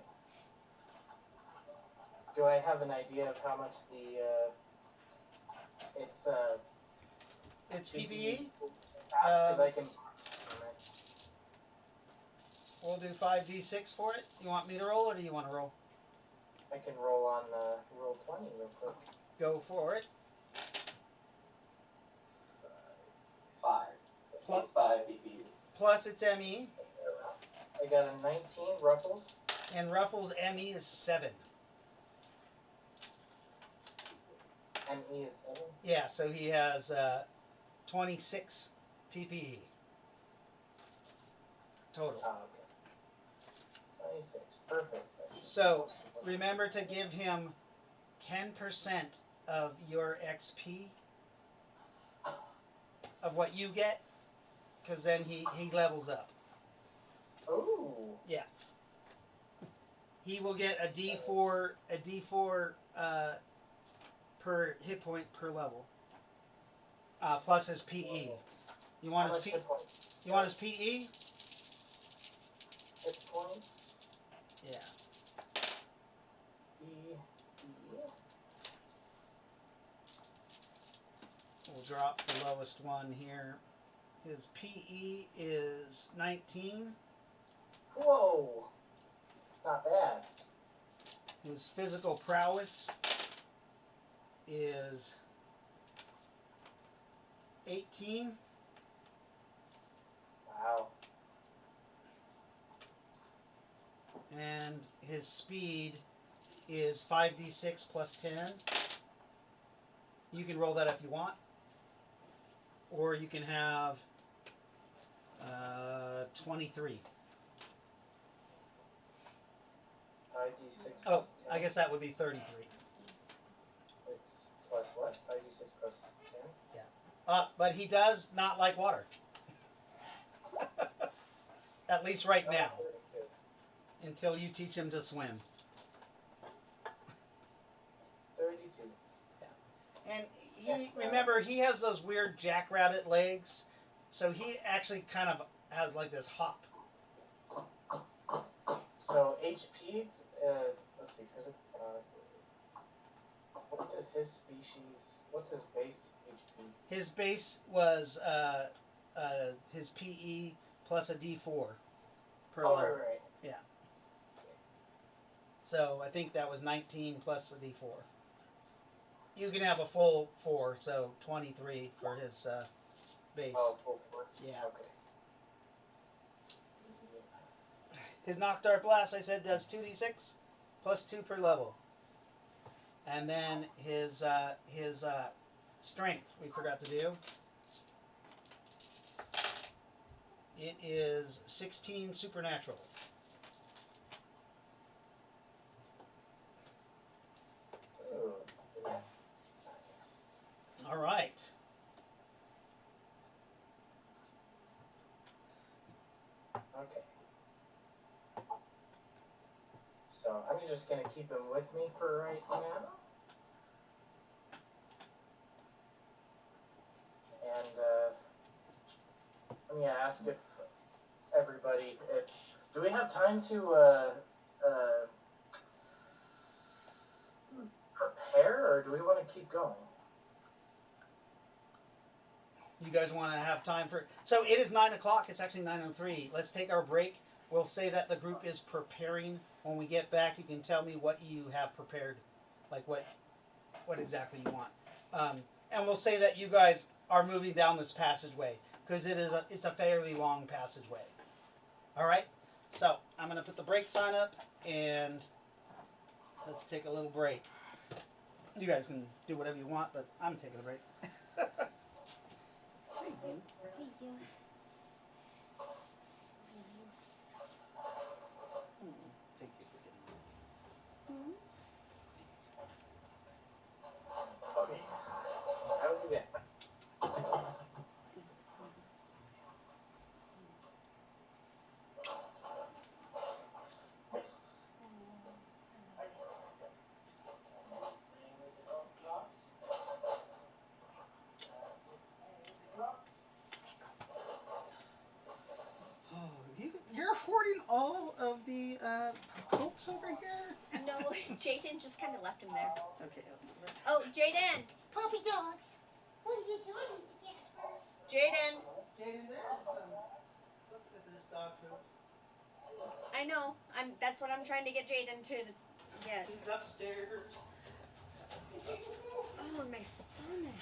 Speaker 5: Do I have an idea of how much the
Speaker 1: It's PPE.
Speaker 5: Because I can.
Speaker 1: We'll do 5d6 for it. You want me to roll, or do you want to roll?
Speaker 5: I can roll on roll 20 real quick.
Speaker 1: Go for it.
Speaker 6: 5.
Speaker 1: Plus-
Speaker 6: Plus 5 PPE.
Speaker 1: Plus its ME,
Speaker 5: I got a 19 ruffles.
Speaker 1: and Ruffles' ME is 7.
Speaker 5: And E is 7.
Speaker 1: Yeah, so he has 26 PPE total.
Speaker 5: Ah, okay. 26. Perfect.
Speaker 1: So remember to give him 10% of your XP of what you get, because then he levels up.
Speaker 5: Ooh.
Speaker 1: He will get a D4 per hit point per level, plus his PE. You want
Speaker 5: How
Speaker 1: his
Speaker 5: much
Speaker 1: P?
Speaker 5: hit points?
Speaker 1: You want his PE?
Speaker 5: Hit points.
Speaker 1: Yeah.
Speaker 5: E.
Speaker 1: We'll drop the lowest one here. His PE is 19.
Speaker 5: Whoa. Not bad.
Speaker 1: His physical prowess is 18.
Speaker 5: Wow.
Speaker 1: And his speed is 5d6 plus 10. You can roll that if you want. Or you can have 23.
Speaker 5: 5d6
Speaker 1: Oh,
Speaker 5: plus 10.
Speaker 1: I guess that would be 33.
Speaker 5: It's plus what? 5d6 plus 10?
Speaker 1: But he does not like water. At least right now,
Speaker 5: 32.
Speaker 1: until you teach him to swim.
Speaker 5: 32.
Speaker 1: And remember, he has those weird jackrabbit legs, so he actually kind of has like this hop.
Speaker 5: So HP, let's see, what is his species, what's his base HP?
Speaker 1: His base was his PE plus a D4 per
Speaker 5: Oh,
Speaker 1: level.
Speaker 5: right.
Speaker 1: So I think that was 19 plus a D4. You can have a full 4, so 23 for his base.
Speaker 5: Oh, full force.
Speaker 1: Yeah.
Speaker 5: Okay.
Speaker 1: His Knock Dart Blast, I said, does 2d6 plus 2 per level. And then his strength, we forgot to do. It is 16 supernatural.
Speaker 5: Ooh, yeah.
Speaker 1: All right.
Speaker 5: Okay. So I'm just gonna keep him with me for right now. And I'm gonna ask if everybody, do we have time to prepare, or do we want to keep going?
Speaker 1: You guys want to have time for... So it is 9 o'clock. It's actually 9:03. Let's take our break. We'll say that the group is preparing. When we get back, you can tell me what you have prepared. Like what exactly you want. And we'll say that you guys are moving down this passageway. Because it's a fairly long passageway. Alright? So, I'm going to put the break sign up. And let's take a little break. You guys can do whatever you want, but I'm taking a break. Thank you.
Speaker 3: Thank you.
Speaker 1: Thank you for getting all of the cokes over here?
Speaker 3: No, Jaden just kind of left him there.
Speaker 1: Okay.
Speaker 3: Oh, Jaden!
Speaker 8: Puppy dogs. What are you doing, Mr. Casper?
Speaker 3: Jaden!
Speaker 1: Jaden, there's some. Look at this dog poop.
Speaker 3: I know. That's what I'm trying to get Jaden to get.
Speaker 1: He's upstairs.
Speaker 3: Oh, my stomach.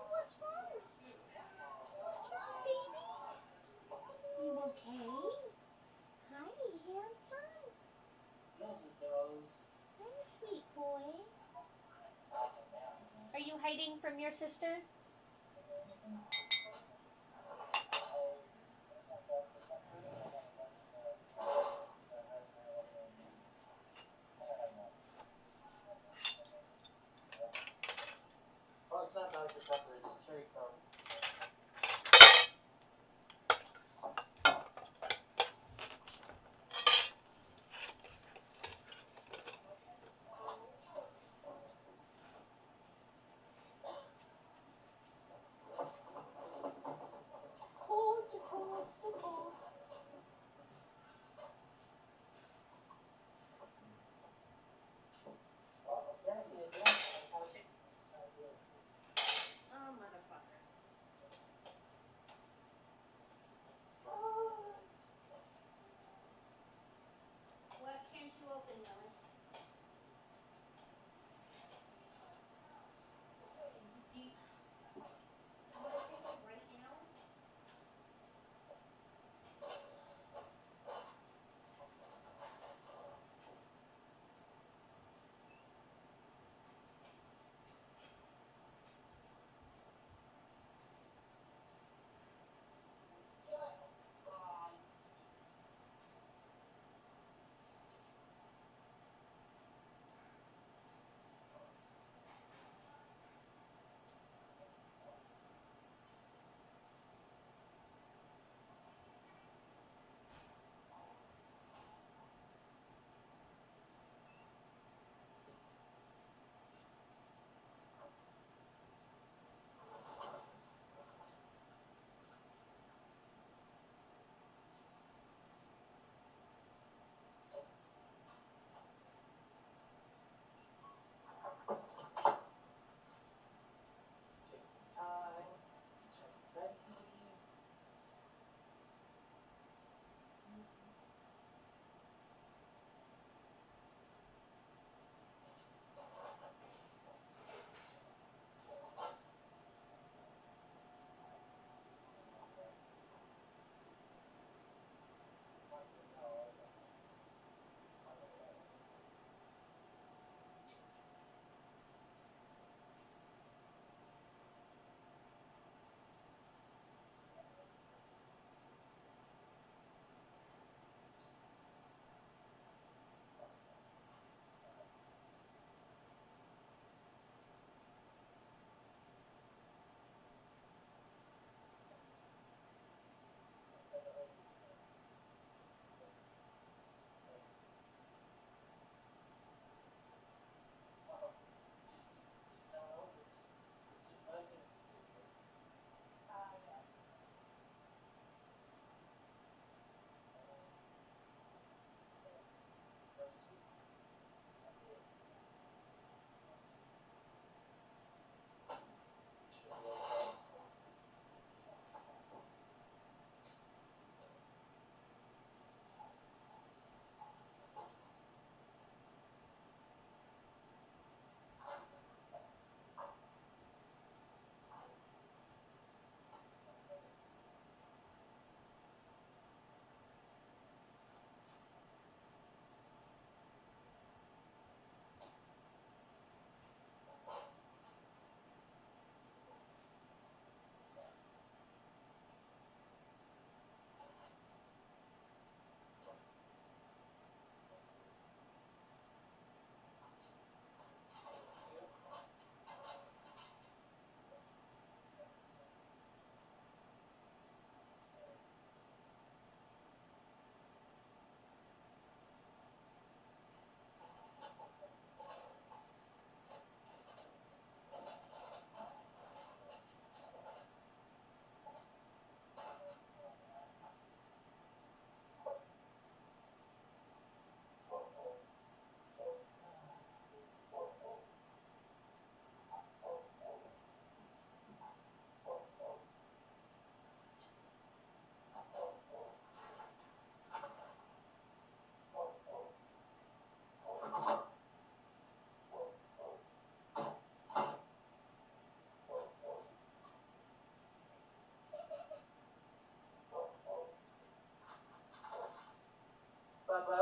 Speaker 8: What's wrong? What's wrong, baby? You okay? Hi, handsome. Hi, sweet boy.
Speaker 3: Are you hiding from your sister?
Speaker 5: Oh, it's not Dr. Pepper, it's cherry cone.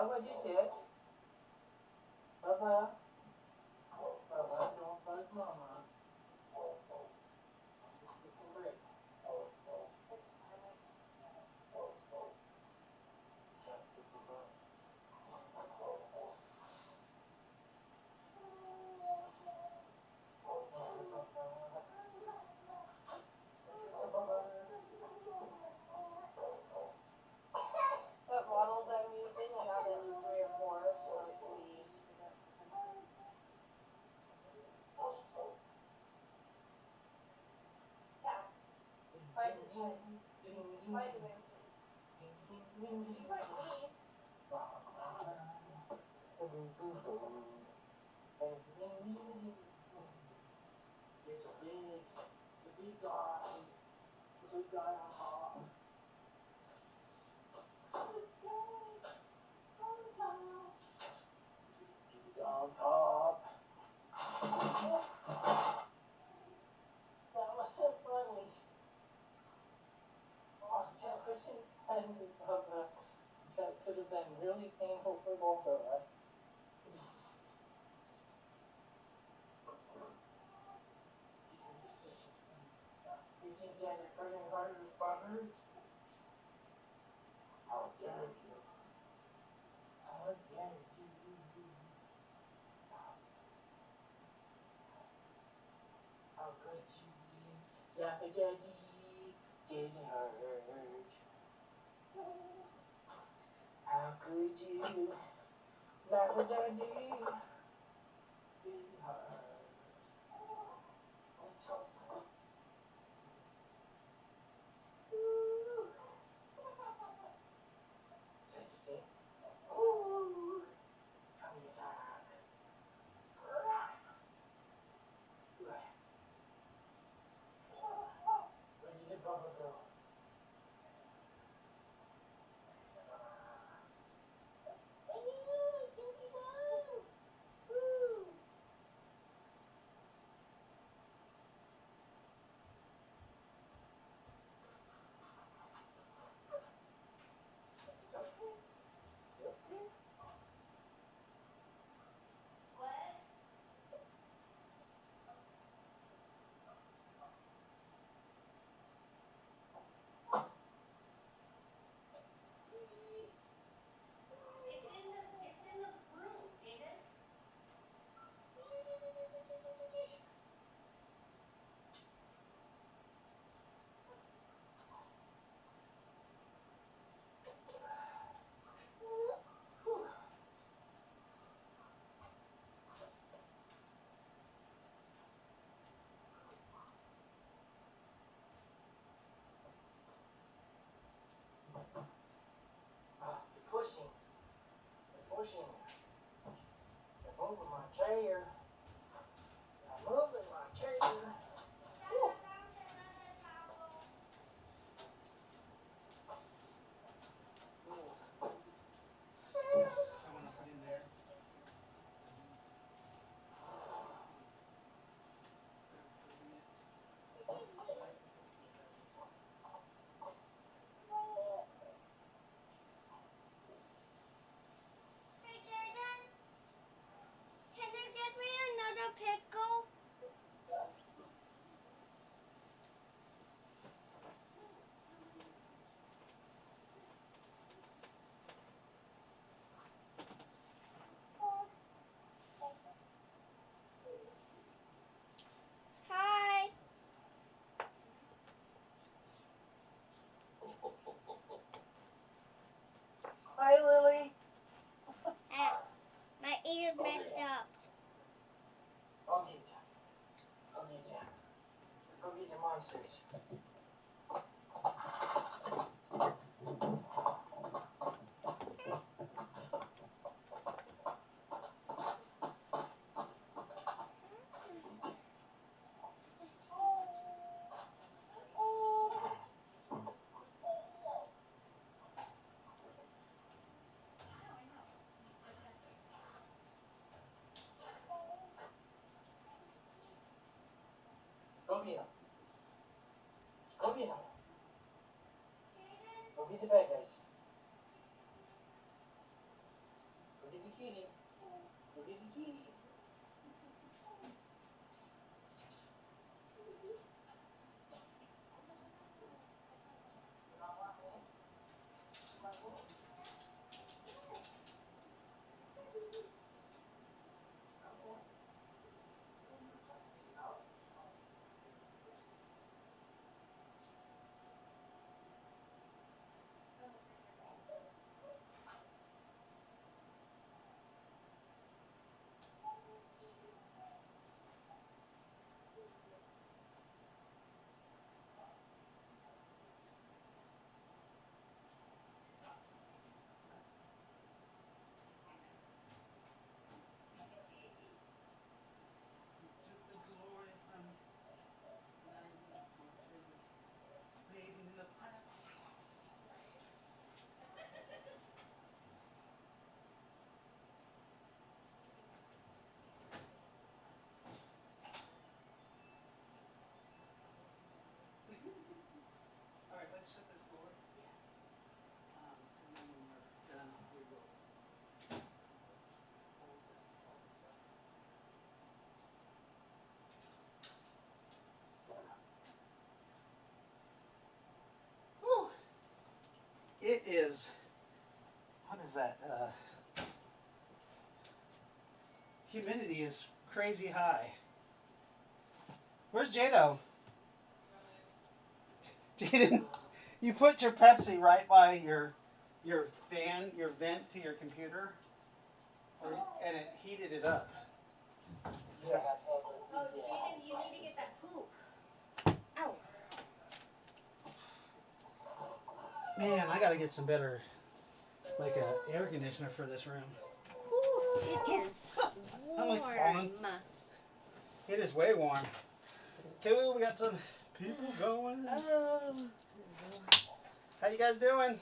Speaker 5: what'd you say? Bubba. Bubba, don't fuck mama. Take a break.
Speaker 7: That model that I'm using, I got in 3 or 4, so it can be used for this. Tap. Find his way. Find him. Find me.
Speaker 5: It's the big guy, the big guy on top. On top. That was so funny. Oh, Jefferson and Bubba. That could have been really painful for both of us. You think that is hurting harder, Bubba? How dare you? How dare you? How could you? Laugh at Daddy. Didn't hurt. How could you? Laugh at Daddy. Didn't hurt. Let's go. Ooh. Say. Ooh. Come here, dog. Where did the bubble go? It's okay. You okay? You're pushing. You're pushing. You're moving my chair. You're moving my chair. Woo.
Speaker 1: I want to put in there.
Speaker 8: Hey, Jaden, can you get me another pickle? Hi.
Speaker 7: Hi, Lily.
Speaker 8: My ear messed up.
Speaker 5: Go get ya. Go get ya. Go get the monsters. Go get them. Go get them. Go get the bad guys. kitty. Look at the kitty.
Speaker 1: Took the glory from waiting in the All right, let's shut this door. And then when we're done, we will fold this all this stuff. Whew. It is. What is that? Humidity is crazy high. Where's Jado? Jaden, you put your Pepsi right by your fan, your vent to your computer, and it heated it up.
Speaker 5: Yeah.
Speaker 3: Oh, Jaden, you need to get that poop. Ow.
Speaker 1: Man, I gotta get some better, like a air conditioner for this room.
Speaker 3: Ooh, it is
Speaker 1: I'm like falling.
Speaker 3: warm.
Speaker 1: It is way warm. Cool, we got some people going.
Speaker 3: Oh.
Speaker 1: How you guys doing?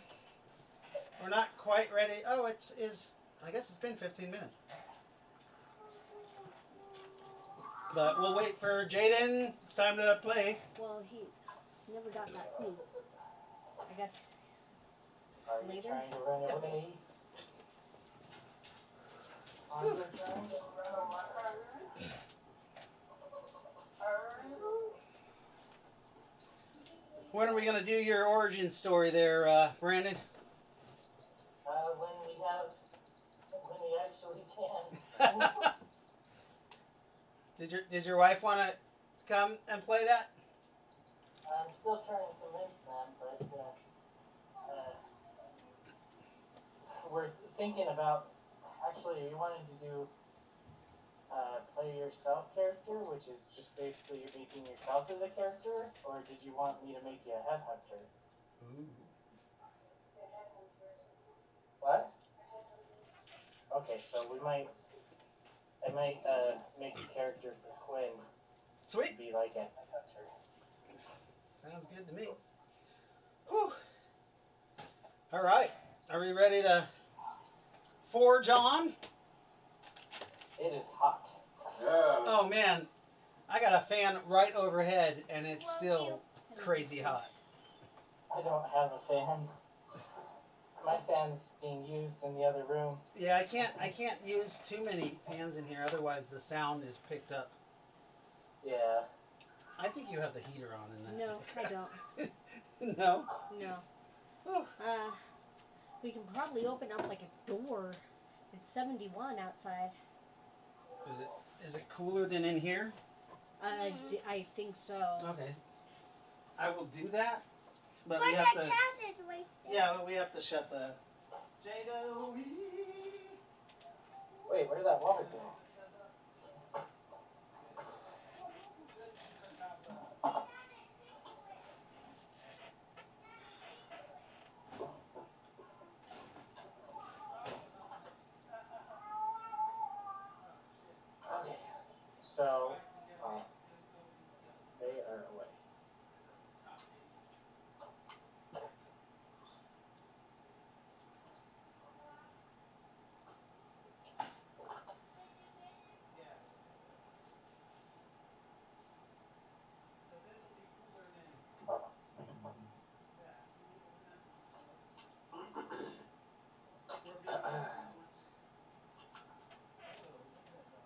Speaker 1: We're not quite ready. Oh, I guess it's been 15 minutes. But we'll wait for Jaden. It's time to play.
Speaker 3: Well, he never got that poop. I guess.
Speaker 5: Are you
Speaker 3: Later?
Speaker 5: trying to run away? Are you trying to run away?
Speaker 1: When are we going to do your origin story there, Brandon?
Speaker 5: When we actually can.
Speaker 1: Did your wife want to come and play that?
Speaker 5: I'm still trying to convince them, but we're thinking about. Actually, we wanted to do play yourself character, which is just basically you're making yourself as a character, or did you want me to make you a headhunter?
Speaker 1: Ooh.
Speaker 5: What? Okay, so I might make a character for Quinn
Speaker 1: Sweet.
Speaker 5: to be like a headhunter.
Speaker 1: Sounds good to me. Whew. All right. Are we ready to forge on?
Speaker 5: It is hot.
Speaker 1: Oh, man. I got a fan right overhead, and it's still crazy hot.
Speaker 5: I don't have a fan. My fan's being used in the other room.
Speaker 1: Yeah, I can't use too many fans in here, otherwise the sound is picked up.
Speaker 5: Yeah.
Speaker 1: I think you have the heater on in that.
Speaker 3: No, I don't.
Speaker 1: No?
Speaker 3: No.
Speaker 1: Oh.
Speaker 3: We can probably open up like a door. It's 71 outside.
Speaker 1: Is it cooler than in here?
Speaker 3: I think so.
Speaker 1: Okay. I will do that, but
Speaker 8: But
Speaker 1: we
Speaker 8: the
Speaker 1: have to.
Speaker 8: cat is right there.
Speaker 1: Yeah, but we have to shut the. Jado.
Speaker 5: Wait, where did that water go? Okay. So, they are away.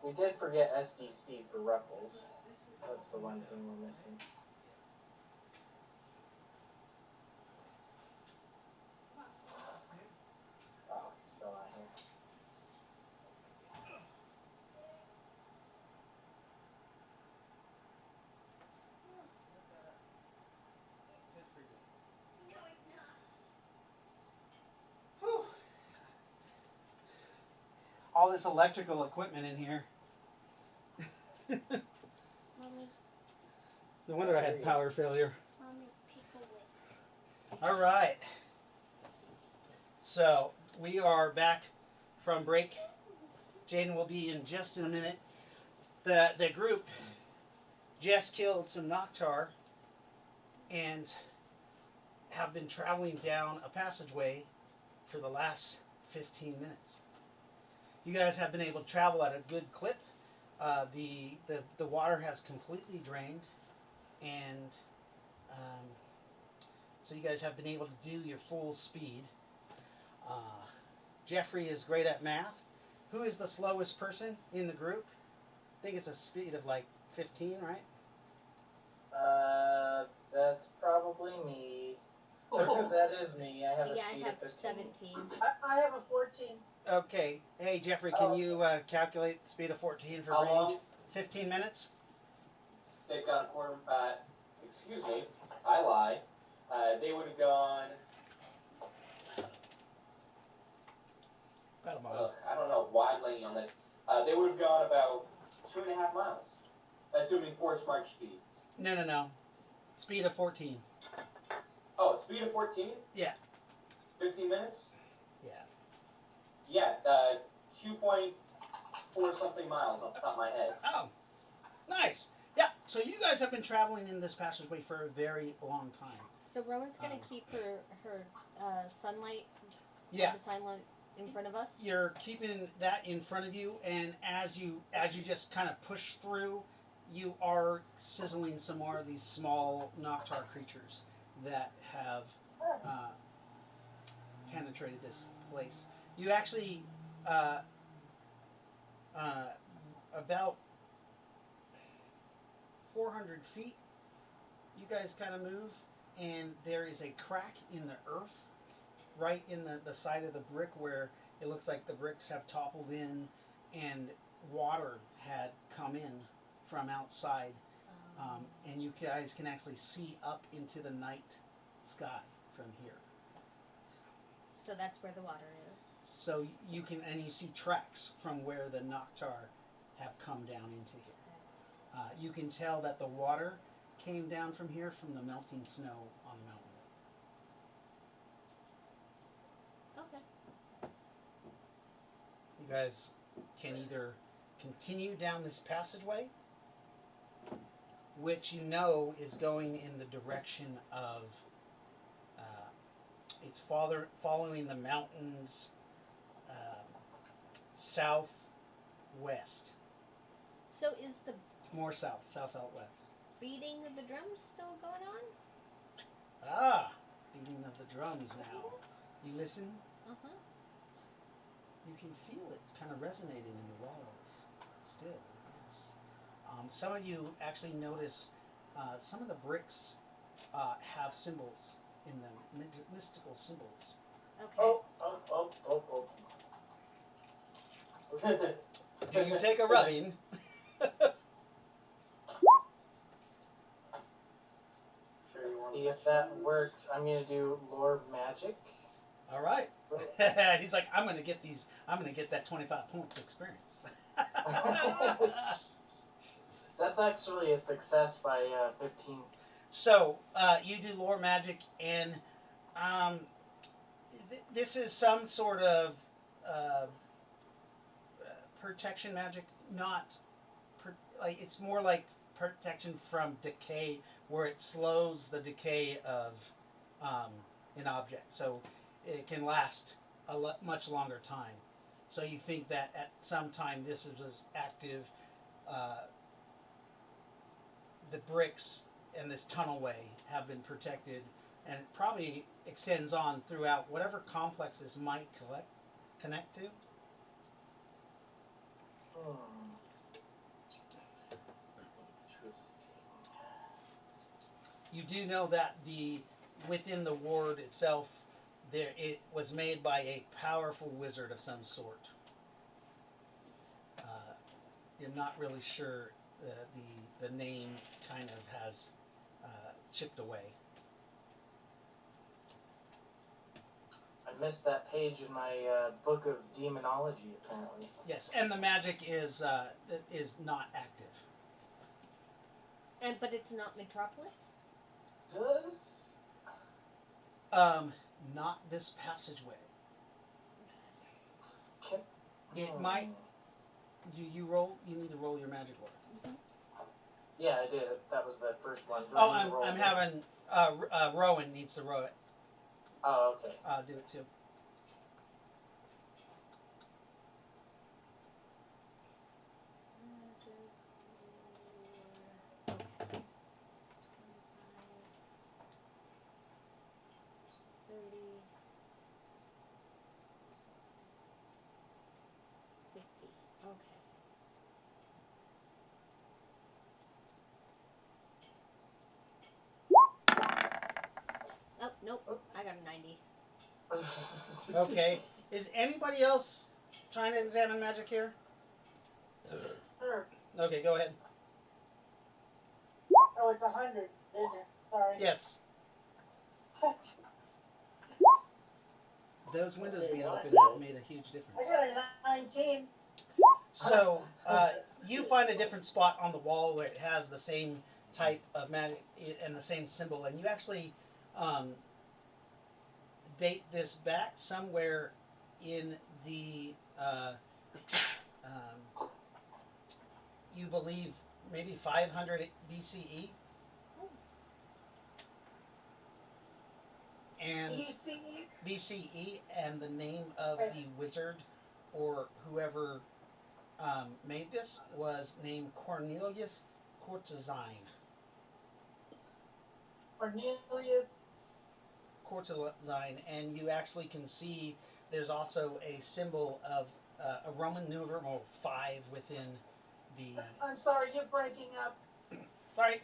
Speaker 5: We did forget SDC for Ruffles. That's the one thing we're missing. Oh, he's still not here.
Speaker 1: Whew. All this electrical equipment in here.
Speaker 3: Mommy,
Speaker 1: No wonder I had power failure.
Speaker 3: mommy, people wait.
Speaker 1: All right. So we are back from break. Jaden will be in just in a minute. The group just killed some Noctar and have been traveling down a passageway for the last 15 minutes. You guys have been able to travel at a good clip. The water has completely drained, and so you guys have been able to do your full speed. Jeffrey is great at math. Who is the slowest person in the group? I think it's a speed of like 15, right?
Speaker 5: That's probably me. That is me. I have a
Speaker 3: Yeah,
Speaker 5: speed
Speaker 3: I have
Speaker 5: of 15.
Speaker 3: 17.
Speaker 7: I have a 14.
Speaker 1: Okay. Hey, Jeffrey, can you calculate the speed of 14 for
Speaker 6: How
Speaker 1: range?
Speaker 6: long?
Speaker 1: 15 minutes?
Speaker 6: They've gone a quarter. Excuse me, I lied. They would have gone.
Speaker 1: About a mile.
Speaker 6: I don't know why I'm laying on this. They would have gone about 2.5 miles, assuming forced march speeds.
Speaker 1: No. Speed of 14.
Speaker 6: Oh, speed of 14?
Speaker 1: Yeah.
Speaker 6: 15 minutes?
Speaker 1: Yeah.
Speaker 6: Yeah, 2.4 something miles off the top of my head.
Speaker 1: Oh, nice. Yeah. So you guys have been traveling in this passageway for a very long time.
Speaker 3: So Rowan's gonna keep her sunlight.
Speaker 1: Yeah.
Speaker 3: The sunlight in front of us.
Speaker 1: You're keeping that in front of you, and as you just kind of push through, you are sizzling some more of these small Noctar creatures that have penetrated this place. You actually about 400 feet. You guys kind of move, and there is a crack in the earth right in the side of the brick where it looks like the bricks have toppled in and water had come in from outside. And you guys can actually see up into the night sky from here.
Speaker 3: So that's where the water is.
Speaker 1: So you can, and you see tracks from where the Noctar have come down into here. You can tell that the water came down from here from the melting snow on the mountain.
Speaker 3: Okay.
Speaker 1: You guys can either continue down this passageway, which you know is going in the direction of, it's following the mountains southwest.
Speaker 3: So is the
Speaker 1: More southwest.
Speaker 3: beating of the drums still going on?
Speaker 1: Ah, beating of the drums now. You listen,
Speaker 3: Uh-huh.
Speaker 1: you can feel it kind of resonating in the walls still, yes. Some of you actually notice some of the bricks have symbols in them, mystical symbols.
Speaker 3: Okay.
Speaker 5: Oh.
Speaker 1: Do you take a rubbing?
Speaker 6: Sure you want
Speaker 5: See if that worked. I'm gonna do lore magic.
Speaker 1: All right. He's like, I'm gonna get that 25 points experience.
Speaker 5: That's actually a success by 15.
Speaker 1: So you do lore magic, and this is some sort of protection magic. Not like it's more like protection from decay, where it slows the decay of an object, so it can last a much longer time. So you think that at some time this was active. The bricks and this tunnelway have been protected, and it probably extends on throughout whatever complex this might connect to. You do know that within the ward itself, it was made by a powerful wizard of some sort. You're not really sure. The name kind of has chipped away.
Speaker 5: I missed that page in my book of demonology, apparently.
Speaker 1: Yes, and the magic is not active.
Speaker 3: But it's not Metropolis?
Speaker 5: Does...
Speaker 1: Not this passageway.
Speaker 5: Can...
Speaker 1: It might. Do you roll? You need to roll your magic order.
Speaker 5: Yeah, I did. That was the first one. Do
Speaker 1: Oh,
Speaker 5: I need to roll
Speaker 1: I'm
Speaker 5: again?
Speaker 1: having Rowan needs to roll it.
Speaker 5: Oh, okay.
Speaker 1: I'll do it too.
Speaker 3: Okay. 30. 50. Okay. Oh, nope. I got a 90.
Speaker 1: Okay. Is anybody else trying to examine magic here?
Speaker 7: Sure.
Speaker 1: Okay, go ahead.
Speaker 7: Oh, it's 100, isn't it? Sorry.
Speaker 1: Yes. Those windows being open have made a huge difference.
Speaker 7: I got a 19.
Speaker 1: So, you find a different spot on the wall where it has the same type of magic and the same symbol, and you actually date this back somewhere in the, you believe, maybe 500 BCE. And BCE, and the name of the wizard or whoever made this was named Cornelius Courtezine.
Speaker 7: Cornelius.
Speaker 1: Courtezine, and you actually can see there's also a symbol of a Roman numeral 5 within the.
Speaker 7: I'm sorry, you're breaking up.
Speaker 1: Right.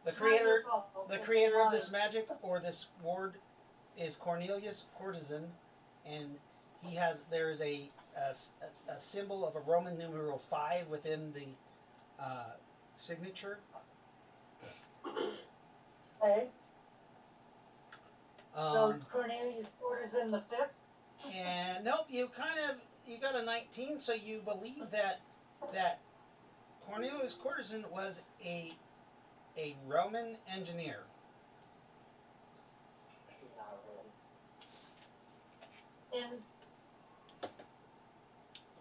Speaker 1: The creator of this magic or this ward is Cornelius Courtesan, and there is a symbol of a Roman numeral 5 within the signature.
Speaker 7: Okay. So
Speaker 1: Um,
Speaker 7: Cornelius Ford is in the 5th?
Speaker 1: and nope, you got a 19, so you believe that Cornelius Courtesan was a Roman engineer.
Speaker 5: Not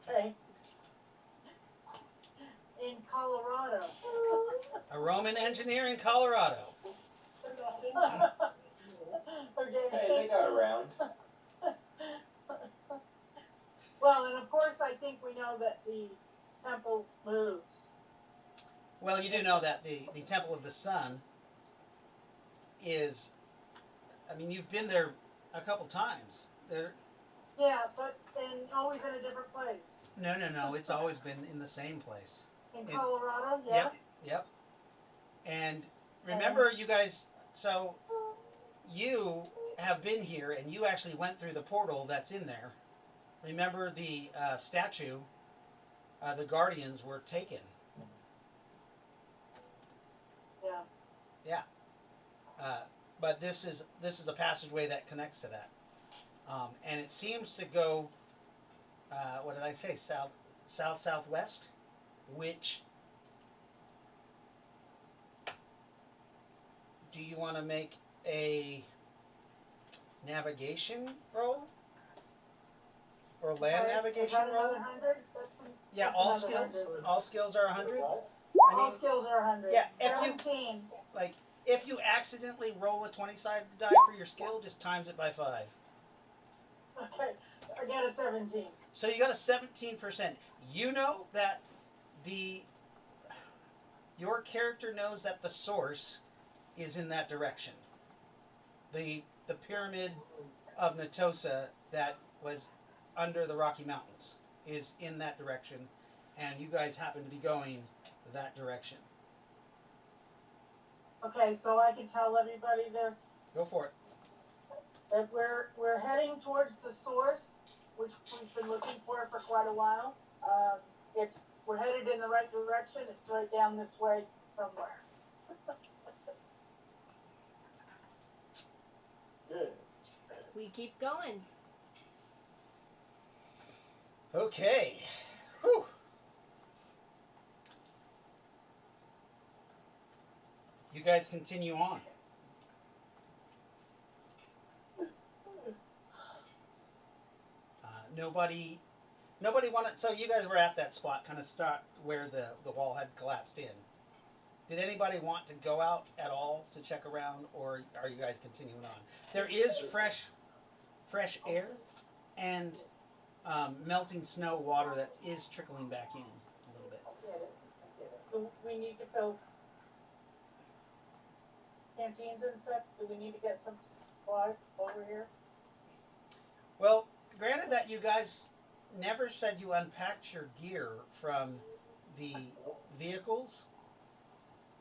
Speaker 5: really.
Speaker 7: In Colorado.
Speaker 1: A Roman engineer in Colorado.
Speaker 6: Hey, they got around.
Speaker 7: Well, and of course, I think we know that the temple moves.
Speaker 1: Well, you do know that the Temple of the Sun is, I mean, you've been there a couple times.
Speaker 7: Yeah, but always in a different place.
Speaker 1: No, it's always been in the same place.
Speaker 7: In Colorado, yeah.
Speaker 1: Yep. And remember, you guys, so you have been here and you actually went through the portal that's in there. Remember the statue, the guardians were taken.
Speaker 7: Yeah.
Speaker 1: But this is a passageway that connects to that. And it seems to go, what did I say, southwest, which, do you want to make a navigation roll? Or land navigation roll?
Speaker 7: Another 100?
Speaker 1: Yeah, all skills are 100. I
Speaker 7: All
Speaker 1: mean,
Speaker 7: skills are 100.
Speaker 1: yeah, if you
Speaker 7: 17.
Speaker 1: if you accidentally roll a 20-sided die for your skill, just times it by 5.
Speaker 7: Okay, I got a 17.
Speaker 1: So you got a 17%. You know that your character knows that the source is in that direction. The pyramid of Natosa that was under the Rocky Mountains is in that direction, and you guys happen to be going that direction.
Speaker 7: Okay, so I can tell everybody this,
Speaker 1: Go for it.
Speaker 7: that we're heading towards the source, which we've been looking for quite a while. We're headed in the right direction. It's right down this way somewhere.
Speaker 2: Good.
Speaker 3: We keep going.
Speaker 1: Okay. Whew. You guys continue on. Nobody wanted. So you guys were at that spot, kind of start where the wall had collapsed in. Did anybody want to go out at all to check around, or are you guys continuing on? There is fresh air and melting snow water that is trickling back in a little bit.
Speaker 7: Do we need to fill canteens and stuff? Do we need to get some supplies over here?
Speaker 1: Well, granted that you guys never said you unpacked your gear from the vehicles,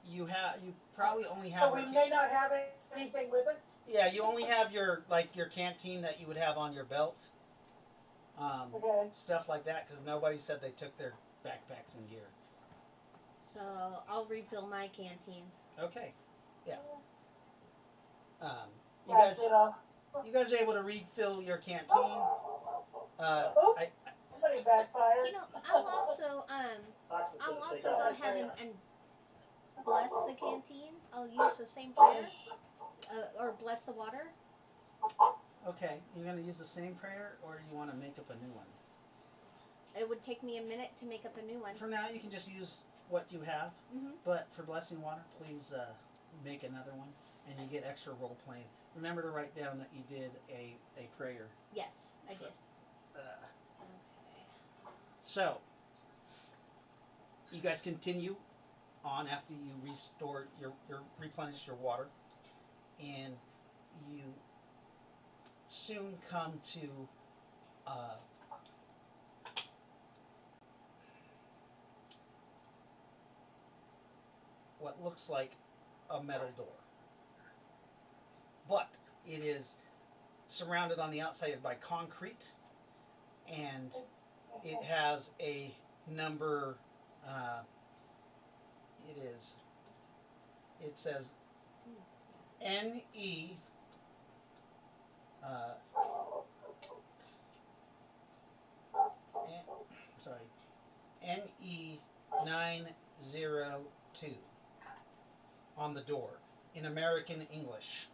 Speaker 1: you probably only have.
Speaker 7: So we may not have anything with us?
Speaker 1: Yeah, you only have your canteen that you would have on your belt,
Speaker 7: Okay.
Speaker 1: stuff like that, because nobody said they took their backpacks and gear.
Speaker 3: So I'll refill my canteen.
Speaker 1: Okay, yeah. You
Speaker 7: That's
Speaker 1: guys,
Speaker 7: it all.
Speaker 1: you guys are able to refill your canteen.
Speaker 7: Oh,
Speaker 1: I
Speaker 7: somebody backfired.
Speaker 3: You know, I'll also go ahead and bless the canteen. I'll use the same prayer, or bless the water.
Speaker 1: okay. You're gonna use the same prayer, or you want to make up a new one?
Speaker 3: It would take me a minute to make up a new one.
Speaker 1: For now, you can just use what you have.
Speaker 3: Mhm.
Speaker 1: But for blessing water, please make another one, and you get extra role playing. Remember to write down that you did a prayer.
Speaker 3: Yes, I did.
Speaker 1: Okay. So, you guys continue on after you restore your replenish your water, and you soon come to what looks like a metal door, but it is surrounded on the outside by concrete, and it has a number. It says NE. NE902 on the door in American English.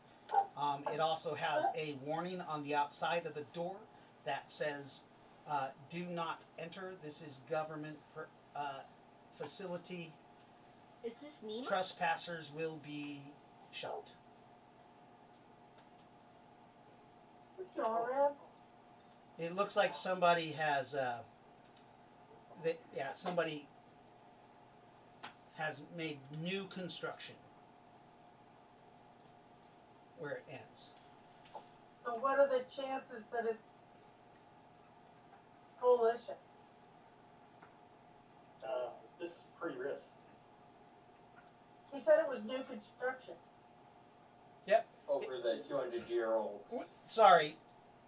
Speaker 1: It also has a warning on the outside of the door that says, "Do not enter. This is government facility.
Speaker 3: Is this Nima?
Speaker 1: Trespassers will be shot." It looks like somebody has somebody has made new construction where it ends.
Speaker 7: So what are the chances that it's coalition?
Speaker 2: This is pre-risk.
Speaker 7: He said it was new construction.
Speaker 6: Over the 200-year-old
Speaker 1: Sorry.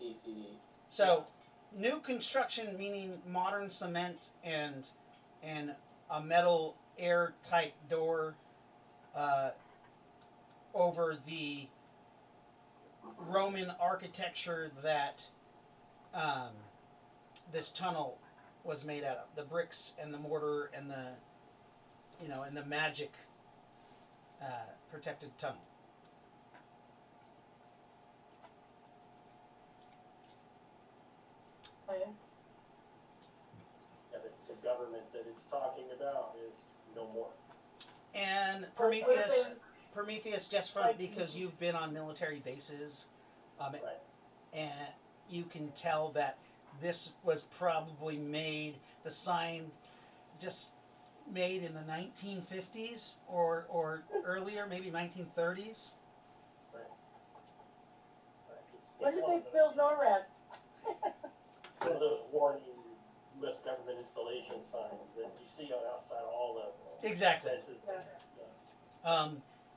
Speaker 6: BCE.
Speaker 1: So, new construction meaning modern cement and a metal airtight door over the Roman architecture that this tunnel was made out of. The bricks and the mortar and the magic protected tunnel.
Speaker 7: Okay.
Speaker 2: Yeah, the government that it's talking about is no more.
Speaker 1: And Prometheus, just from because you've been on military bases,
Speaker 2: Right.
Speaker 1: and you can tell that this was probably made, the sign just made in the 1950s or earlier, maybe 1930s.
Speaker 7: When did they build NORAD?
Speaker 2: One of those warning U.S. government installation signs that you see on outside all the
Speaker 1: Exactly.
Speaker 2: fences.
Speaker 7: Yeah.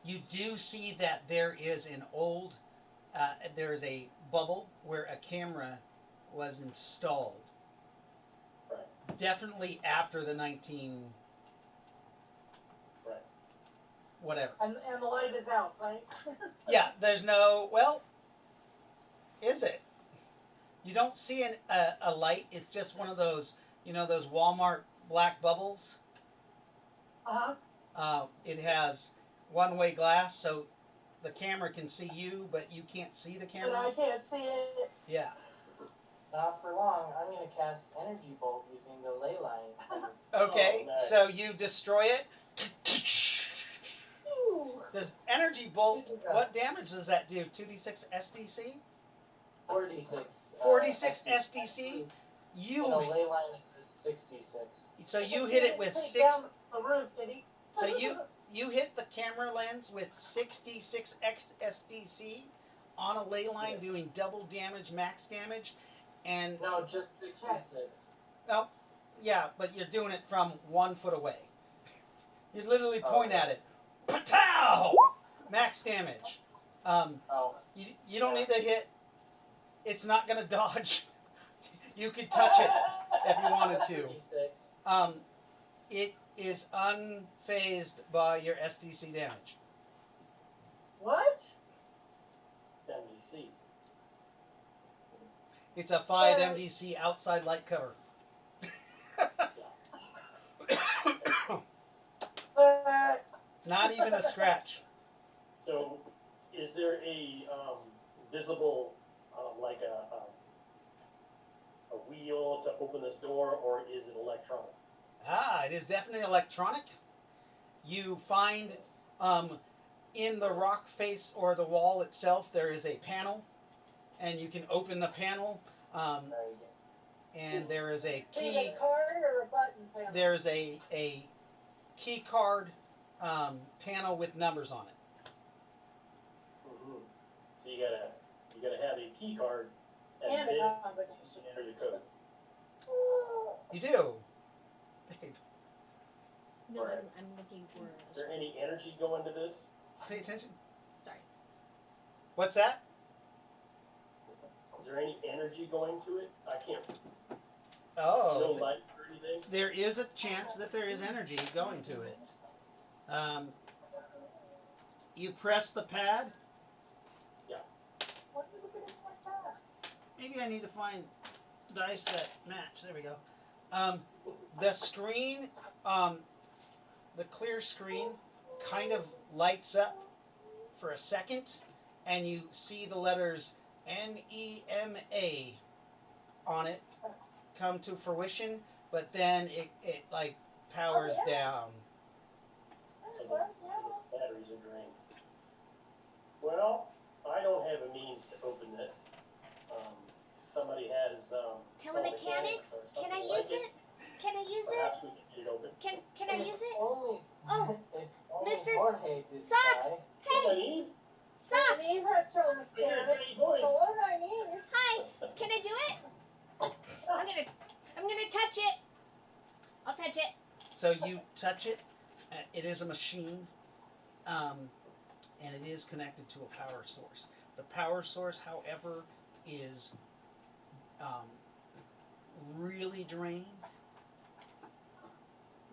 Speaker 1: You do see that there is an old, there is a bubble where a camera was installed.
Speaker 2: Right.
Speaker 1: Definitely after the 19.
Speaker 2: Right.
Speaker 1: Whatever.
Speaker 7: And the light is out, right?
Speaker 1: Yeah, there's no. Well, is it? You don't see a light. It's just one of those, those Walmart black bubbles. It has one-way glass, so the camera can see you, but you can't see the
Speaker 7: But
Speaker 1: camera.
Speaker 7: I can't see it.
Speaker 1: Yeah.
Speaker 5: Not for long. I'm gonna cast energy bolt using the ley line.
Speaker 1: Okay,
Speaker 2: Oh, nice.
Speaker 1: so you destroy it.
Speaker 7: Ooh.
Speaker 1: Does energy bolt? What damage does that do? 2d6 SDC?
Speaker 5: 46.
Speaker 1: 46 SDC.
Speaker 5: And a
Speaker 1: You.
Speaker 5: ley line is 66.
Speaker 1: So you hit it with
Speaker 7: Take
Speaker 1: 6.
Speaker 7: down the roof, did he?
Speaker 1: So you hit the camera lens with 66 SDC on a ley line, doing double damage, max damage, and
Speaker 5: No, just 66.
Speaker 1: yeah, but you're doing it from 1 foot away. You literally point at it, patow, max damage. You don't need to hit. It's not gonna dodge. You could touch it if you wanted to.
Speaker 5: 36.
Speaker 1: It is unfazed by your SDC damage.
Speaker 7: What?
Speaker 2: MDC.
Speaker 1: It's a 5 MDC outside light cover. Not even a scratch.
Speaker 2: So, is there a visible, like a wheel to open this door, or is it electronic?
Speaker 1: It is definitely electronic. You find in the rock face or the wall itself, there is a panel, and you can open the panel, and there is a
Speaker 7: Is it
Speaker 1: key.
Speaker 7: a card or a button panel?
Speaker 1: There's a key card panel with numbers on it.
Speaker 2: Mm-hmm. So you gotta have a key card
Speaker 7: And
Speaker 2: then
Speaker 7: a combination.
Speaker 2: enter the code.
Speaker 1: You do. Babe,
Speaker 3: No,
Speaker 2: Right.
Speaker 3: I'm looking for.
Speaker 2: Is there any energy going to this?
Speaker 1: pay attention.
Speaker 3: Sorry.
Speaker 1: What's that?
Speaker 2: Is there any energy going to it? I can't. No
Speaker 1: Oh,
Speaker 2: light or anything.
Speaker 1: there is a chance that there is energy going to it. You press the pad.
Speaker 7: What are you looking at like that?
Speaker 1: Maybe I need to find dice that match. There we go. The screen, the clear screen, kind of lights up for a second, and you see the letters NEMA on it come to fruition, but then it like powers down.
Speaker 2: So the batteries are drained. Well, I don't have a means to open this. Somebody has
Speaker 3: Telemechanics?
Speaker 2: or
Speaker 3: Can I
Speaker 2: something like
Speaker 3: use it? Can I use it?
Speaker 2: Perhaps we can get it open.
Speaker 3: Can I use it?
Speaker 5: Only,
Speaker 3: Oh,
Speaker 5: if only
Speaker 3: Mr.
Speaker 5: Jorge this
Speaker 3: Socks!
Speaker 5: guy.
Speaker 3: Hey,
Speaker 2: Nyneave?
Speaker 3: socks!
Speaker 7: Nyneave has
Speaker 2: Hey,
Speaker 7: telemechanics.
Speaker 2: hey, boys.
Speaker 7: Hello, Nyneave.
Speaker 3: Hi, can I do it? I'm gonna touch it. I'll touch it.
Speaker 1: So you touch it. It is a machine, and it is connected to a power source. The power source, however, is really drained.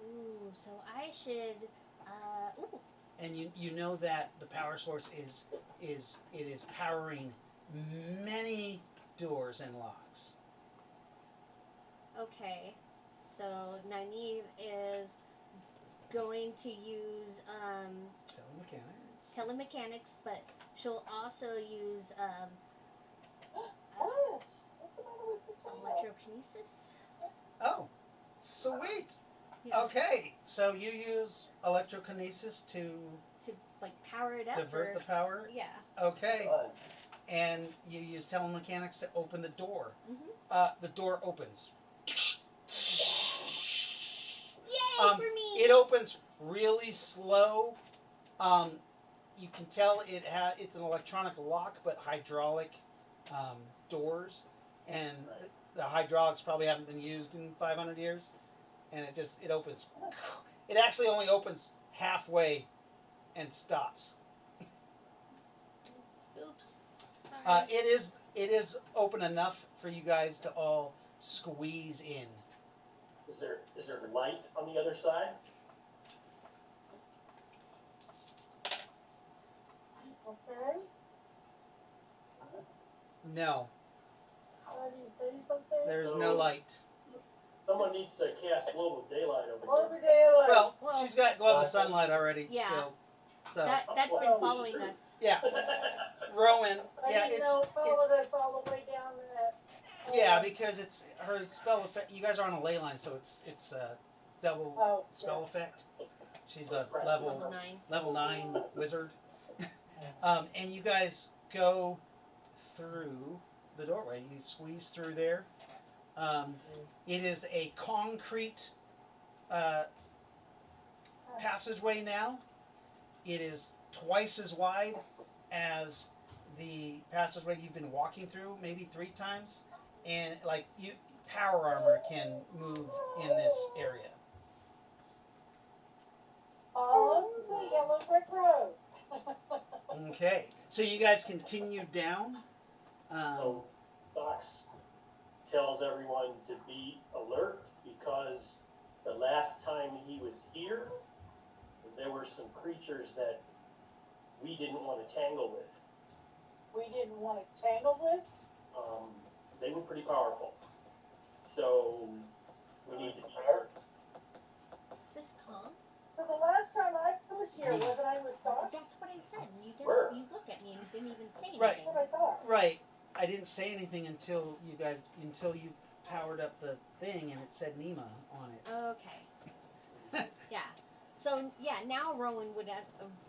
Speaker 3: Ooh, so I should. Ooh.
Speaker 1: And you know that the power source is powering many doors and locks.
Speaker 3: Okay, so Nyneave is going to use telemechanics, but she'll also use
Speaker 7: Oh, what's the matter with the child?
Speaker 3: electrokinesis.
Speaker 1: Oh, sweet.
Speaker 3: Yeah,
Speaker 1: Okay, so you use electrokinesis to
Speaker 3: to like power it up.
Speaker 1: divert
Speaker 3: or,
Speaker 1: the power.
Speaker 3: Yeah.
Speaker 1: Okay,
Speaker 2: Fun.
Speaker 1: and you use telemechanics to open the door.
Speaker 3: Mhm.
Speaker 1: The door opens.
Speaker 3: Yay for me!
Speaker 1: It opens really slow. You can tell it's an electronic lock, but hydraulic doors, and
Speaker 2: Right.
Speaker 1: the hydraulics probably haven't been used in 500 years, and it opens. It actually only opens halfway, and stops.
Speaker 3: Oops. Sorry.
Speaker 1: It is open enough for you guys to all squeeze in.
Speaker 2: Is there light on the other side?
Speaker 7: Okay.
Speaker 1: No,
Speaker 7: Do you say something?
Speaker 1: there's no
Speaker 2: No.
Speaker 1: light.
Speaker 2: Someone needs to cast global daylight over
Speaker 7: Over
Speaker 2: here.
Speaker 7: daylight.
Speaker 1: Well, she's got glow of sunlight already.
Speaker 3: Yeah.
Speaker 1: So
Speaker 3: That's been
Speaker 2: Well,
Speaker 3: following
Speaker 2: sure.
Speaker 3: us.
Speaker 1: yeah, Rowan.
Speaker 7: I
Speaker 1: Yeah,
Speaker 7: didn't
Speaker 1: it's
Speaker 7: know it followed us all the way down that.
Speaker 1: yeah, because it's her spell effect. You guys are on a ley line, so it's a double
Speaker 7: Oh,
Speaker 1: spell effect. She's a
Speaker 3: Level
Speaker 1: level
Speaker 3: 9.
Speaker 1: level 9 wizard. And you guys go through the doorway. You squeeze through there. It is a concrete passageway now. It is twice as wide as the passageway you've been walking through, maybe 3 times. And like you, power armor can move in this area.
Speaker 7: On the yellow brick road.
Speaker 1: Okay, so you guys continue down.
Speaker 2: So Dox tells everyone to be alert because the last time he was here, there were some creatures that we didn't want to tangle with.
Speaker 7: We didn't want to tangle with.
Speaker 2: They were pretty powerful. So we need to be alert.
Speaker 3: Is this calm?
Speaker 7: So the last time I was here, wasn't I with Doc?
Speaker 3: That's what I said. You didn't.
Speaker 2: Where?
Speaker 3: You looked at me and didn't even say anything.
Speaker 1: Right.
Speaker 7: That's what I thought.
Speaker 1: Right. I didn't say anything until you powered up the thing and it said Nima on it.
Speaker 3: Okay. Yeah. So yeah, now Rowan would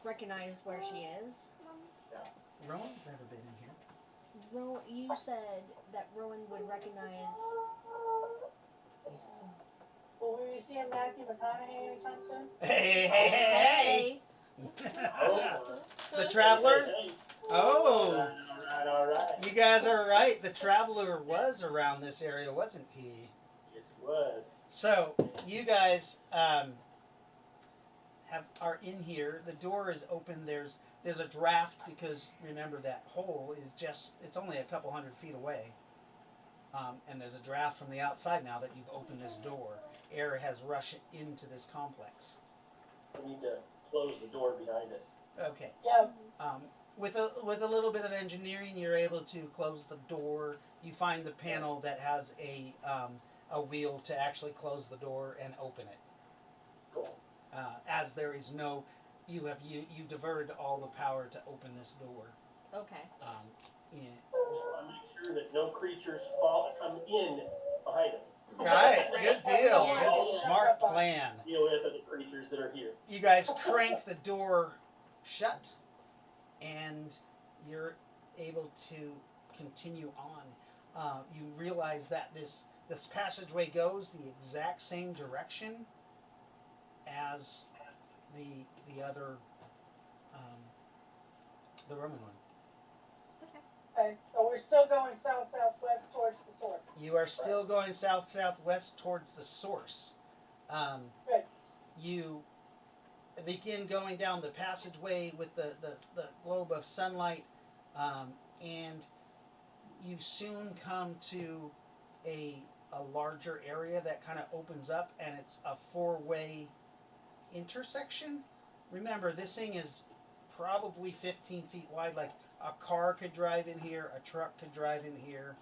Speaker 3: recognize where she is.
Speaker 1: Rowan's never been in here.
Speaker 3: You said that Rowan would recognize.
Speaker 7: Will we be seeing Matthew McConaughey anytime soon?
Speaker 1: Hey.
Speaker 2: Oh.
Speaker 1: The Traveler?
Speaker 2: Hey,
Speaker 1: Oh,
Speaker 2: all right.
Speaker 1: you guys are right. The Traveler was around this area, wasn't he?
Speaker 2: It was.
Speaker 1: So you guys are in here. The door is open. There's a draft because remember that hole is it's only a couple 100 feet away, and there's a draft from the outside now that you've opened this door. Air has rushed into this complex.
Speaker 2: We need to close the door behind us.
Speaker 1: Okay.
Speaker 7: Yeah.
Speaker 1: With a little bit of engineering, you're able to close the door. You find the panel that has a wheel to actually close the door and open it.
Speaker 2: Cool.
Speaker 1: As there is no, you diverted all the power to open this door.
Speaker 3: Okay.
Speaker 1: In,
Speaker 2: Just want to make sure that no creatures come in behind us.
Speaker 1: right. Good deal.
Speaker 3: Yeah.
Speaker 1: Good smart plan.
Speaker 2: Deal with the creatures that are here.
Speaker 1: You guys crank the door shut, and you're able to continue on. You realize that this passageway goes the exact same direction as the other, the Roman one.
Speaker 7: Okay. So we're still going south-southwest towards the source.
Speaker 1: You are still going south-southwest towards the source.
Speaker 7: Good.
Speaker 1: You begin going down the passageway with the globe of sunlight, and you soon come to a larger area that kind of opens up, and it's a 4-way intersection. Remember, this thing is probably 15 feet wide. Like a car could drive in here, a truck could drive in here,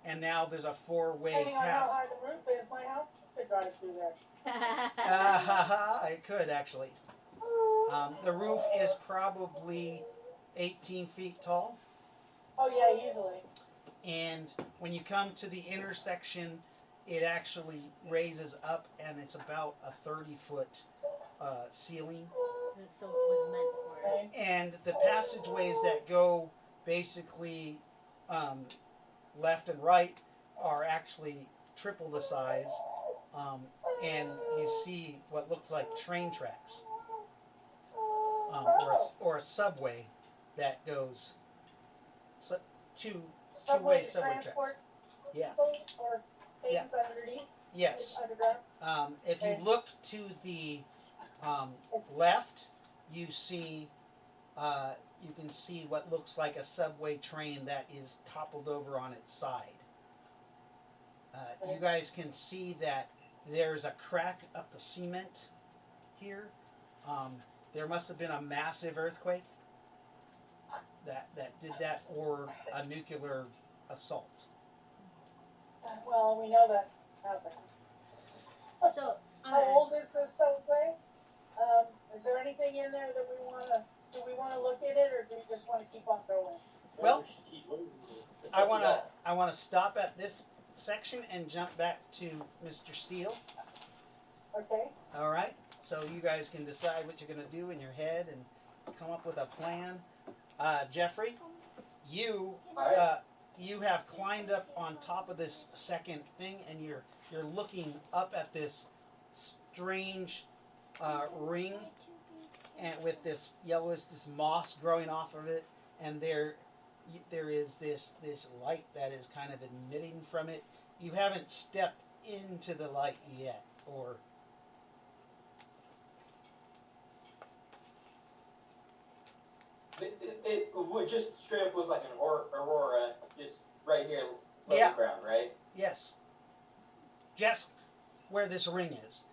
Speaker 1: and now there's a 4-way
Speaker 7: Depending on how
Speaker 1: pass.
Speaker 7: high the roof is, my house could drive through there.
Speaker 1: It could actually. The roof is probably 18 feet tall,
Speaker 7: Oh yeah, easily.
Speaker 1: and when you come to the intersection, it actually raises up, and it's about a 30-foot ceiling.
Speaker 3: So it was meant for it.
Speaker 7: Okay.
Speaker 1: And the passageways that go basically left and right are actually triple the size, and you see what looks like train tracks, or a subway that goes two-way
Speaker 7: Subway to
Speaker 1: subway tracks.
Speaker 7: transport
Speaker 1: Yeah.
Speaker 7: people or things
Speaker 1: Yeah.
Speaker 7: underneath.
Speaker 1: Yes.
Speaker 7: Underground.
Speaker 1: If you
Speaker 7: Okay.
Speaker 1: look to the Left, you see, you can see what looks like a subway train that is toppled over on its side. You guys can see that there's a crack up the cement here. There must have been a massive earthquake that did that, or a nuclear assault.
Speaker 7: Well, we know that happened.
Speaker 3: So,
Speaker 7: How old is this subway? Is there anything in there that do we wanna look at it, or do we just wanna keep on going?
Speaker 1: Well,
Speaker 2: we should keep moving. It's
Speaker 1: I
Speaker 2: up to
Speaker 1: wanna
Speaker 2: y'all.
Speaker 1: stop at this section and jump back to Mr. Steele.
Speaker 7: Okay,
Speaker 1: All right. So you guys can decide what you're gonna do in your head and come up with a plan. Jeffrey, you you have climbed up on top of this second thing, and you're looking up at this strange ring, and with this yellowish, this moss growing off of it, and there is this light that is kind of emitting from it. You haven't stepped into the light yet, or
Speaker 6: It would just straight up looks like an aurora, just right here, above
Speaker 1: Yeah.
Speaker 6: the ground, right?
Speaker 1: yes, just where this ring is.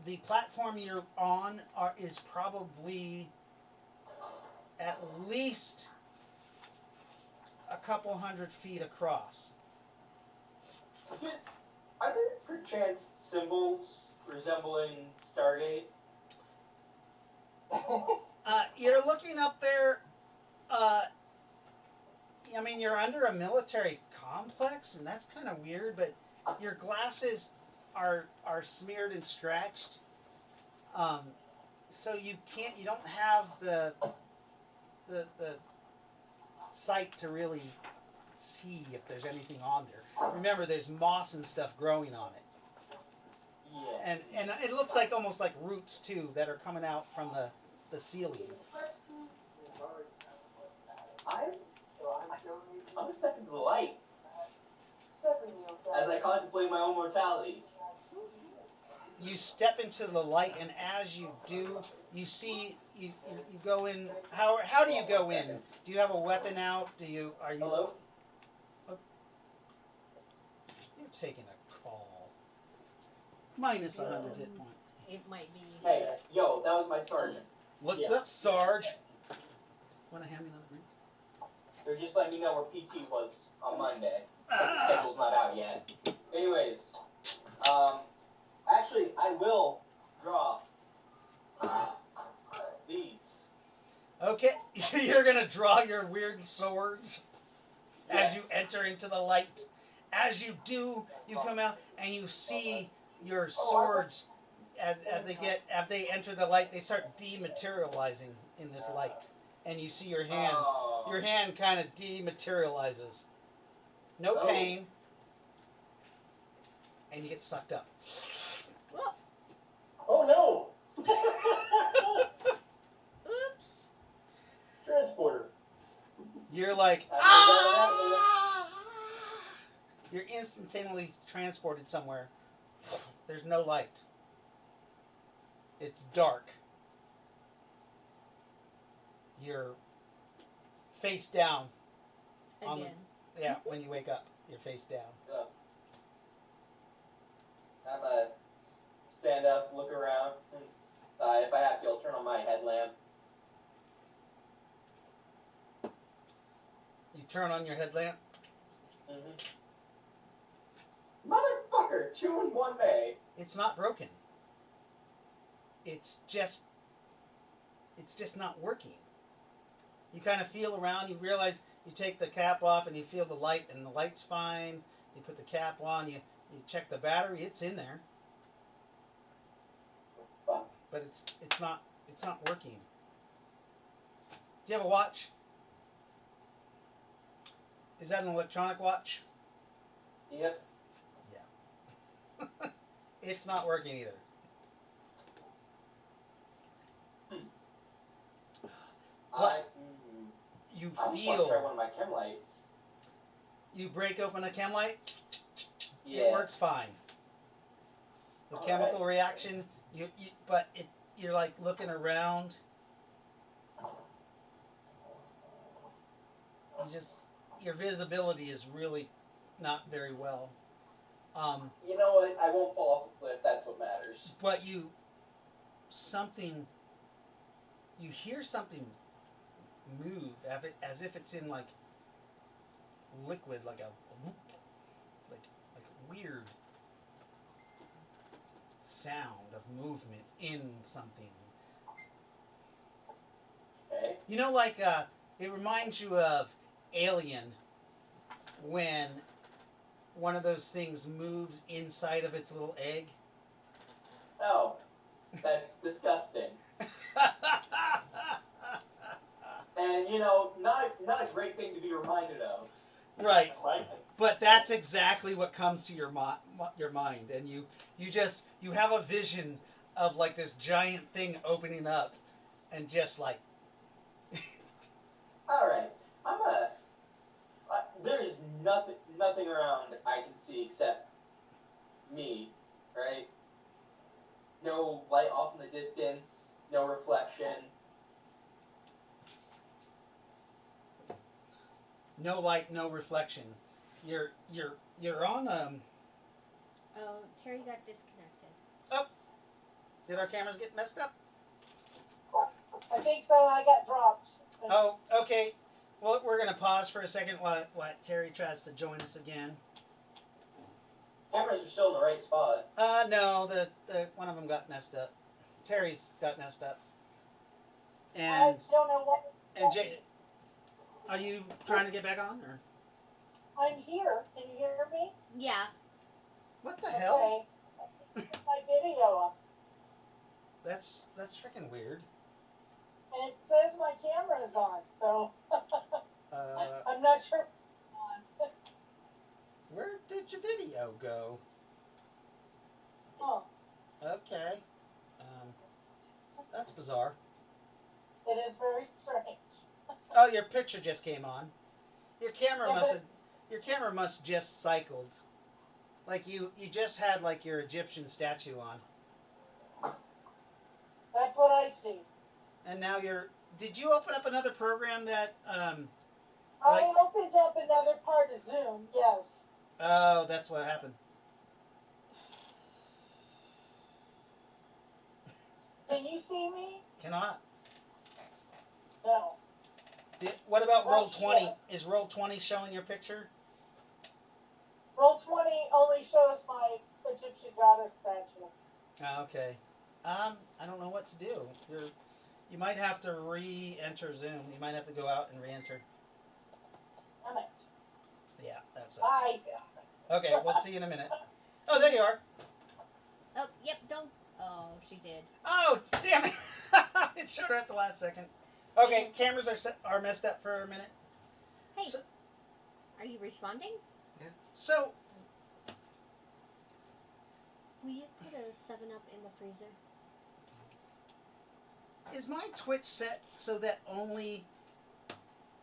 Speaker 1: The platform you're on is probably at least a couple 100 feet across.
Speaker 6: Are there perchance symbols resembling Stargate?
Speaker 1: You're looking up there. I mean, you're under a military complex, and that's kind of weird. But your glasses are smeared and scratched, so you can't. You don't have the sight to really see if there's anything on there. Remember, there's moss and stuff growing on it,
Speaker 6: Yeah.
Speaker 1: and it looks like almost like roots too that are coming out from the ceiling.
Speaker 6: I'm just stepping to the light as I contemplate my own mortality.
Speaker 1: You step into the light, and as you do, you see you go in. How do you go in? Do you have a weapon out? Are you?
Speaker 6: Hello?
Speaker 1: You're taking a call. Minus 100 hit point.
Speaker 3: it might be.
Speaker 6: Hey, yo, that was my sergeant.
Speaker 1: What's
Speaker 2: Yeah.
Speaker 1: up, Sarge? Want to hand me another drink?
Speaker 6: They're just letting me know where PT was on Monday. But the
Speaker 1: Ah!
Speaker 6: schedule's not out yet. Anyways, actually, I will draw these.
Speaker 1: Okay, you're gonna draw your weird swords as you
Speaker 6: Yes.
Speaker 1: enter into the light. As you do, you come out and you see your swords. As they enter the light, they start dematerializing in this light, and you see your hand.
Speaker 6: Oh.
Speaker 1: Your hand kind of dematerializes. No
Speaker 6: Oh.
Speaker 1: pain, and you get sucked up.
Speaker 2: Oh no!
Speaker 3: Oops.
Speaker 2: Transporter.
Speaker 1: You're like,
Speaker 6: I
Speaker 1: ah! You're instantaneously transported somewhere. There's no light. It's dark. You're face down. On the-
Speaker 3: Again.
Speaker 1: Yeah, when you wake up, you're face down.
Speaker 6: I'm gonna stand up, look around. If I have to, I'll turn on my headlamp.
Speaker 1: You turn on your headlamp.
Speaker 6: Motherfucker, 2 in 1 day.
Speaker 1: It's not broken. It's just not working. You kind of feel around. You realize you take the cap off and you feel the light, and the light's fine. You put the cap on. You check the battery. It's in there,
Speaker 6: Fuck.
Speaker 1: but it's not working. Do you have a watch? Is that an electronic watch?
Speaker 6: Yep.
Speaker 1: It's not working either. But you
Speaker 6: I want to try
Speaker 1: feel.
Speaker 6: one of my chem lights.
Speaker 1: You break open a chem light.
Speaker 6: Yeah.
Speaker 1: It works fine. The
Speaker 6: All
Speaker 1: chemical reaction, but you're like looking around. Your visibility is really not very well.
Speaker 6: You know what? I won't fall off a cliff. That's what matters.
Speaker 1: But you hear something move as if it's in like liquid, like a weird sound of movement in something.
Speaker 6: Okay.
Speaker 1: You know, like it reminds you of Alien when one of those things moves inside of its little egg.
Speaker 6: Oh, that's disgusting. And you know, not a great thing to be reminded of.
Speaker 1: Right.
Speaker 2: Right?
Speaker 1: But that's exactly what comes to your mind, and you have a vision of like this giant thing opening up, and just like.
Speaker 6: All right, there is nothing around I can see except me, right? No light off in the distance, no reflection.
Speaker 1: No light, no reflection. You're on
Speaker 3: Oh, Terry got disconnected.
Speaker 1: Did our cameras get messed up?
Speaker 7: I think so. I got dropped.
Speaker 1: Oh, okay. Well, we're gonna pause for a second while Terry tries to join us again.
Speaker 6: Cameras are still in the right spot.
Speaker 1: No, the one of them got messed up. Terry's got messed up.
Speaker 7: I
Speaker 1: And
Speaker 7: don't know what.
Speaker 1: Jade, are you trying to get back on, or
Speaker 7: I'm here. Can you hear me?
Speaker 3: Yeah.
Speaker 1: what the hell?
Speaker 7: Okay. My video up,
Speaker 1: That's freaking weird.
Speaker 7: and it says my camera is on, so I'm not sure. On.
Speaker 1: Where did your video go?
Speaker 7: Oh,
Speaker 1: Okay. That's bizarre.
Speaker 7: it is very strange.
Speaker 1: Oh, your picture just came on. Your camera
Speaker 7: Yeah,
Speaker 1: must have. Your camera must just cycled. Like you just had like your Egyptian statue on,
Speaker 7: That's what I see.
Speaker 1: and now you're. Did you open up another program that?
Speaker 7: I
Speaker 1: Like-
Speaker 7: opened up another part of Zoom. Yes.
Speaker 1: Oh, that's what happened.
Speaker 7: Can you see me?
Speaker 1: Cannot.
Speaker 7: No.
Speaker 1: What about
Speaker 7: Oh,
Speaker 1: roll
Speaker 7: shit.
Speaker 1: 20? Is roll 20 showing your picture?
Speaker 7: Roll 20 only shows my Egyptian goddess statue.
Speaker 1: Okay. I don't know what to do. You might have to re-enter Zoom. You might have to go out and re-enter.
Speaker 7: Damn it.
Speaker 1: Yeah, that's it.
Speaker 7: Bye.
Speaker 1: Okay, we'll see you in a minute. Oh, there you are.
Speaker 3: Oh, yep, don't. Oh, she did.
Speaker 1: Oh, damn it! It showed her at the last second. Okay, cameras are messed up for a minute.
Speaker 3: Hey,
Speaker 1: So-
Speaker 3: are you responding?
Speaker 1: So,
Speaker 3: Will you put a 7-Up in the freezer?
Speaker 1: is my Twitch set so that only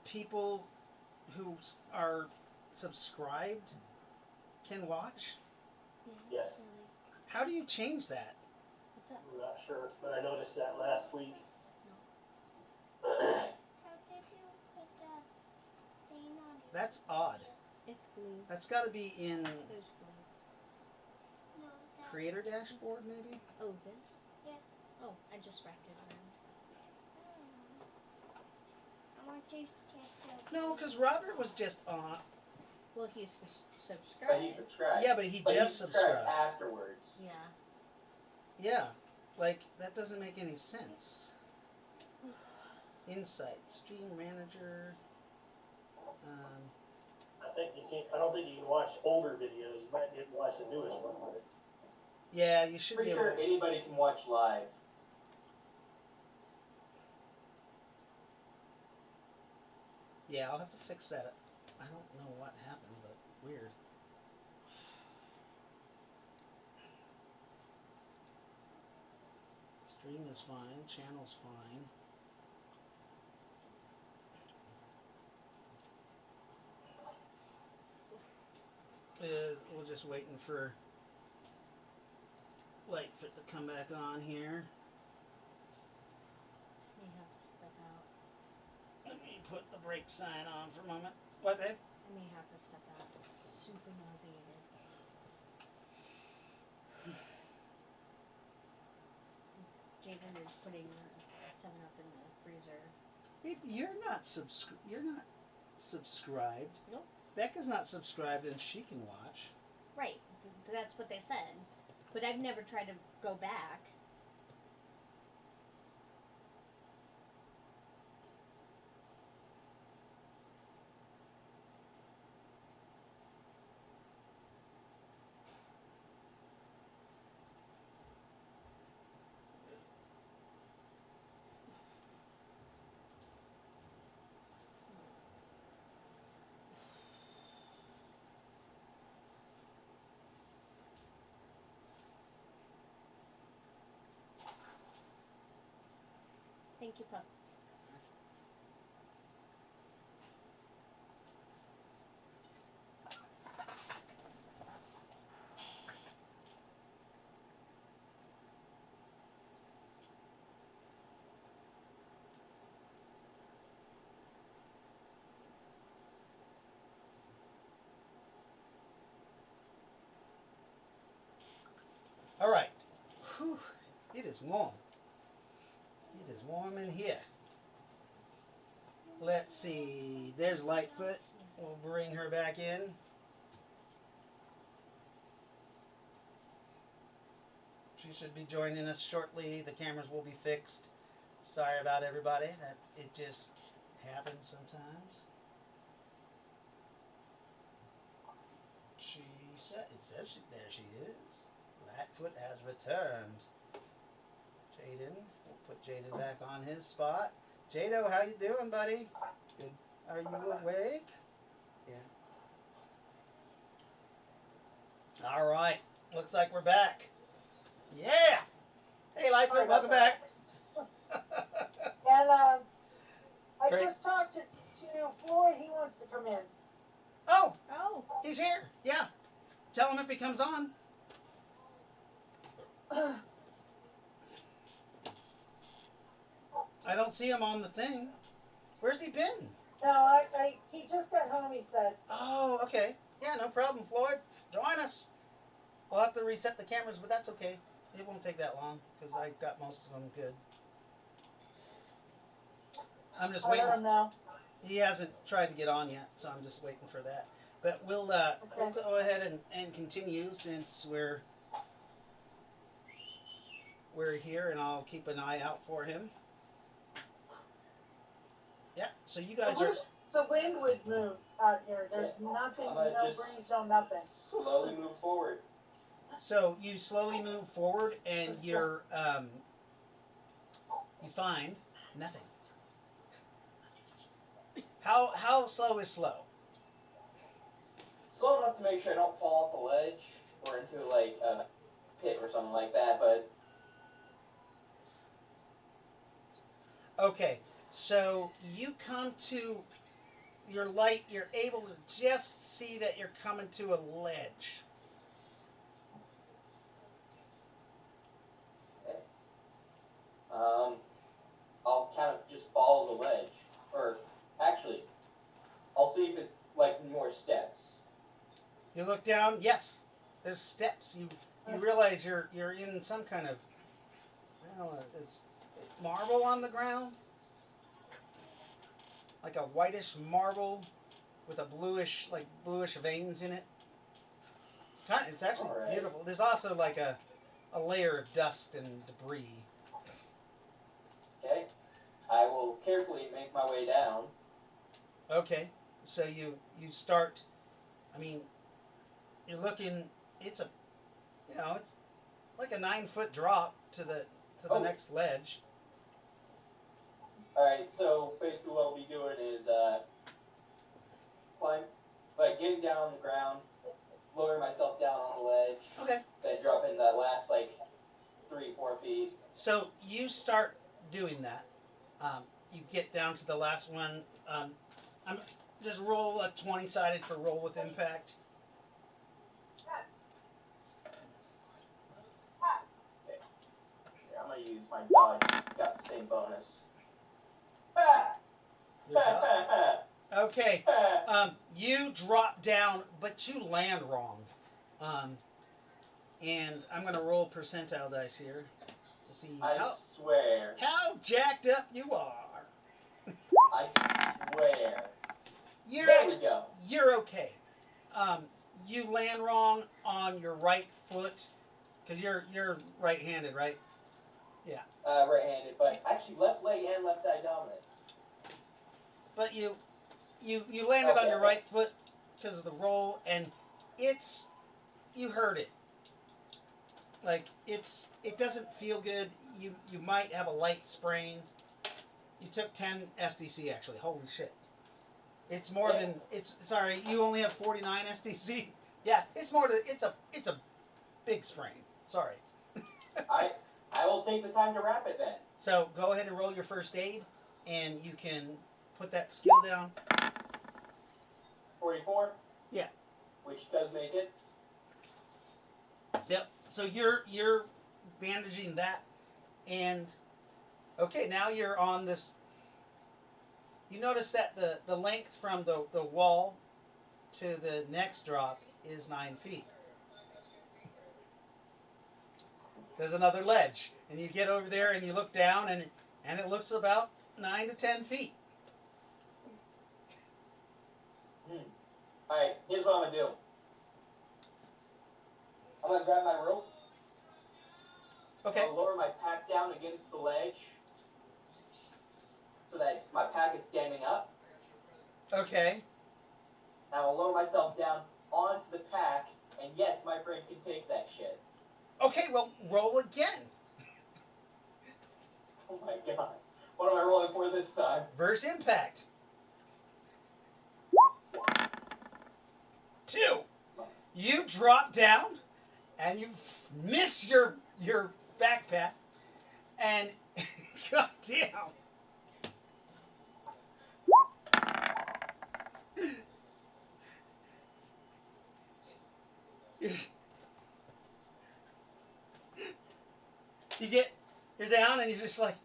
Speaker 1: people who are subscribed can watch?
Speaker 2: Yes.
Speaker 1: How do you change that?
Speaker 3: What's up?
Speaker 2: I'm not sure, but I noticed that last week.
Speaker 8: How did you put that thing on it?
Speaker 1: That's odd.
Speaker 3: It's glue.
Speaker 1: That's got to be in
Speaker 3: There's glue.
Speaker 8: No, that.
Speaker 1: Creator Dashboard, maybe?
Speaker 3: Oh, this?
Speaker 8: Yeah.
Speaker 3: Oh, I just wrapped it around.
Speaker 8: I want to get
Speaker 1: No, because Robert was just on.
Speaker 3: Well, he's
Speaker 6: But
Speaker 3: subscribed.
Speaker 6: he subscribed.
Speaker 1: Yeah, but he
Speaker 6: But
Speaker 1: just
Speaker 6: he subscribed
Speaker 1: subscribed.
Speaker 6: afterwards.
Speaker 3: Yeah.
Speaker 1: Yeah, like that doesn't make any sense. Insight, Stream Manager.
Speaker 2: I think you can't. I don't think you can watch older videos. You might get to watch the newest one. But
Speaker 1: Yeah, you should
Speaker 6: Pretty
Speaker 1: be
Speaker 6: sure
Speaker 1: able.
Speaker 6: anybody can watch live.
Speaker 1: Yeah, I'll have to fix that. I don't know what happened, but weird. Stream is fine. Channel's fine. We're just waiting for Lightfoot to come back on here. put the brake sign on for a moment. What, babe?
Speaker 3: I may have to step out. Super nauseated. Jaden is putting 7-Up in the freezer.
Speaker 1: Babe, you're not subscribed.
Speaker 3: Nope.
Speaker 1: Becca's not subscribed, and she can watch.
Speaker 3: Right. That's what they said. But I've never tried to go back. Thank you, Pup.
Speaker 1: All right. Whew. It is warm. It is warm in here. Let's see. There's Lightfoot. We'll bring her back in. She should be joining us shortly. The cameras will be fixed. Sorry about everybody. That it just happens sometimes. There she is. Lightfoot has returned. Jaden, we'll put Jaden back on his spot. Jado, how you doing, buddy?
Speaker 9: Good.
Speaker 1: Are you awake?
Speaker 9: Yeah.
Speaker 1: All right. Looks like we're back. Yeah. Hey, Lightfoot,
Speaker 7: Sorry
Speaker 1: welcome
Speaker 7: about
Speaker 1: back.
Speaker 7: And I
Speaker 1: Great.
Speaker 7: just talked to Floyd. He wants to come in.
Speaker 1: Oh,
Speaker 3: Oh.
Speaker 1: he's here. Yeah. Tell him if he comes on. I don't see him on the thing. Where's he been?
Speaker 7: No, he just got home. He said.
Speaker 1: Oh, okay. Yeah, no problem, Floyd. Join us. We'll have to reset the cameras, but that's okay. It won't take that long because I got most of them good. I'm just
Speaker 7: I
Speaker 1: waiting.
Speaker 7: let him know.
Speaker 1: He hasn't tried to get on yet, so I'm just waiting for that. But we'll go ahead and continue since we're here, and I'll keep an eye out for him. Yeah, so you guys
Speaker 7: I
Speaker 1: are.
Speaker 7: wish the wind would move out here. There's nothing,
Speaker 6: I'm
Speaker 7: no
Speaker 6: gonna just-
Speaker 7: breeze, no nothing.
Speaker 6: Slowly move forward.
Speaker 1: So you slowly move forward, and you're you find nothing. How slow is slow?
Speaker 6: Slow enough to make sure I don't fall off the ledge or into like a pit or something like that, but
Speaker 1: Okay, so you come to your light. You're able to just see that you're coming to a ledge.
Speaker 6: I'll kind of just follow the ledge. Or actually, I'll see if it's like more steps.
Speaker 1: You look down. Yes, there's steps. You realize you're in some kind of, I don't know, it's marble on the ground, like a whitish marble with a bluish veins in it. It's actually
Speaker 6: All right.
Speaker 1: beautiful. There's also like a layer of dust and debris.
Speaker 6: Okay? I will carefully make my way down.
Speaker 1: Okay, so you start. I mean, you're looking. It's like a 9-foot drop to the next ledge.
Speaker 6: Alright, so basically what I'll be doing is getting down on the ground, lowering myself down on the ledge,
Speaker 1: Okay.
Speaker 6: then dropping that last 3-4 feet.
Speaker 1: So you start doing that. You get down to the last one. Just roll a 20-sided for roll with impact.
Speaker 6: Here, I'm gonna use my dodge. It's got the same bonus. Ah!
Speaker 1: Good job. Okay. You drop down, but you land wrong. And I'm going to roll percentile dice here to see
Speaker 6: I swear.
Speaker 1: how jacked up you are.
Speaker 6: I swear.
Speaker 1: You're
Speaker 6: There we go.
Speaker 1: You're okay. You land wrong on your right foot because you're right-handed, right? Yeah.
Speaker 6: Right-handed, but actually left leg and left eye dominant.
Speaker 1: But you landed on your
Speaker 6: Okay.
Speaker 1: right foot because of the roll, and you hurt it. Like it doesn't feel good. You might have a light sprain. You took 10 SDC actually. Holy shit. It's more than sorry, you only have 49 SDC. Yeah, it's a big sprain. Sorry.
Speaker 6: I will take the time to wrap it then.
Speaker 1: So go ahead and roll your first aid, and you can put that skill down.
Speaker 6: 44.
Speaker 1: Yeah.
Speaker 6: Which does make it.
Speaker 1: Yep. So you're bandaging that, and okay, now you're on this. You notice that the length from the wall to the next drop is 9 feet. There's another ledge, and you get over there and you look down, and it looks about 9 to 10 feet.
Speaker 6: Alright, here's what I'm gonna do. I'm gonna grab my rope.
Speaker 1: Okay.
Speaker 6: I'll lower my pack down against the ledge so that my pack is standing up.
Speaker 1: Okay.
Speaker 6: Now I'll lower myself down onto the pack, and yes, my friend can take that shit.
Speaker 1: Okay, well, roll again.
Speaker 6: Oh my god. What am I rolling for this time?
Speaker 1: Verse impact. 2. You drop down, and you miss your backpack, and god damn. You're down, and you're just like,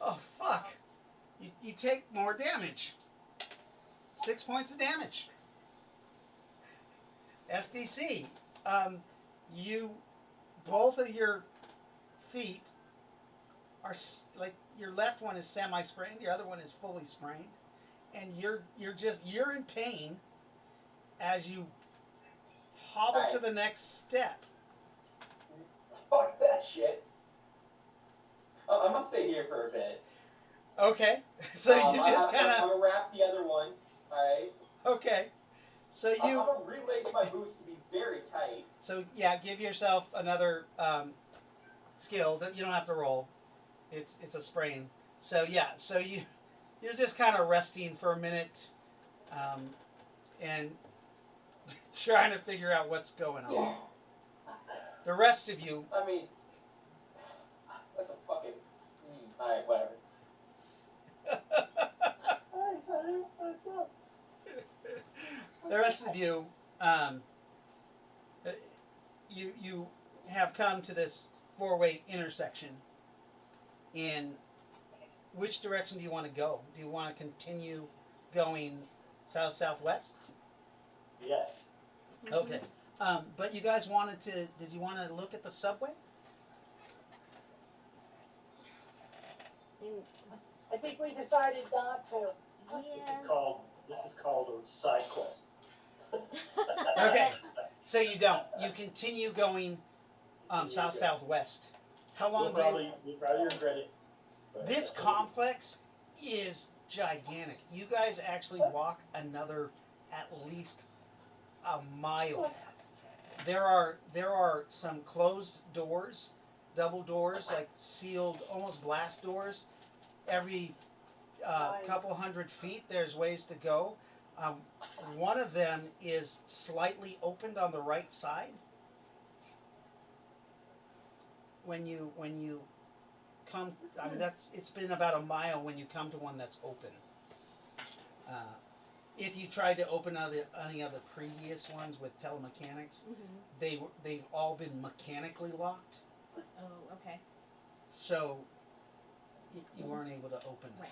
Speaker 1: oh fuck. You take more damage. 6 points of damage. SDC. Both of your feet are like, your left one is semi-sprained, your other one is fully sprained, and you're in pain as you hobble to the next step.
Speaker 6: Fuck that shit. I'm gonna stay here for a bit.
Speaker 1: Okay, so you just kind
Speaker 6: I'm
Speaker 1: of.
Speaker 6: gonna wrap the other one. Alright.
Speaker 1: Okay, so
Speaker 6: I'm gonna relace my boots to be very tight.
Speaker 1: So yeah, give yourself another skill that you don't have to roll. It's a sprain. So yeah, so you're just kind of resting for a minute, and trying to figure out what's going on. The rest of you.
Speaker 6: I mean, that's a fucking. Alright, whatever.
Speaker 1: The rest of you, you have come to this 4-way intersection. In which direction do you want to go? Do you want to continue going south-southwest?
Speaker 2: Yes.
Speaker 1: Okay. But you guys did you want to look at the subway?
Speaker 7: I think we decided not to.
Speaker 3: Yeah.
Speaker 2: This is called a side quest.
Speaker 1: Okay. So you don't. You continue going south-southwest. How long
Speaker 2: We'll probably regret it. But
Speaker 1: This complex is gigantic. You guys actually walk another at least a mile. There are some closed doors, double doors, like sealed, almost blast doors. Every couple hundred feet, there's ways to go. One of them is slightly opened on the right side. When you come, I mean, it's been about a mile when you come to one that's open. If you tried to open any of the previous ones with telemechanics, they've all been mechanically locked.
Speaker 3: Oh, okay.
Speaker 1: So you weren't able to open it.
Speaker 3: Right.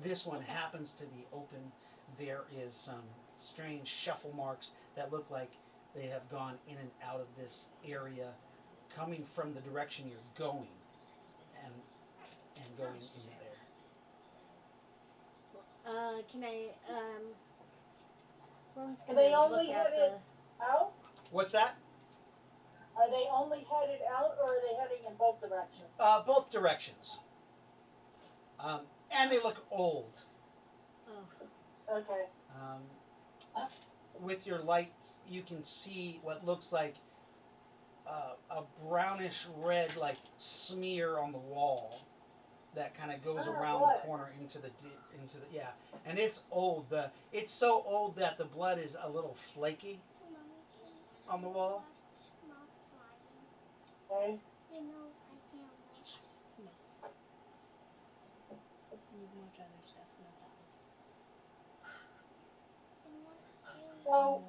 Speaker 1: This one happens to be open. there is some strange shuffle marks that look like they have gone in and out of this area, coming from the direction you're going, and going into there.
Speaker 3: Can I, Ron's
Speaker 7: Are
Speaker 3: gonna
Speaker 7: they
Speaker 3: look
Speaker 7: only
Speaker 3: at
Speaker 7: headed out?
Speaker 1: What's that?
Speaker 7: Are they only headed out, or are they heading in both directions?
Speaker 1: Both directions. And they look old.
Speaker 3: Oh.
Speaker 7: Okay.
Speaker 1: With your light, you can see what looks like a brownish red like smear on the wall that kind of goes
Speaker 7: Oh,
Speaker 1: around
Speaker 7: blood.
Speaker 1: the corner into the yeah. And it's old. It's so old that the blood is a little flaky on the wall.
Speaker 7: Okay.
Speaker 8: You know, I can't watch.
Speaker 3: You can watch other stuff, not that one.
Speaker 7: So,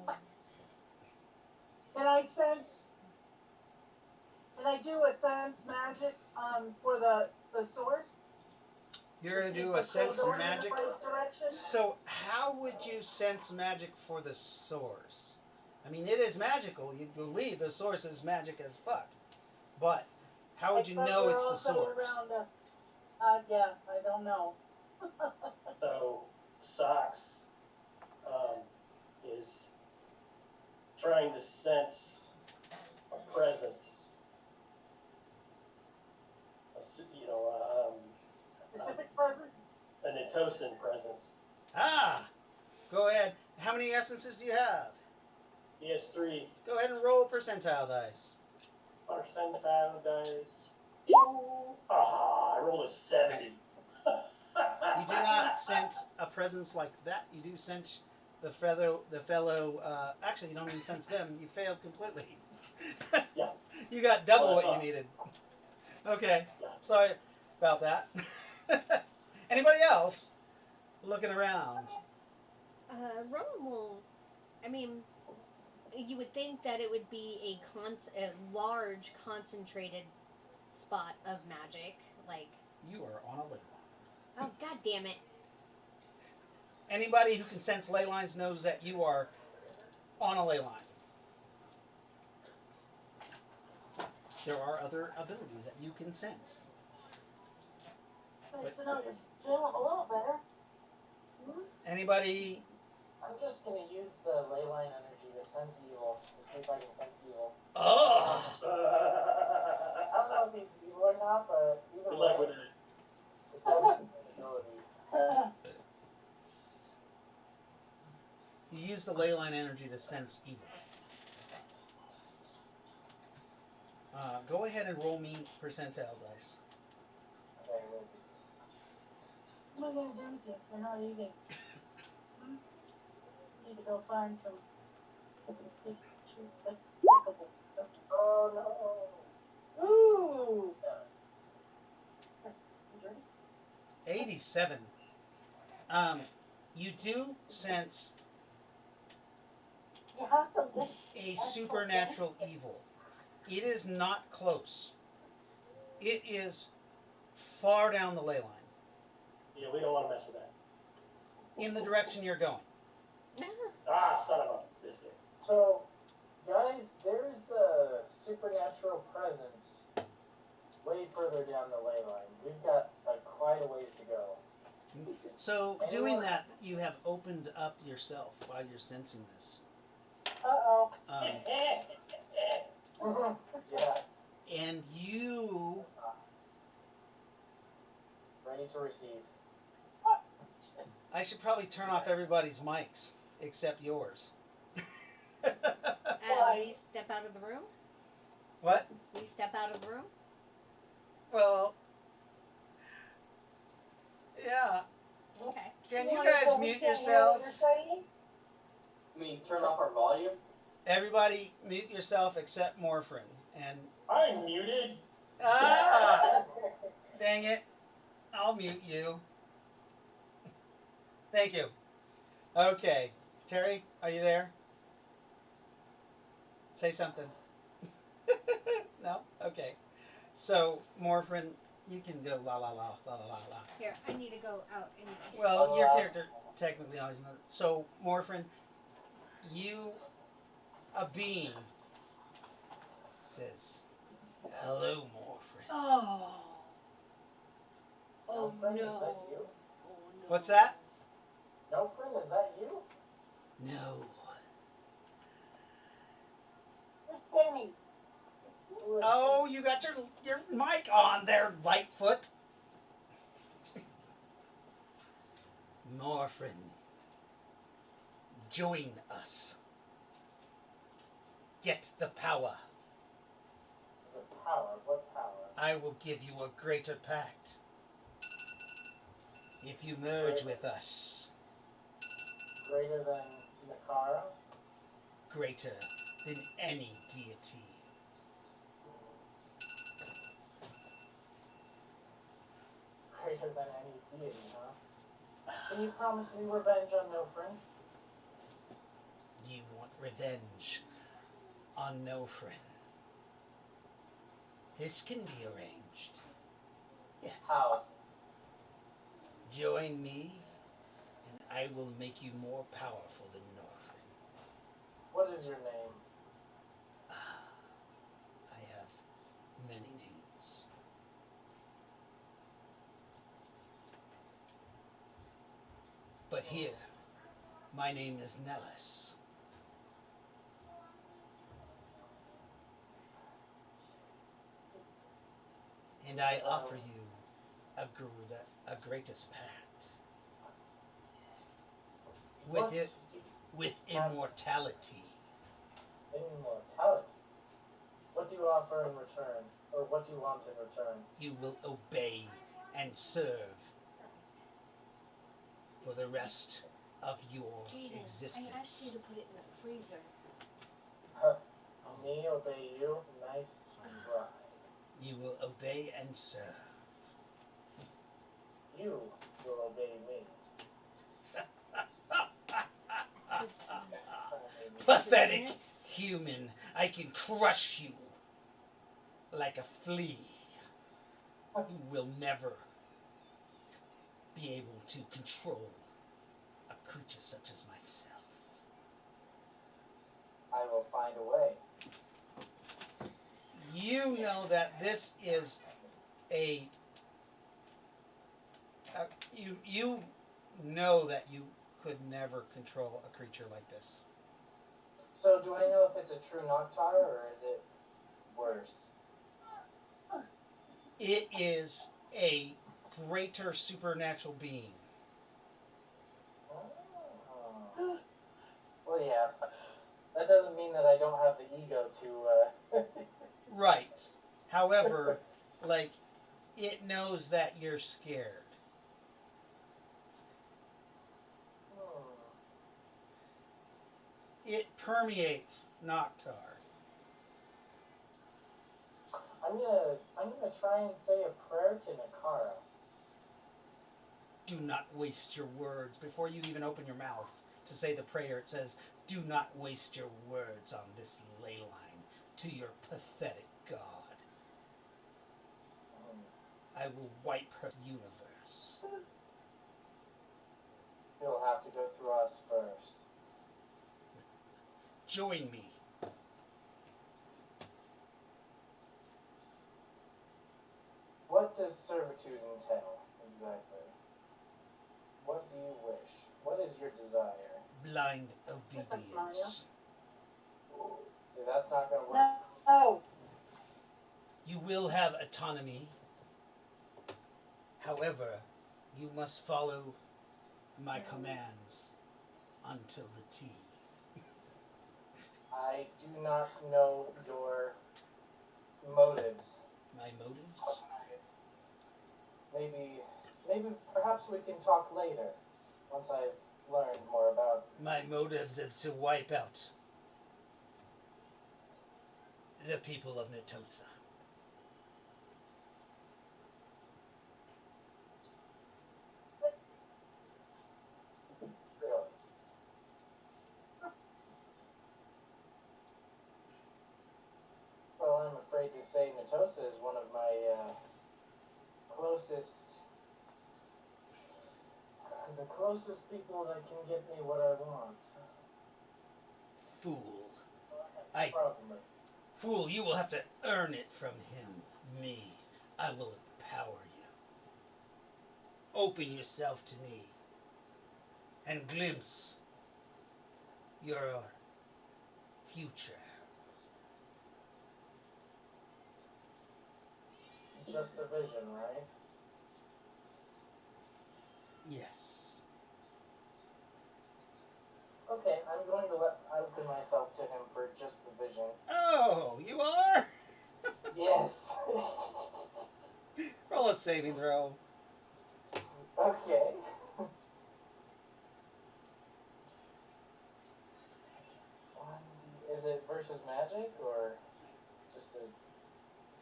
Speaker 7: can I do a sense magic for the source?
Speaker 1: You're gonna do
Speaker 7: If
Speaker 1: a
Speaker 7: it's
Speaker 1: sense
Speaker 7: going in the
Speaker 1: magic.
Speaker 7: right direction?
Speaker 1: So how would you sense magic for the source? I mean, it is magical. You believe the source is magic as fuck. But how would you
Speaker 7: But
Speaker 1: know
Speaker 7: we're
Speaker 1: it's the
Speaker 7: also
Speaker 1: source?
Speaker 7: around yeah, I don't know.
Speaker 2: So Socks is trying to sense a presence,
Speaker 7: Specific present?
Speaker 2: a Nitosin presence.
Speaker 1: Ah! Go ahead. How many essences do you have?
Speaker 2: He has 3
Speaker 1: Go ahead and roll percentile dice.
Speaker 2: percentile dice. I rolled a 70.
Speaker 1: You do not sense a presence like that. You do sense the fellow. Actually, you don't even sense them. You failed completely.
Speaker 2: Yeah.
Speaker 1: You got double what you needed. Okay.
Speaker 2: Yeah.
Speaker 1: Sorry about that. Anybody else looking around?
Speaker 3: Rowan will, I mean, you would think that it would be a large concentrated spot of magic, like,
Speaker 1: You are on a ley line.
Speaker 3: oh god damn it.
Speaker 1: Anybody who can sense ley lines knows that you are on a ley line. There are other abilities that you can sense.
Speaker 7: Nice to know you're feeling a little better.
Speaker 1: Anybody?
Speaker 5: I'm just gonna use the ley line energy to sense evil. To see if I can sense evil.
Speaker 1: Oh!
Speaker 5: I don't know if he's evil or not, but either
Speaker 2: Good luck
Speaker 5: way,
Speaker 2: with it.
Speaker 5: it's always an ability.
Speaker 1: You use the ley line energy to sense evil. Go ahead and roll me percentile dice.
Speaker 5: Okay, well,
Speaker 7: What am I gonna do with you if you're not eating? Need to go find some pickable stuff.
Speaker 5: oh no.
Speaker 7: Ooh!
Speaker 1: 87. You do sense
Speaker 7: You have to lick.
Speaker 1: a supernatural evil. It is not close. It is far down the ley line,
Speaker 2: Yeah, we don't want to mess with that.
Speaker 1: in the direction you're going.
Speaker 2: Son of a biscuit.
Speaker 5: So, guys, there's a supernatural presence way further down the ley line. We've got quite a ways to go.
Speaker 1: So, doing that, you have opened up yourself while you're sensing this.
Speaker 7: Uh-oh.
Speaker 5: Yeah,
Speaker 1: And you
Speaker 5: ready to receive.
Speaker 1: I should probably turn off everybody's mics except yours.
Speaker 3: Will you step out of the room?
Speaker 1: What?
Speaker 3: Will you step out of the room?
Speaker 1: Well, yeah.
Speaker 3: Okay.
Speaker 1: Can you
Speaker 7: wanna
Speaker 1: guys
Speaker 7: tell me
Speaker 1: mute
Speaker 7: can't hear what
Speaker 1: yourselves?
Speaker 7: you're saying?
Speaker 6: I mean, turn off our volume.
Speaker 1: Everybody mute yourself except Morphin. And
Speaker 2: I'm muted.
Speaker 1: dang it. I'll mute you. Thank you. Okay. Terry, are you there? Say something. No? Okay. So, Morphin, You can go la la la la la la la.
Speaker 3: Here, I need to go out anyway.
Speaker 1: Well, your character technically always knows. So, Morphin, you, a being, says, "Hello, Morphin."
Speaker 3: Oh. Oh
Speaker 5: Friend,
Speaker 3: no.
Speaker 5: is that you?
Speaker 3: Oh no.
Speaker 1: What's that?
Speaker 5: No, friend, is that you?
Speaker 1: No.
Speaker 7: Where's Penny?
Speaker 5: Who is
Speaker 1: Oh, you got your mic on there, Lightfoot. Morphin, join us. Get the power.
Speaker 5: the power? What power?
Speaker 1: I will give you a greater pact. If you merge with us,
Speaker 5: Greater than Nakara?
Speaker 1: greater than any deity.
Speaker 5: Greater than any deity, huh? Can you promise me revenge on no friend?
Speaker 1: You want revenge on no friend. This can be arranged. Yes.
Speaker 5: How?
Speaker 1: Join me, and I will make you more powerful than Norfrin.
Speaker 5: What is your name?
Speaker 1: I have many names. But here, my name is Nellis. And I offer you a greatest pact. With
Speaker 5: What?
Speaker 1: it, with immortality.
Speaker 5: Immortality. What do you offer in return? Or what do you want in return?
Speaker 1: You will obey and serve for the rest of your
Speaker 3: Jaden,
Speaker 1: existence.
Speaker 3: I asked you to put it in the freezer.
Speaker 5: Me obey you, nice try.
Speaker 1: You will obey and serve.
Speaker 5: You will obey me.
Speaker 1: Pathetic
Speaker 3: Goodness.
Speaker 1: human, I can crush you like a flea. You will never be able to control a creature such as myself.
Speaker 5: I will find a way.
Speaker 1: You know that this is you know that you could never control a creature like this.
Speaker 5: So do I know if it's a true Noctar or is it worse?
Speaker 1: It is a greater supernatural being.
Speaker 5: Oh. Well, yeah. That doesn't mean that I don't have the ego to,
Speaker 1: Right. However, like, it knows that you're scared. It permeates Noctar.
Speaker 5: I'm gonna try and say a prayer to Nakara.
Speaker 1: Do not waste your words. Before you even open your mouth to say the prayer, it says, do not waste your words on this ley line to your pathetic god. I will wipe her universe.
Speaker 5: You'll have to go through us first.
Speaker 1: Join me.
Speaker 5: What does servitude entail, exactly? What do you wish? What is your desire?
Speaker 1: Blind obedience.
Speaker 5: See, that's not gonna work.
Speaker 7: No.
Speaker 1: You will have autonomy. However, you must follow my commands until the T.
Speaker 5: I do not know your motives.
Speaker 1: My motives?
Speaker 5: Maybe perhaps we can talk later, once I've learned more about.
Speaker 1: My motives is to wipe out the people of Natosa.
Speaker 5: Really. Well, I'm afraid to say Natosa is one of my closest people that can get me what I want.
Speaker 1: Fool.
Speaker 5: No problem.
Speaker 1: Fool, you will have to earn it from him. Me. I will empower you. Open yourself to me and glimpse your future.
Speaker 5: Just a vision, right?
Speaker 1: Yes.
Speaker 5: Okay, I'm going to open myself to him for just the vision.
Speaker 1: Oh, you are?
Speaker 5: Yes.
Speaker 1: Roll a saving throw.
Speaker 5: Okay. Is it versus magic or just a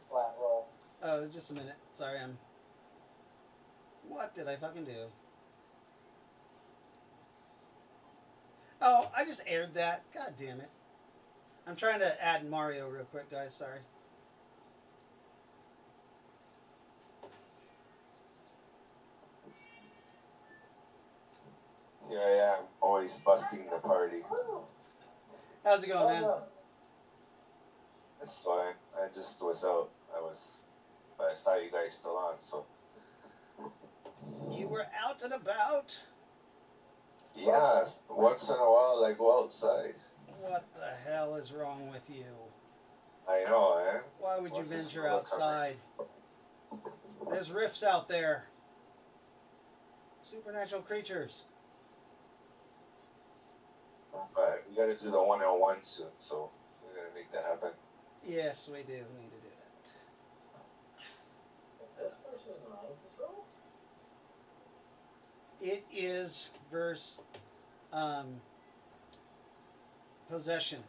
Speaker 5: flat roll?
Speaker 1: Oh, just a minute. Sorry, What did I fucking do? Oh, I just aired that. God damn it. I'm trying to add Mario real quick, guys. Sorry.
Speaker 9: Here I am, always busting the party.
Speaker 1: How's it going, man?
Speaker 9: It's fine. I just was out. But I saw you guys still on, so.
Speaker 1: You were out and about?
Speaker 9: Yeah, once in a while I go outside.
Speaker 1: What the hell is wrong with you?
Speaker 9: I know, eh?
Speaker 1: Why would you
Speaker 9: What's this
Speaker 1: venture
Speaker 9: little
Speaker 1: outside? There's rifts out there. Supernatural creatures.
Speaker 9: But we gotta do the 101 soon, so we're gonna make that happen.
Speaker 1: Yes, we do need to do that.
Speaker 5: Is this versus mind control?
Speaker 1: It is verse possession.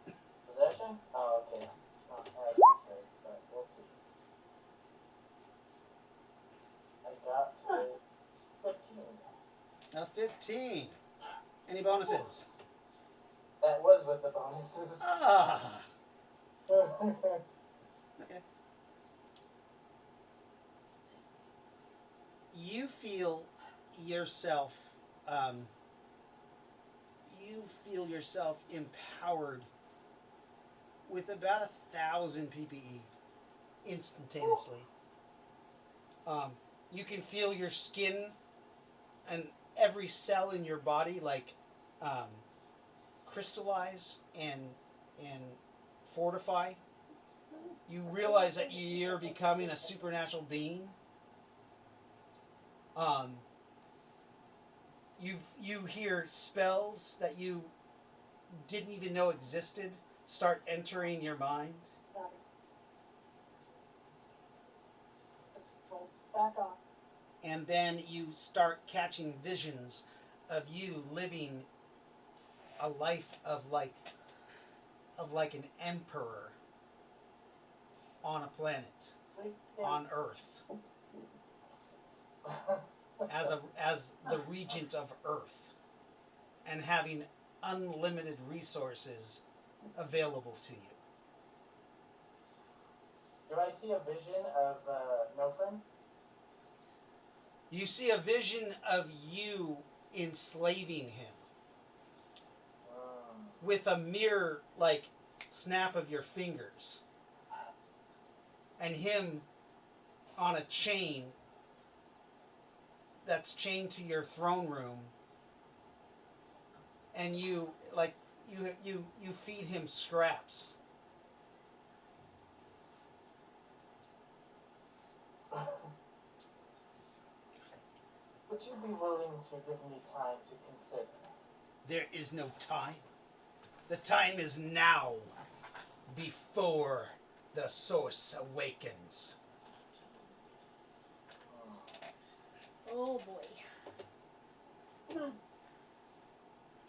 Speaker 5: Possession? Oh, okay. It's not accurate, but we'll see. I got a 15.
Speaker 1: A 15. Any bonuses?
Speaker 5: That was with the bonuses.
Speaker 1: Ah. Okay. You feel yourself. You feel yourself empowered with about 1,000 PPE instantaneously. You can feel your skin and every cell in your body like crystallize and fortify. You realize that you're becoming a supernatural being. You hear spells that you didn't even know existed start entering your mind.
Speaker 7: Back off.
Speaker 1: And then you start catching visions of you living a life of like an emperor on a planet, on Earth, as the regent of Earth, and having unlimited resources available to you.
Speaker 5: Do I see a vision of Nofrin?
Speaker 1: You see a vision of you enslaving him with a mere like snap of your fingers, and him on a chain that's chained to your throne room, and you feed him scraps.
Speaker 5: Would you be willing to give me time to consider?
Speaker 1: There is no time. The time is now, before the source awakens.
Speaker 3: Oh boy.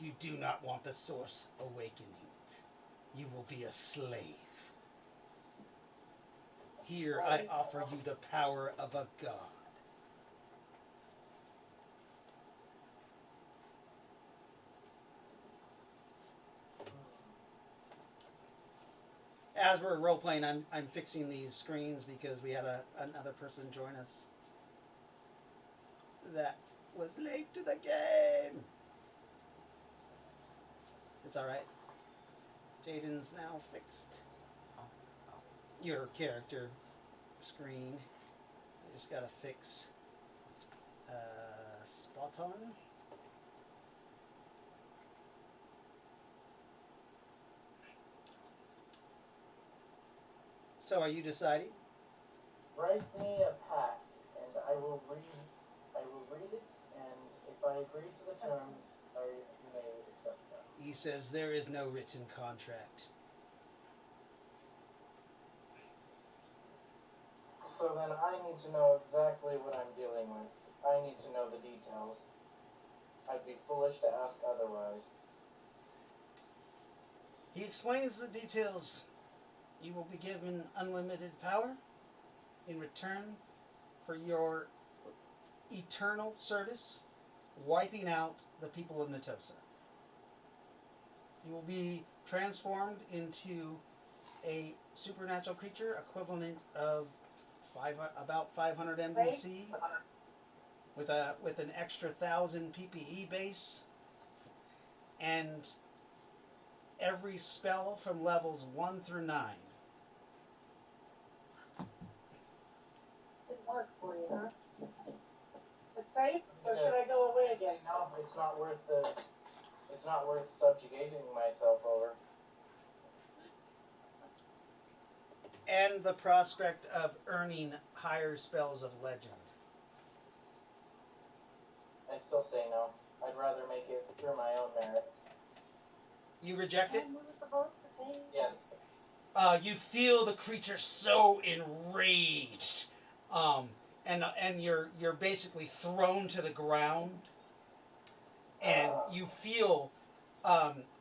Speaker 1: You do not want the source awakening. You will be a slave. Here I offer you the power of a god. as we're role playing, I'm fixing these screens because we had another person join us that was late to the game. It's all right. Jaden's now fixed your character screen. I just gotta fix spot on. So are you deciding?
Speaker 5: Write me a pact, and I will read it, and if I agree to the terms, I may accept them.
Speaker 1: He says there is no written contract.
Speaker 5: So then I need to know exactly what I'm dealing with. I need to know the details. I'd be foolish to ask otherwise.
Speaker 1: He explains the details. You will be given unlimited power in return for your eternal service, wiping out the people of Natosa. You will be transformed into a supernatural creature equivalent of about 500 MBC with an extra 1,000 PPE base, and every spell from levels 1 through 9.
Speaker 7: Didn't work for you, huh? It's safe, or should I go away again?
Speaker 5: No, it's not worth subjugating myself over.
Speaker 1: And the prospect of earning higher spells of legend.
Speaker 5: I still say no. I'd rather make it through my own merits.
Speaker 1: You reject it?
Speaker 7: And we were supposed to take.
Speaker 5: Yes.
Speaker 1: You feel the creature so enraged, and you're basically thrown to the ground, and you feel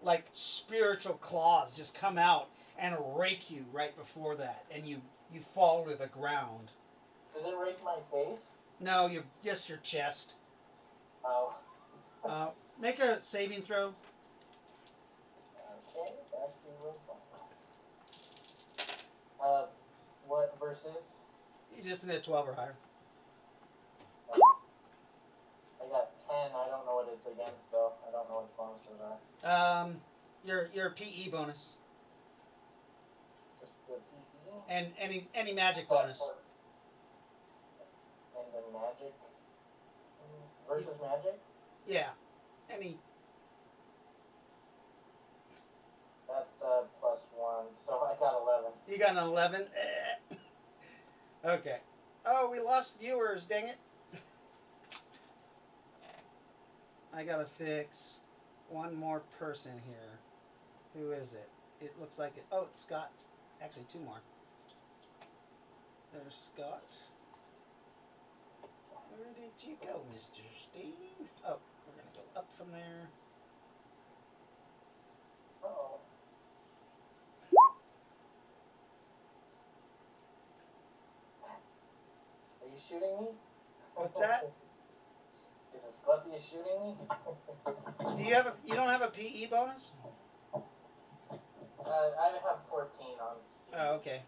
Speaker 1: like spiritual claws just come out and rake you right before that, and you fall to the ground.
Speaker 5: Does it rake my face?
Speaker 1: No, you're just your chest.
Speaker 5: Oh.
Speaker 1: Make a saving throw.
Speaker 5: Okay, back to roll call. What versus?
Speaker 1: You just need a 12 or higher.
Speaker 5: I got 10. I don't know what it's against though. I don't know what the bonuses are.
Speaker 1: Your PE bonus
Speaker 5: Just the PE
Speaker 1: and any magic bonus.
Speaker 5: and the magic versus magic.
Speaker 1: Yeah, any.
Speaker 5: That's +1, so I got 11.
Speaker 1: You got an 11. Okay. Oh, we lost viewers. Dang it. I gotta fix one more person here. Who is it? It looks like it. Oh, it's Scott. Actually, two more. There's Scott. Where did you go, Mr. Steve? Oh, we're gonna go up from there.
Speaker 5: Uh-oh. Are you shooting me?
Speaker 1: What's that?
Speaker 5: Is Scorpio shooting me?
Speaker 1: You don't have a PE bonus?
Speaker 5: I have 14 on.
Speaker 1: Oh, okay.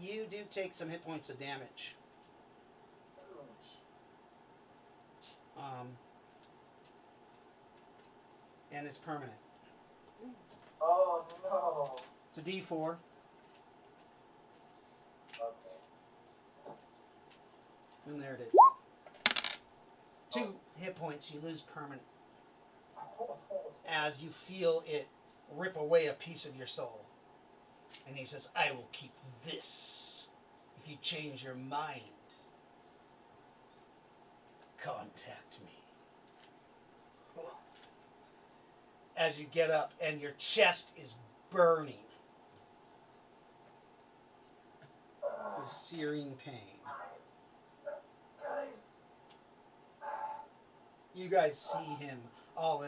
Speaker 1: You do take some hit points of damage. And it's permanent.
Speaker 5: Oh no.
Speaker 1: It's a D4.
Speaker 5: Okay.
Speaker 1: And there it is. 2 hit points you lose permanent as you feel it rip away a piece of your soul. And he says, I will keep this if you change your mind. Contact me. As you get up and your chest is burning with searing pain.
Speaker 5: Guys.
Speaker 1: You guys see him all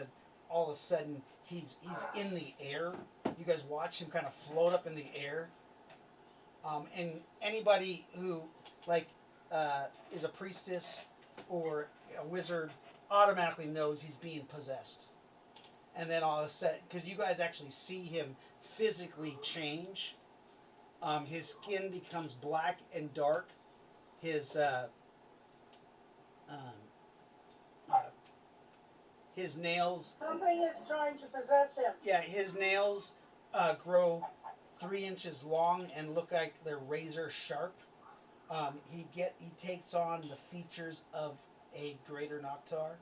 Speaker 1: of a sudden he's in the air. You guys watch him kind of float up in the air. And anybody who is a priestess or a wizard automatically knows he's being possessed. And then all of a sudden, because you guys actually see him physically change. His skin becomes black and dark. His his nails.
Speaker 7: Something is trying to possess him.
Speaker 1: Yeah, his nails grow 3 inches long and look like they're razor sharp. He takes on the features of a greater Noctar,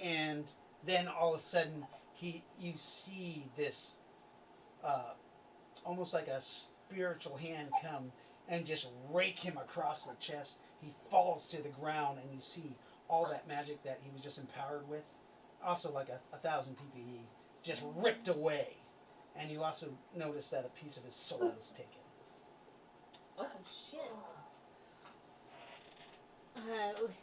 Speaker 1: and then all of a sudden you see this almost like a spiritual hand come and just rake him across the chest. He falls to the ground, and you see all that magic that he was just empowered with, also like 1,000 PPE, just ripped away. And you also notice that a piece of his soul was taken.
Speaker 3: Oh shit.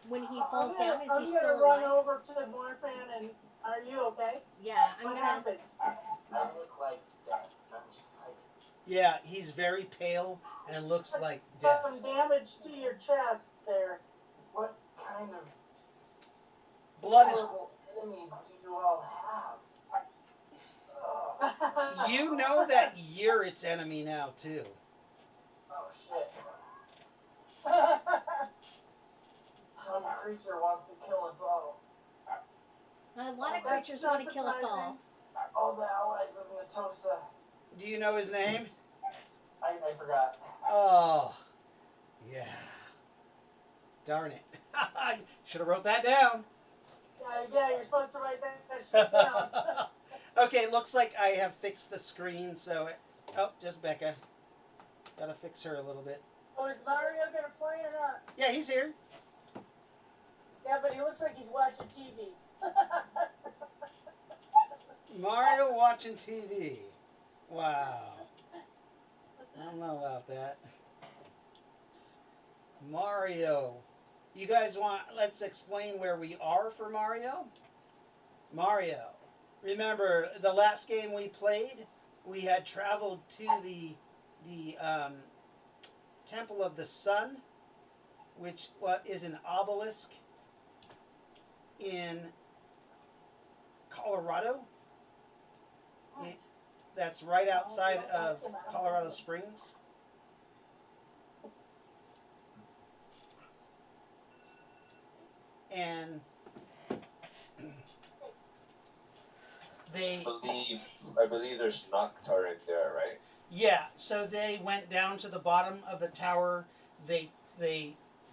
Speaker 3: When he falls down, is he
Speaker 7: I'm
Speaker 3: still
Speaker 7: gonna run
Speaker 3: alive?
Speaker 7: over to Morphin and are you okay?
Speaker 3: Yeah, I'm
Speaker 7: What
Speaker 3: gonna.
Speaker 7: happened?
Speaker 5: I look like death. I'm just like,
Speaker 1: Yeah, he's very pale and looks like death.
Speaker 7: Some damage to your chest there.
Speaker 5: what kind of
Speaker 1: Blood is.
Speaker 5: horrible enemies do you all have?
Speaker 1: You know that you're its enemy now too.
Speaker 5: Oh shit. Some creature wants to kill us all.
Speaker 3: A lot of
Speaker 7: That's
Speaker 3: creatures
Speaker 7: not
Speaker 3: want to kill us all.
Speaker 7: surprising.
Speaker 5: All the allies of Natosa.
Speaker 1: Do you know his name?
Speaker 5: I forgot.
Speaker 1: Oh, yeah. Darn it. Should have wrote that down.
Speaker 7: Yeah, you're supposed to write that shit down.
Speaker 1: Okay, looks like I have fixed the screen, so... Oh, just Becca. Gotta fix her a little bit.
Speaker 7: Oh, is Mario gonna play or not?
Speaker 1: Yeah, he's here.
Speaker 7: Yeah, but he looks like he's watching TV.
Speaker 1: Mario watching TV. Wow. I don't know about that. Mario. You guys want... Let's explain where we are for Mario. Mario. Remember, the last game we played, we had traveled to the Temple of the Sun, which is an obelisk in Colorado. That's right outside of Colorado Springs. And
Speaker 9: I believe there's Noctar in there, right?
Speaker 1: Yeah, so they went down to the bottom of the tower, they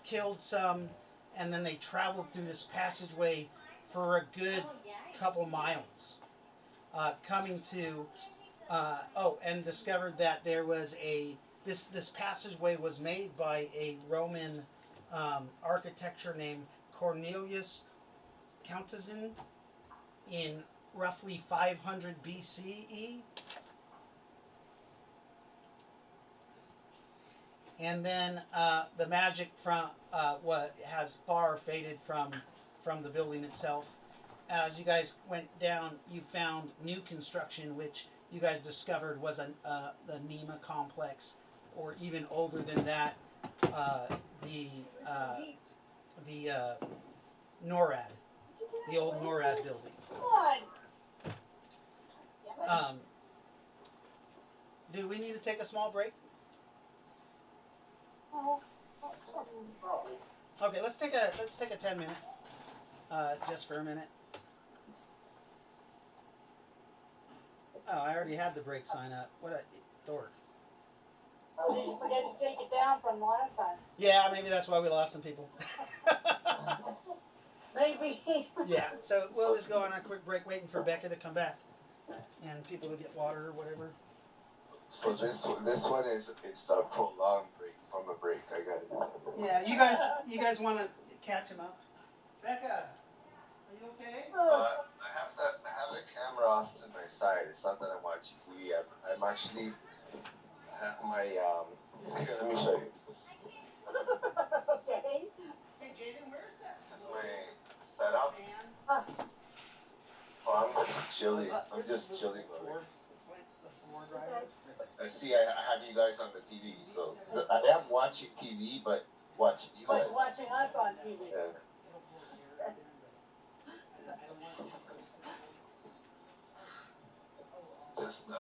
Speaker 1: killed some, and then they traveled through this passageway for a good couple miles, coming to, and discovered that there was this passageway was made by a Roman architecture named Cornelius Countizin in roughly 500 BCE. And then the magic from what has far faded from the building itself. As you guys went down, you found new construction, which you guys discovered was the Nyneave complex, or even older than that, the NORAD, the old NORAD building. Do we need to take a small break? Okay, let's take a 10-minute, just for a minute. Oh, I already had the break sign up. What a dork.
Speaker 7: Or did you forget to take it down from the last time?
Speaker 1: Yeah, maybe that's why we lost some people.
Speaker 7: Maybe.
Speaker 1: Yeah, so we'll just go on a quick break, waiting for Becca to come back, and people to get water or whatever.
Speaker 9: So this one is a prolonged break from a break. I got it.
Speaker 1: Yeah, you guys want to catch him up? Becca, are you okay?
Speaker 9: I have the camera off to my side. It's not that I'm watching TV. I'm actually have my here, let me show you.
Speaker 7: Okay.
Speaker 1: Hey, Jaden, where's that?
Speaker 9: This is my setup. So I'm just chilling.
Speaker 1: The floor driver.
Speaker 9: I see. I have you guys on the TV, so I am watching TV, but watching you guys.
Speaker 7: But watching us on TV.
Speaker 9: Yeah. Just no.